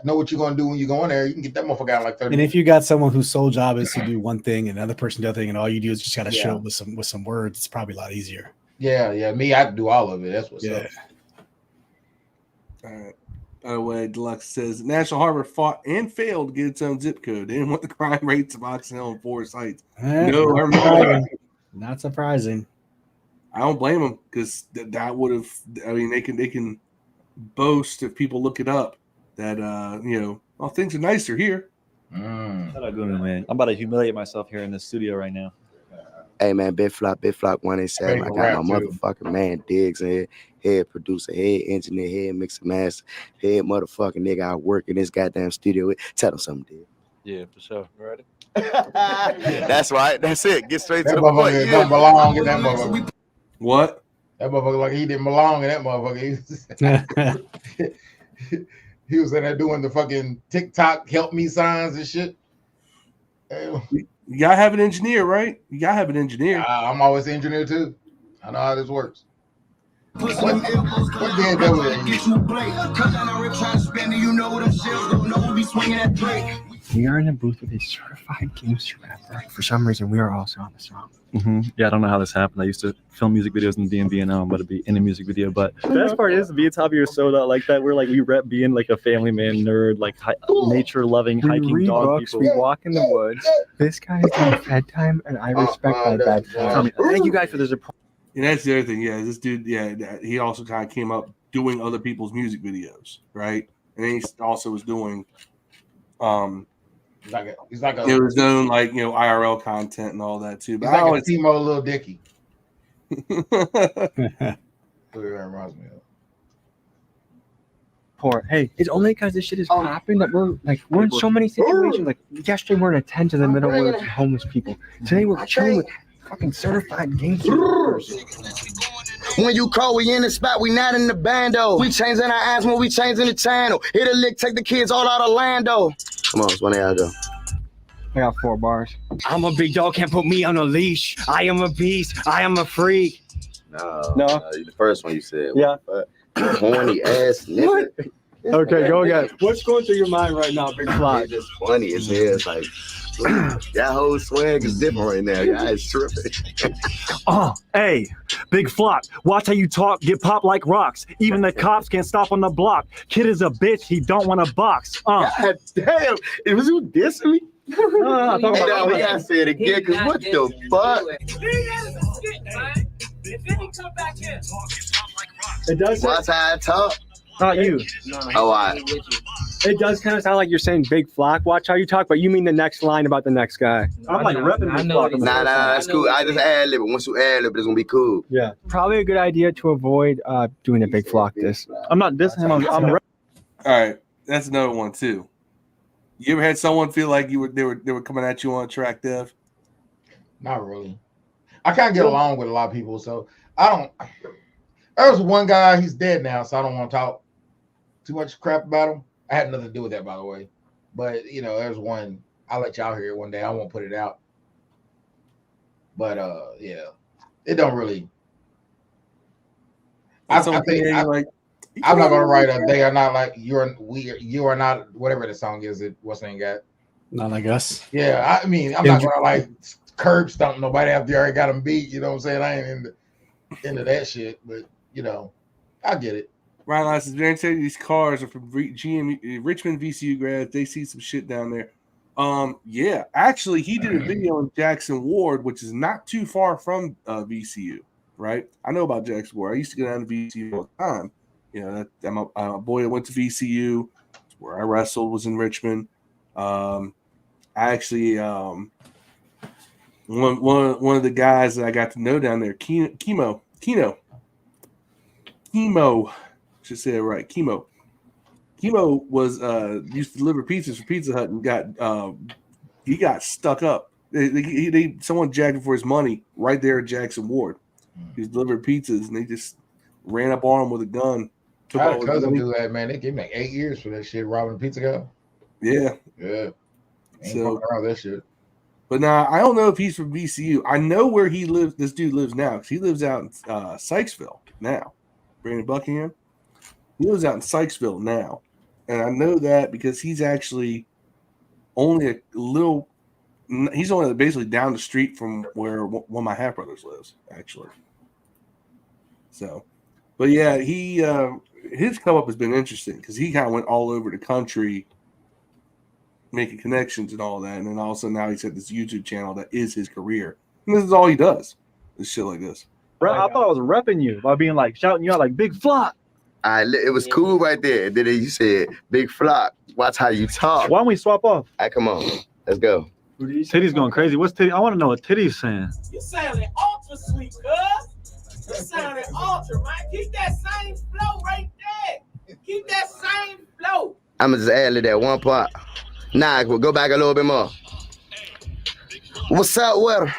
S3: know what you're gonna do when you go in there, you can get that motherfucker out in like 30
S2: And
S3: minutes.
S2: if you got someone whose sole job is to do one thing and another person the other thing, and all you do is just gotta
S3: Yeah.
S2: show up with some words, it's probably a lot easier.
S3: Yeah. Me, I have to do all of it. That's what's up.
S1: All right. By the way, Deluxe says National Harbor fought and failed to get its own zip code. They didn't want the crime rates of Oxon Hill and Forest Heights. No, I remember.
S2: Not surprising.
S1: I don't blame them because that would have. I mean, they can boast if people look it up that well, things are nicer here.
S9: Shout out Gunu, man. I'm about to humiliate myself here in the studio right now.
S6: Hey man, Big Flock 187. I got my motherfucking man Diggs in here, head producer, head engineer, head mixer master, head motherfucking nigga I work in this goddamn studio with. Tell them something, Diggs.
S9: Yeah, for sure. You ready?
S6: That's right. That's it. Get straight
S3: That
S6: to the point.
S3: motherfucker don't belong in that motherfucker.
S1: What?
S3: That motherfucker like he didn't belong in that motherfucker. He was in there doing the fucking TikTok help me signs and shit.
S1: You gotta have an engineer, right? You gotta have an engineer.
S3: I'm always an engineer too. I know how this works. What did that
S10: We are in a booth with a certified gangster rapper. For some reason, we are also on the song.
S4: Yeah, I don't know how this happened. I used to film music videos in the DMV, and now I'm about to be in a music video. But the best part is being top of your soda like that. We rep being like a family man nerd, like nature loving,
S10: We
S4: hiking
S10: read
S4: dog
S10: books,
S4: people.
S10: we walk in the woods. This guy is doing bedtime, and I respect my bedtime.
S4: Thank you guys for this.
S1: And that's the other thing. Yeah, this dude. Yeah, he also kind of came up doing other people's music videos, right? And then he also was doing,
S3: he's like a
S1: it was doing like IRL content and all that too. But
S3: he's
S1: I
S3: like
S1: always
S3: a Timo Lil Dicky. Reminds me of.
S10: Poor. Hey, it's only because this shit is popping that we're in so many situations. Like yesterday, we're in a tent in the middle with homeless people. Today, we're chilling with fucking certified gangsters.
S5: When you call, we in the spot, we not in the bando. We changing our ass when we changing the channel. Hit a lick, take the kids all out of Lando.
S6: Come on, it's one of y'all go.
S10: I got 4 bars.
S5: I'm a big dog, can't put me on a leash. I am a beast, I am a freak.
S6: No. The first one you said.
S10: Yeah.
S6: Horny ass nigga.
S10: Okay, go again. What's going through your mind right now, Big Fly?
S6: It's just funny as hell. It's like that whole swag is different right now. Y'all is tripping.
S9: Hey, Big Flock, watch how you talk, get popped like rocks. Even the cops can't stop on the block. Kid is a bitch, he don't want to box.
S6: God damn, it was you dissing me? No, we gotta say it again, because what the fuck?
S10: It does.
S6: Watch how I talk.
S10: Not you.
S6: Oh, I.
S10: It does kind of sound like you're saying Big Flock. Watch how you talk, but you mean the next line about the next guy.
S9: I'm like repping Big Flock.
S6: Nah, that's cool. I just ad-lib it. Once you ad-lib it, it's gonna be cool.
S10: Yeah. Probably a good idea to avoid doing a Big Flock diss.
S9: I'm not dissing him. I'm
S1: all right. That's another one too. You ever had someone feel like they were coming at you on track, Dev?
S3: Not really. I can't get along with a lot of people, so I don't. There was one guy, he's dead now, so I don't want to talk too much crap about him. I had nothing to do with that, by the way. But there's one. I'll let y'all hear it one day. I won't put it out. But yeah, it don't really. I think I'm not gonna write a "they are not like you are not" whatever the song is. What's the name got?
S2: Not like us.
S3: Yeah, I mean, I'm not gonna like curb stomp nobody after you already got them beat. You know what I'm saying? I ain't into that shit, but I get it.
S1: Ryan Lance is very excited. These cars are from Richmond VCU grads. They see some shit down there. Yeah, actually, he did a video on Jackson Ward, which is not too far from VCU, right? I know about Jackson Ward. I used to go down to VCU all the time. My boy that went to VCU, where I wrestled, was in Richmond. Actually, one of the guys that I got to know down there, Chemo. Should say it right. Chemo was used to deliver pizzas for Pizza Hut and got stuck up. Someone jacked him for his money right there at Jackson Ward. He was delivering pizzas and they just ran up on him with a gun.
S3: I had a cousin do that, man. They gave me like 8 years for that shit, robbing a pizza guy.
S1: Yeah.
S3: Ain't fucking around that shit.
S1: But now I don't know if he's from VCU. I know where he lives. This dude lives now because he lives out in Sykesville now. Brandon Buckingham. He lives out in Sykesville now. And I know that because he's actually only a little. He's only basically down the street from where one of my half brothers lives, actually. So, but yeah, his come up has been interesting because he kind of went all over the country, making connections and all that, and then all of a sudden now he's at this YouTube channel that is his career, and this is all he does, is shit like this.
S9: I thought I was repping you by being like shouting you out like Big Flock.
S5: It was cool right there. And then you said, Big Flock, watch how you talk.
S9: Why don't we swap off?
S5: All right, come on. Let's go.
S9: Titty's going crazy. What's Titty? I want to know what Titty's saying.
S13: You sounding ultra sweet, cuz. You sounding ultra, man. Keep that same flow right there. Keep that same flow.
S5: I'm going to just add that one part. Nah, we'll go back a little bit more. What's up, Will?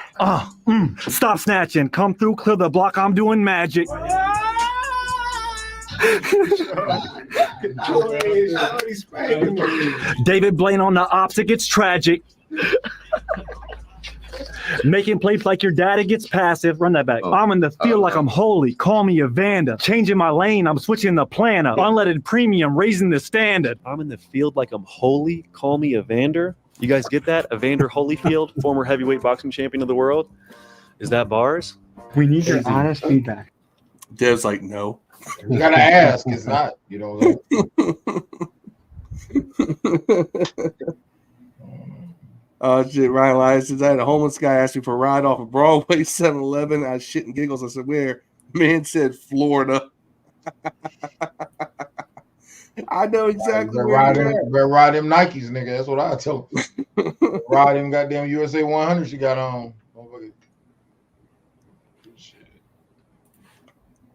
S9: Stop snatching. Come through, clear the block. I'm doing magic. David Blaine on the ops, it gets tragic. Making plays like your daddy gets passive. Run that back. I'm in the field like I'm holy. Call me Evander. Changing my lane, I'm switching the plan up. Unleaded premium, raising the standard.
S4: I'm in the field like I'm holy. Call me Evander. You guys get that? Evander Holyfield, former heavyweight boxing champion of the world. Is that bars?
S10: We need your honest feedback.
S1: Dev's like, no.
S3: You gotta ask. It's not. You know.
S1: Oh shit! Ryan Lyons says I had a homeless guy ask me for a ride off of Broadway 7-Eleven. I shit and giggles. I said, "Where?" Man said, "Florida." I know exactly where
S3: better ride them Nikes, nigga. That's what I tell them. Ride them goddamn USA 100s you got on.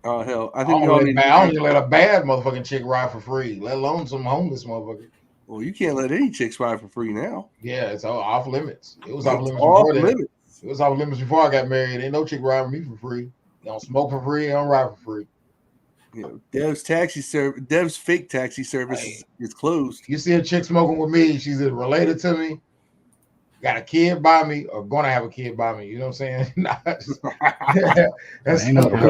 S1: Oh hell! I
S3: I
S1: think
S3: don't even let a bad motherfucking chick ride for free, let alone some homeless motherfucker.
S1: Well, you can't let any chicks ride for free now.
S3: Yeah, it's all off limits. It was off limits
S1: off
S3: before
S1: limits.
S3: It was off limits before I got married. Ain't no chick riding me for free. They don't smoke for free. They don't ride for free.
S1: You know, Dev's fake taxi service is closed.
S3: You see a chick smoking with me, she's either related to me, got a kid by me, or gonna have a kid by me. You know what I'm saying? That's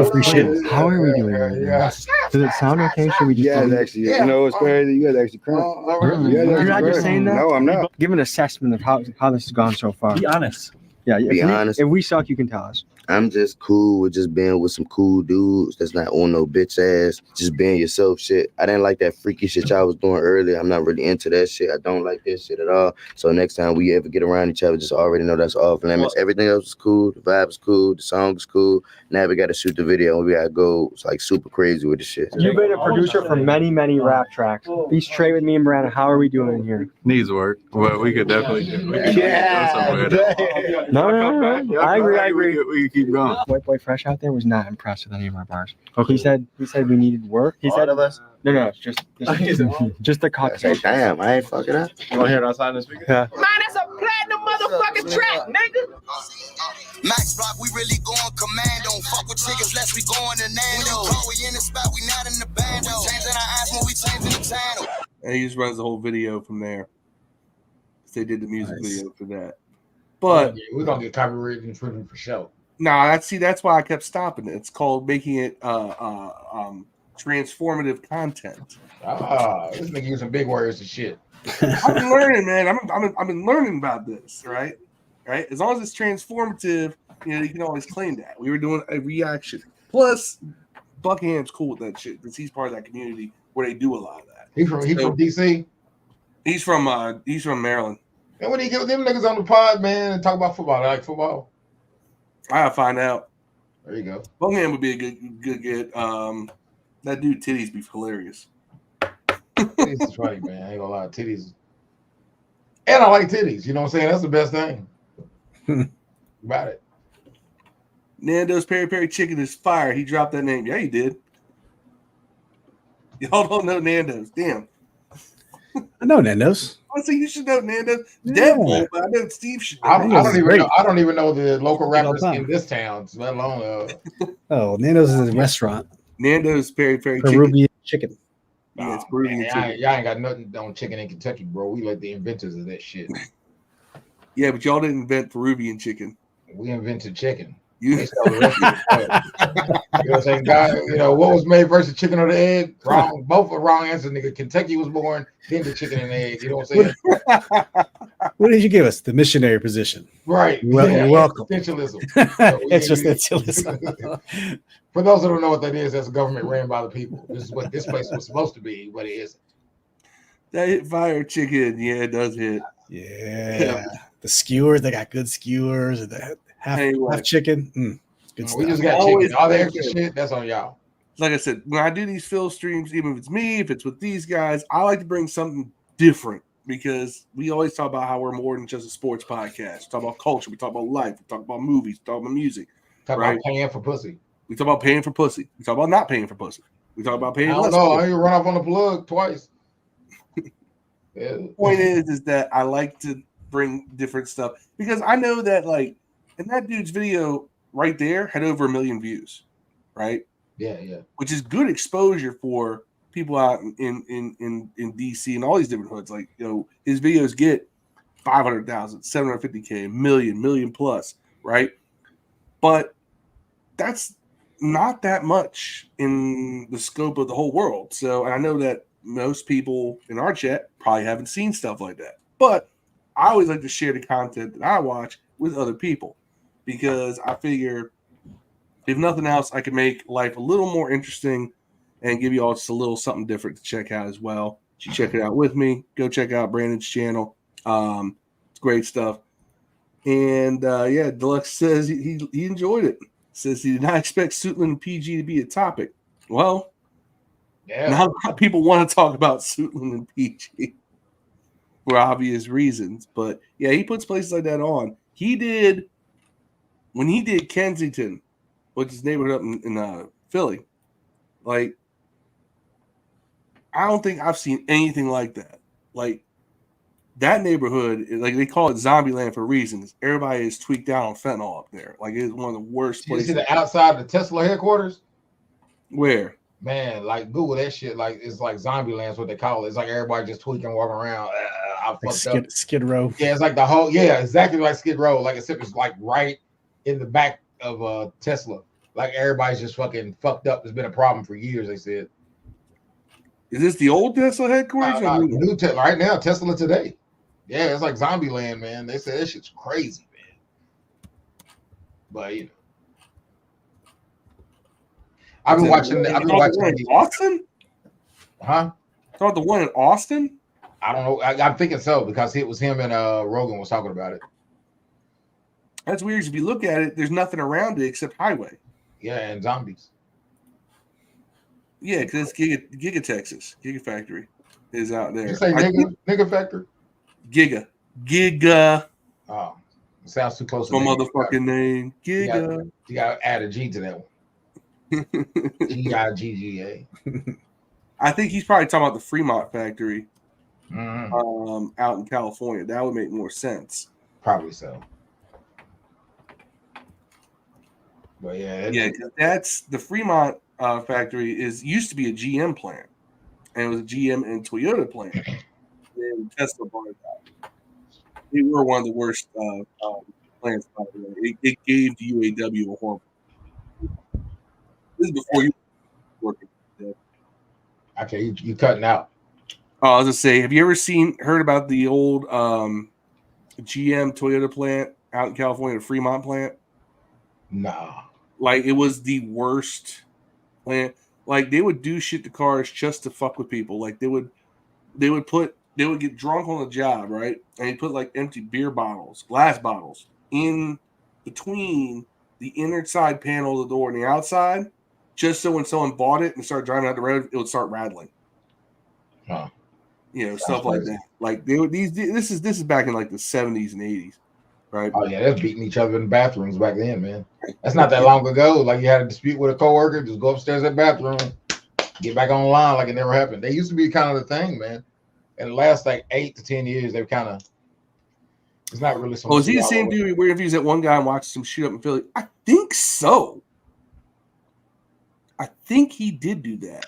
S10: free shit. How are we doing? Does it sound okay? Should we just?
S5: You know what's crazy? You guys actually crying.
S10: You're not just saying that.
S5: No, I'm not.
S10: Give an assessment of how this has gone so far.
S9: Be honest.
S10: Yeah,
S5: Be honest.
S10: If we suck, you can tell us.
S5: I'm just cool with just being with some cool dudes that's not on no bitch ass, just being yourself shit. I didn't like that freaky shit y'all was doing earlier. I'm not really into that shit. I don't like that shit at all. So next time we ever get around each other, just already know that's off limits. Everything else is cool. The vibe is cool. The song is cool. Now we got to shoot the video and we got to go like super crazy with the shit.
S10: You've been a producer for many, many rap tracks. Be straight with me and Brandon. How are we doing here?
S14: Needs work, but we could definitely do
S10: No. I agree.
S14: We can keep going.
S10: White Boy Fresh out there was not impressed with any of our bars. Okay. He said we needed work. He said
S5: of us?
S10: No, it's just the cut.
S5: Say, damn, I ain't fucking up.
S14: You want to hear it outside the speaker?
S10: Yeah.
S13: Man, that's a platinum motherfucking track, nigga.
S5: Max Block, we really going commando. Fuck with chickens, less we going to Nando. We in the spot, we not in the bando. Changing our eyes when we changing the channel.
S1: And he just runs the whole video from there. They did the music video for that. But
S3: we're gonna get copyright infringement for sure.
S1: Nah, that's why I kept stopping it. It's called making it transformative content.
S3: This nigga using big words and shit.
S1: I've been learning, man. I've been learning about this, right? Right. As long as it's transformative, you can always claim that. We were doing a reaction. Plus, Buckingham's cool with that shit because he's part of that community where they do a lot of that.
S3: He from DC. He's
S1: from Maryland.
S3: And when he get them niggas on the pod, man, and talk about football, I like football.
S1: I gotta find out.
S3: There you go.
S1: Buckingham would be a good get. That dude titties be hilarious.
S3: Titties is funny, man. I ain't gonna lie, titties. And I like titties. You know what I'm saying? That's the best thing about it.
S1: Nando's Peri Peri Chicken is fire. He dropped that name. Yeah, he did. Y'all don't know Nando's. Damn.
S2: I know Nando's.
S1: I say you should know Nando's. Devil, but I know Steve should know.
S3: I don't even know the local rappers in this town, let alone.
S2: Nando's is a restaurant.
S1: Nando's Peri Peri
S2: Peruvian chicken.
S1: Yeah, it's Peruvian chicken.
S3: Y'all ain't got nothing on chicken in Kentucky, bro. We like the inventors of that shit.
S1: Yeah, but y'all didn't invent Peruvian chicken.
S3: We invented chicken.
S1: You
S3: know what I'm saying? God, what was made versus chicken or the egg? Wrong. Both are wrong answers, nigga. Kentucky was born, then the chicken and the egg. You know what I'm saying?
S2: What did you give us? The missionary position.
S3: Right.
S2: You're welcome.
S3: Existentialism.
S2: Existentialism.
S3: For those who don't know what that is, that's a government ran by the people. This is what this place was supposed to be, but it isn't.
S1: That hit fire chicken. Yeah, it does hit.
S2: Yeah. The skewers, they got good skewers. And the half chicken. Good
S3: We
S2: stuff.
S3: just got chicken. All the extra shit, that's on y'all.
S1: Like I said, when I do these Phil streams, even if it's me, if it's with these guys, I like to bring something different because we always talk about how we're more than just a sports podcast. We talk about culture. We talk about life. We talk about movies. We talk about music.
S3: Talk about paying for pussy.
S1: We talk about paying for pussy. We talk about not paying for pussy. We talk about paying
S3: I don't
S1: less.
S3: know. I ain't run off on the plug twice.
S1: The point is that I like to bring different stuff because I know that, like, and that dude's video right there had over 1 million views, right?
S3: Yeah.
S1: Which is good exposure for people out in DC and all these different hoods. Like, his videos get 500,000, 750K, million plus, right? But that's not that much in the scope of the whole world. So, and I know that most people in our chat probably haven't seen stuff like that. But I always like to share the content that I watch with other people because I figure if nothing else, I can make life a little more interesting and give you all just a little something different to check out as well. You check it out with me. Go check out Brandon's channel. It's great stuff. And Deluxe says he enjoyed it. Says he did not expect Suitland and PG to be a topic. Well, now a lot of people want to talk about Suitland and PG for obvious reasons. But yeah, he puts places like that on. When he did Kensington, which is neighborhood up in Philly, like, I don't think I've seen anything like that. Like, that neighborhood, like, they call it Zombie Land for reasons. Everybody is tweaked out on fentanyl up there. Like, it's one of the worst places.
S3: You see the outside of the Tesla headquarters?
S1: Where?
S3: Man, like, Google that shit. Like, it's like Zombie Land's what they call it. It's like everybody just tweaking, walking around.
S2: Skid Row.
S3: Yeah, it's like the whole, exactly like Skid Row. Like, except it's like right in the back of Tesla. Like, everybody's just fucking fucked up. There's been a problem for years, they said.
S1: Is this the old Tesla headquarters?
S3: New Tesla right now, Tesla today. Yeah, it's like Zombie Land, man. They say that shit's crazy, man. But I've been watching
S1: Austin.
S3: Huh?
S1: Thought the one in Austin?
S3: I don't know. I'm thinking so because it was him and Rogan was talking about it.
S1: That's weird. If you look at it, there's nothing around it except highway.
S3: Yeah, and zombies.
S1: Yeah, because it's Giga Texas. Giga Factory is out there.
S3: You say nigga Factory?
S1: Giga.
S3: Oh, it sounds too close.
S1: My motherfucking name.
S3: Giga. You gotta add a G to that one. Gigga.
S1: I think he's probably talking about the Fremont factory out in California. That would make more sense.
S3: Probably so. But
S1: because that's the Fremont factory used to be a GM plant, and it was a GM and Toyota plant. And Tesla bought it out. They were one of the worst plants, by the way. It gave the UAW a horrible. This is before you were working.
S3: Okay, you cutting out.
S1: Oh, I was gonna say, have you ever heard about the old GM Toyota plant out in California, the Fremont plant?
S3: No.
S1: Like, it was the worst plant. Like, they would do shit to cars just to fuck with people. Like, they would get drunk on the job, right? And they put like empty beer bottles, glass bottles, in between the inner side panel of the door and the outside, just so when someone bought it and started driving out the road, it would start rattling.
S3: Huh.
S1: Stuff like that. Like, they would this is back in like the 70s and 80s, right?
S3: Oh yeah, they're beating each other in bathrooms back then, man. That's not that long ago. Like, you had a dispute with a coworker, just go upstairs at the bathroom, get back online like it never happened. They used to be kind of the thing, man. And the last like 8 to 10 years, they've kind of, it's not really so much.
S1: Oh, is he the same dude who interviews that one guy and watches him shoot up in Philly? I think so. I think he did do that.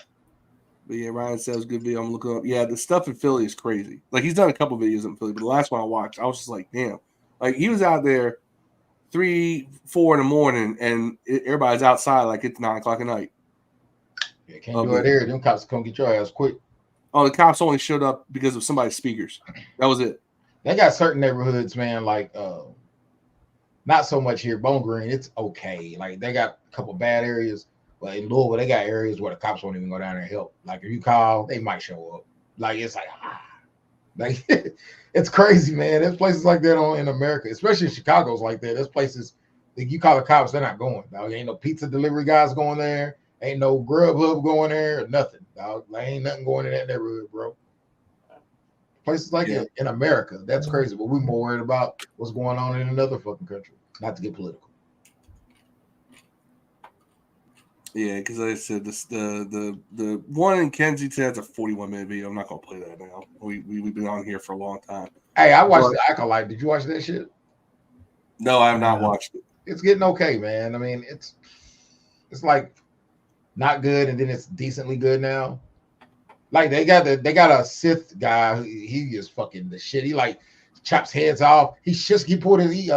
S1: But yeah, Ryan says good video. I'm looking up. Yeah, the stuff in Philly is crazy. Like, he's done a couple videos in Philly, but the last one I watched, I was just like, damn. Like, he was out there 3, 4 in the morning, and everybody's outside like it's 9 o'clock at night.
S3: Yeah, can't do it here. Them cops come get your ass quick.
S1: Oh, the cops only showed up because of somebody's speakers. That was it.
S3: They got certain neighborhoods, man, like not so much here. Bone Green, it's okay. Like they got a couple bad areas, but in Louisville, they got areas where the cops won't even go down there and help. Like if you call, they might show up. Like it's like it's crazy, man. There's places like that in America, especially in Chicago's like that. There's places that you call the cops, they're not going. Dog. Ain't no pizza delivery guys going there. Ain't no Grubhub going there or nothing. Dog. Like, ain't nothing going in that neighborhood, bro. Places like that in America, that's crazy. But we're more worried about what's going on in another fucking country. Not to get political.
S1: Yeah, because like I said, the one in Kensington, that's a 41-minute video. I'm not gonna play that now. We've been on here for a long time.
S3: Hey, I watched The Acolyte. Did you watch that shit?
S1: No, I have not watched it.
S3: It's getting okay, man. I mean, it's like not good, and then it's decently good now. Like they got a Sith guy. He is fucking the shit. He like chops heads off. He pulled his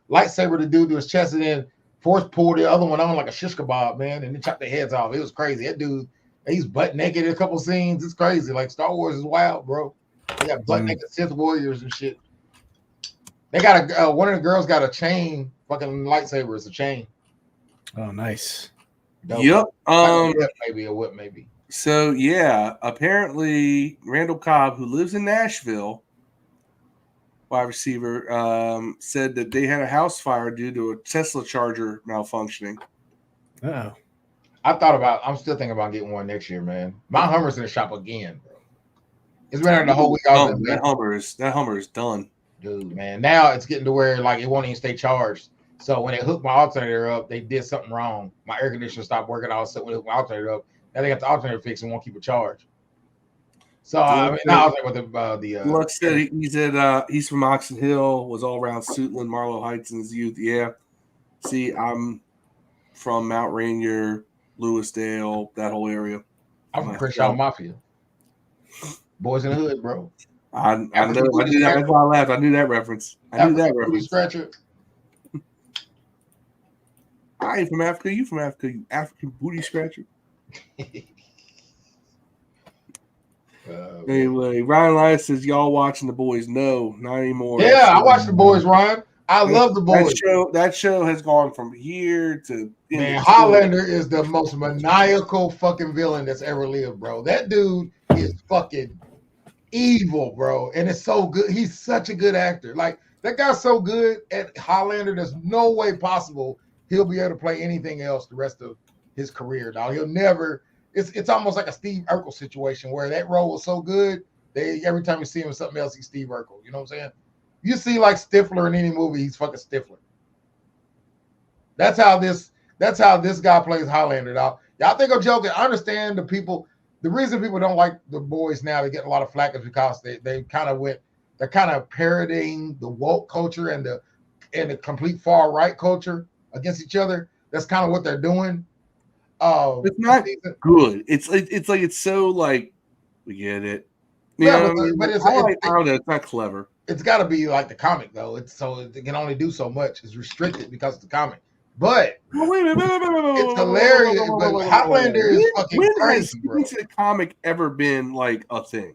S3: lightsaber to do to his chest, and then force pulled the other one on like a shish kebab, man, and then chopped their heads off. It was crazy. That dude, he's butt naked in a couple scenes. It's crazy. Like Star Wars is wild, bro. They got butt naked Sith warriors and shit. They got one of the girls got a chain, fucking lightsaber. It's a chain.
S2: Oh, nice.
S3: Dope.
S1: Yep.
S3: Maybe a whip, maybe.
S1: So yeah, apparently Randall Cobb, who lives in Nashville, wide receiver, said that they had a house fire due to a Tesla charger malfunctioning.
S2: Oh.
S3: I'm still thinking about getting one next year, man. My Hummer's in the shop again, bro. It's been there the whole week.
S1: That Hummer is done.
S3: Dude, man. Now it's getting to where like it won't even stay charged. So when they hooked my alternator up, they did something wrong. My air conditioner stopped working all of a sudden when they hooked my alternator up. Now they got the alternator fixed and won't keep it charged. So I mean, now I was like with the
S1: Luck said he said he's from Oxon Hill, was all around Suitland, Marlow Heights in his youth. Yeah. See, I'm from Mount Rainier, Lewisdale, that whole area.
S3: I'm from Crenshaw Mafia. Boys in the Hood, bro.
S1: I know. I knew that. That's why I laughed. I knew that reference. I knew that reference.
S3: Scratcher.
S1: I ain't from Africa. You from Africa? You African booty scratcher. Anyway, Ryan Elias says y'all watching The Boys. No, not anymore.
S3: Yeah, I watch The Boys, Ryan. I love The Boys.
S1: That show has gone from here to
S3: man. Highlander is the most maniacal fucking villain that's ever lived, bro. That dude is fucking evil, bro, and it's so good. He's such a good actor. Like that guy's so good at Highlander. There's no way possible he'll be able to play anything else the rest of his career, dog. He'll never. It's almost like a Steve Urkel situation where that role was so good. Every time you see him in something else, he's Steve Urkel. You know what I'm saying? You see like Stifler in any movie, he's fucking Stifler. That's how this guy plays Highlander, dog. Y'all think I'm joking? I understand the people. The reason people don't like The Boys now, they get a lot of flack is because they're kind of parodying the woke culture and the complete far right culture against each other. That's kind of what they're doing.
S1: It's not good. It's like it's so like we get it.
S3: Yeah,
S1: but it's not clever.
S3: It's got to be like the comic though. It's so it can only do so much. It's restricted because it's the comic. But it's hilarious. But Highlander is fucking crazy, bro.
S1: When has sticking to the comic ever been like a thing?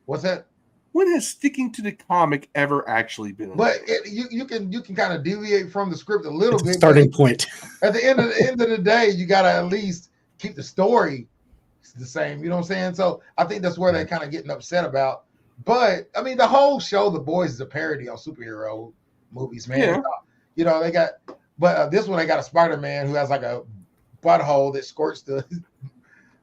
S3: What's that?
S1: When has sticking to the comic ever actually been?
S3: But you can kind of deviate from the script a little bit.
S2: Starting point.
S3: At the end of the day, you got to at least keep the story the same. You know what I'm saying? So I think that's where they're kind of getting upset about. But I mean, the whole show, The Boys, is a parody on superhero movies, man.
S1: Yeah.
S3: You know, they got, but this one they got a Spider-Man who has like a butthole that squirts the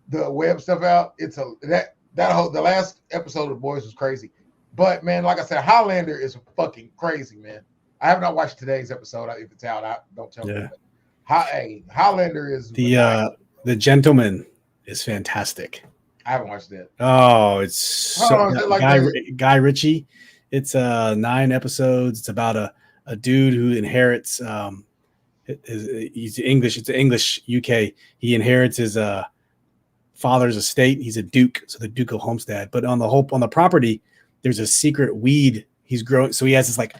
S3: web stuff out. It's the last episode of The Boys was crazy. But man, like I said, Highlander is fucking crazy, man. I have not watched today's episode. If it's out, don't tell me. Highlander is
S2: the Gentleman is fantastic.
S3: I haven't watched that.
S2: Oh, it's
S3: like
S2: Guy Ritchie. It's 9 episodes. It's about a dude who inherits he's English. It's English UK. He inherits his father's estate. He's a duke, so the Duke of Homestead. But on the property, there's a secret weed he's growing. So he has this like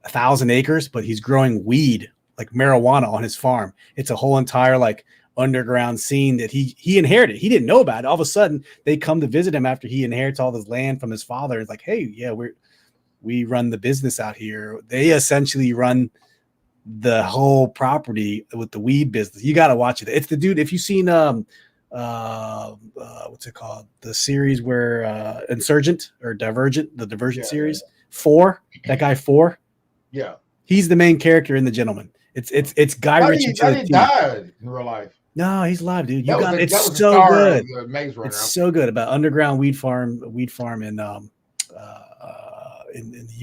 S2: 1,000 acres, but he's growing weed like marijuana on his farm. It's a whole entire like underground scene that he inherited. He didn't know about it. All of a sudden, they come to visit him after he inherits all this land from his father. It's like, hey, yeah, we run the business out here. They essentially run the whole property with the weed business. You got to watch it. It's the dude. If you've seen what's it called? The series where Insurgent or Divergent, the Divergent series. 4, that guy 4.
S3: Yeah.
S2: He's the main character in The Gentleman. It's Guy Ritchie to the
S3: he
S2: T.
S3: died in real life.
S2: No, he's live, dude.
S3: It's
S2: so good.
S3: Maze Runner.
S2: It's so good about underground weed farm in the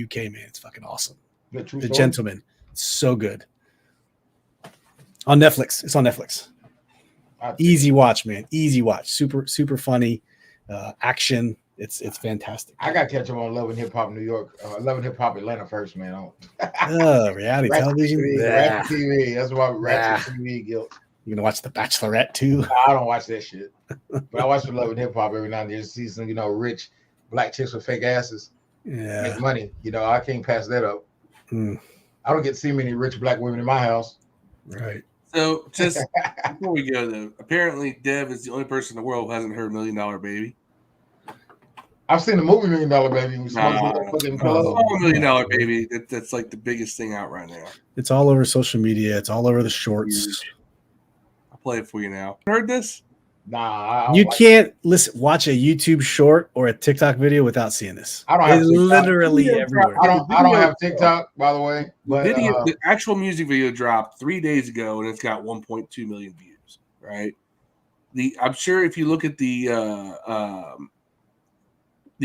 S2: UK, man. It's fucking awesome. The Gentleman. It's so good. On Netflix. It's on Netflix. Easy watch, man. Easy watch. Super funny. Action. It's fantastic.
S3: I got to catch up on Love and Hip Hop New York. Love and Hip Hop Atlanta first, man.
S2: Reality television.
S3: Ratchet TV. That's why Ratchet TV guilt.
S2: You gonna watch The Bachelorette too?
S3: I don't watch that shit, but I watch the Love and Hip Hop every now and then. See some, rich black chicks with fake asses.
S2: Yeah,
S3: make money. I can't pass that up. I don't get to see many rich black women in my house.
S2: Right.
S1: So just before we go though, apparently Dev is the only person in the world who hasn't heard $1 Million Baby.
S3: I've seen the movie $1 Million Baby.
S1: $1 Million Baby. That's like the biggest thing out right now.
S2: It's all over social media. It's all over the shorts.
S1: I'll play it for you now. Heard this?
S3: Nah.
S2: You can't watch a YouTube short or a TikTok video without seeing this.
S3: I don't have
S2: literally everywhere.
S3: I don't have TikTok, by the way. But
S1: the actual music video dropped 3 days ago, and it's got 1.2 million views. Right? I'm sure if you look at the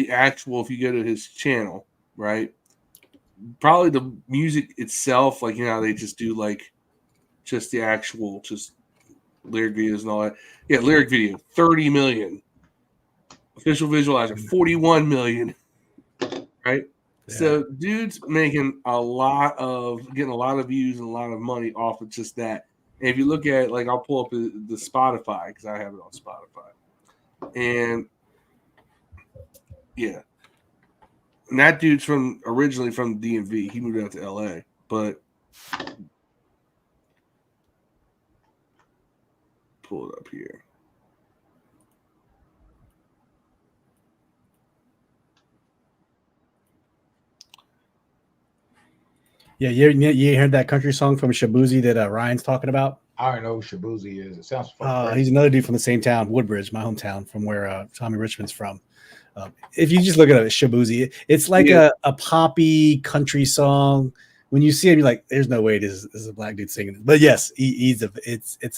S1: actual, if you go to his channel, right? Probably the music itself, like they just do like just the actual lyric videos and all that. Yeah, lyric video, 30 million. Official visualizer, 41 million. Right? Yeah. So dude's getting a lot of views and a lot of money off of just that. And if you look at I'll pull up the Spotify because I have it on Spotify. And yeah. And that dude's originally from the DMV. He moved out to LA. But pull it up here.
S2: Yeah, you heard that country song from Shabuzi that Ryan's talking about?
S3: I don't know who Shabuzi is. It sounds fun.
S2: He's another dude from the same town, Woodbridge, my hometown, from where Tommy Richmond's from. If you just look at it, Shabuzi, it's like a poppy country song. When you see him, you're like, "There's no way this is a black dude singing this." But yes, it's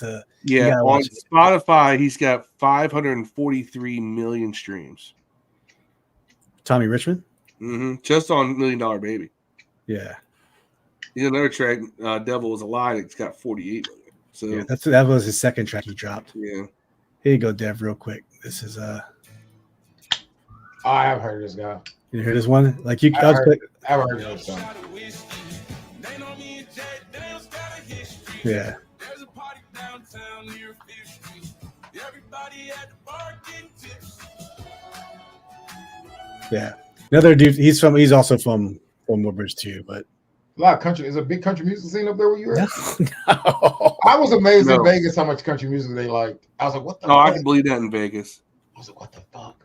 S2: a
S1: on Spotify. He's got 543 million streams.
S2: Tommy Richmond,
S1: just on $1 Million Baby.
S2: Yeah,
S1: he's another track. Devil Was a Lie. It's got 48 million. So
S2: yeah, that was his second track he dropped.
S1: Yeah,
S2: here you go, Dev, real quick. This is
S3: I have heard this guy.
S2: You hear this one? I've
S3: heard this song.
S2: Yeah. Yeah. Another dude. He's also from Woodbridge too, but
S3: a lot of country. Is a big country music scene up there where you at?
S2: No.
S3: I was amazed in Vegas how much country music they liked. I was like, what the fuck?
S1: I can believe that in Vegas.
S3: I was like, what the fuck?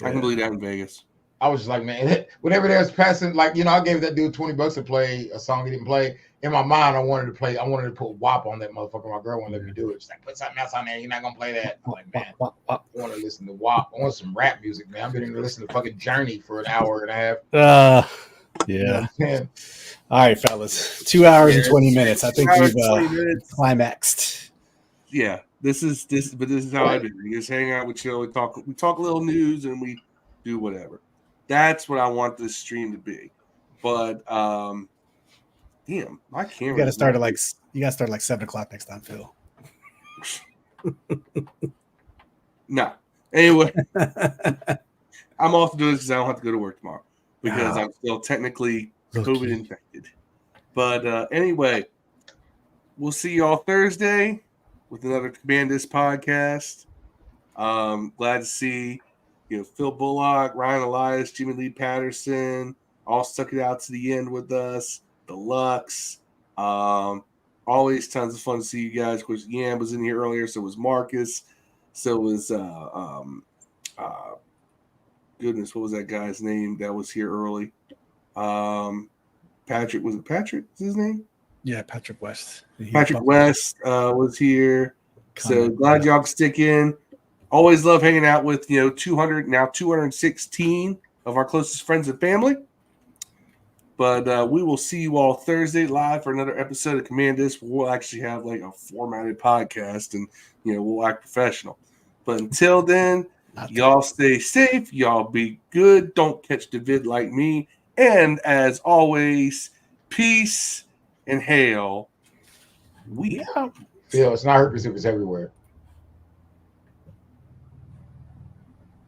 S1: I can believe that in Vegas.
S3: I was just like, man, whenever there's passing, I gave that dude $20 to play a song he didn't play. In my mind, I wanted to put WAP on that motherfucker. My girl wouldn't let me do it. She's like, put something else on there. You're not gonna play that. I'm like, man, I want to listen to WAP. I want some rap music, man. I've been listening to fucking Journey for an hour and a half.
S2: Yeah. All right, fellas. 2 hours and 20 minutes. I think we've climaxed.
S1: Yeah. This is how I do. We just hang out with you. We talk a little news and we do whatever. That's what I want this stream to be. But damn, my camera.
S2: You gotta start at 7:00 next time, Phil.
S1: No. Anyway, I'm also doing this because I don't have to go to work tomorrow because I'm still technically COVID infected. But anyway, we'll see y'all Thursday with another Commandthispod podcast. Glad to see Phil Bullock, Ryan Elias, Jimmy Lee Patterson all stuck it out to the end with us. The Lux. Always tons of fun to see you guys. Of course, Yam was in here earlier, so was Marcus. So was goodness, what was that guy's name that was here early? Patrick, was it Patrick? Is his name?
S2: Yeah, Patrick West.
S1: Patrick West was here. So glad y'all can stick in. Always love hanging out with 216 of our closest friends and family. But we will see you all Thursday live for another episode of Commandthispod. We'll actually have like a formatted podcast, and we'll act professional. But until then, y'all stay safe. Y'all be good. Don't catch the vid like me. And as always, peace and hail. We out.
S3: Phil, it's not herpes, it was everywhere.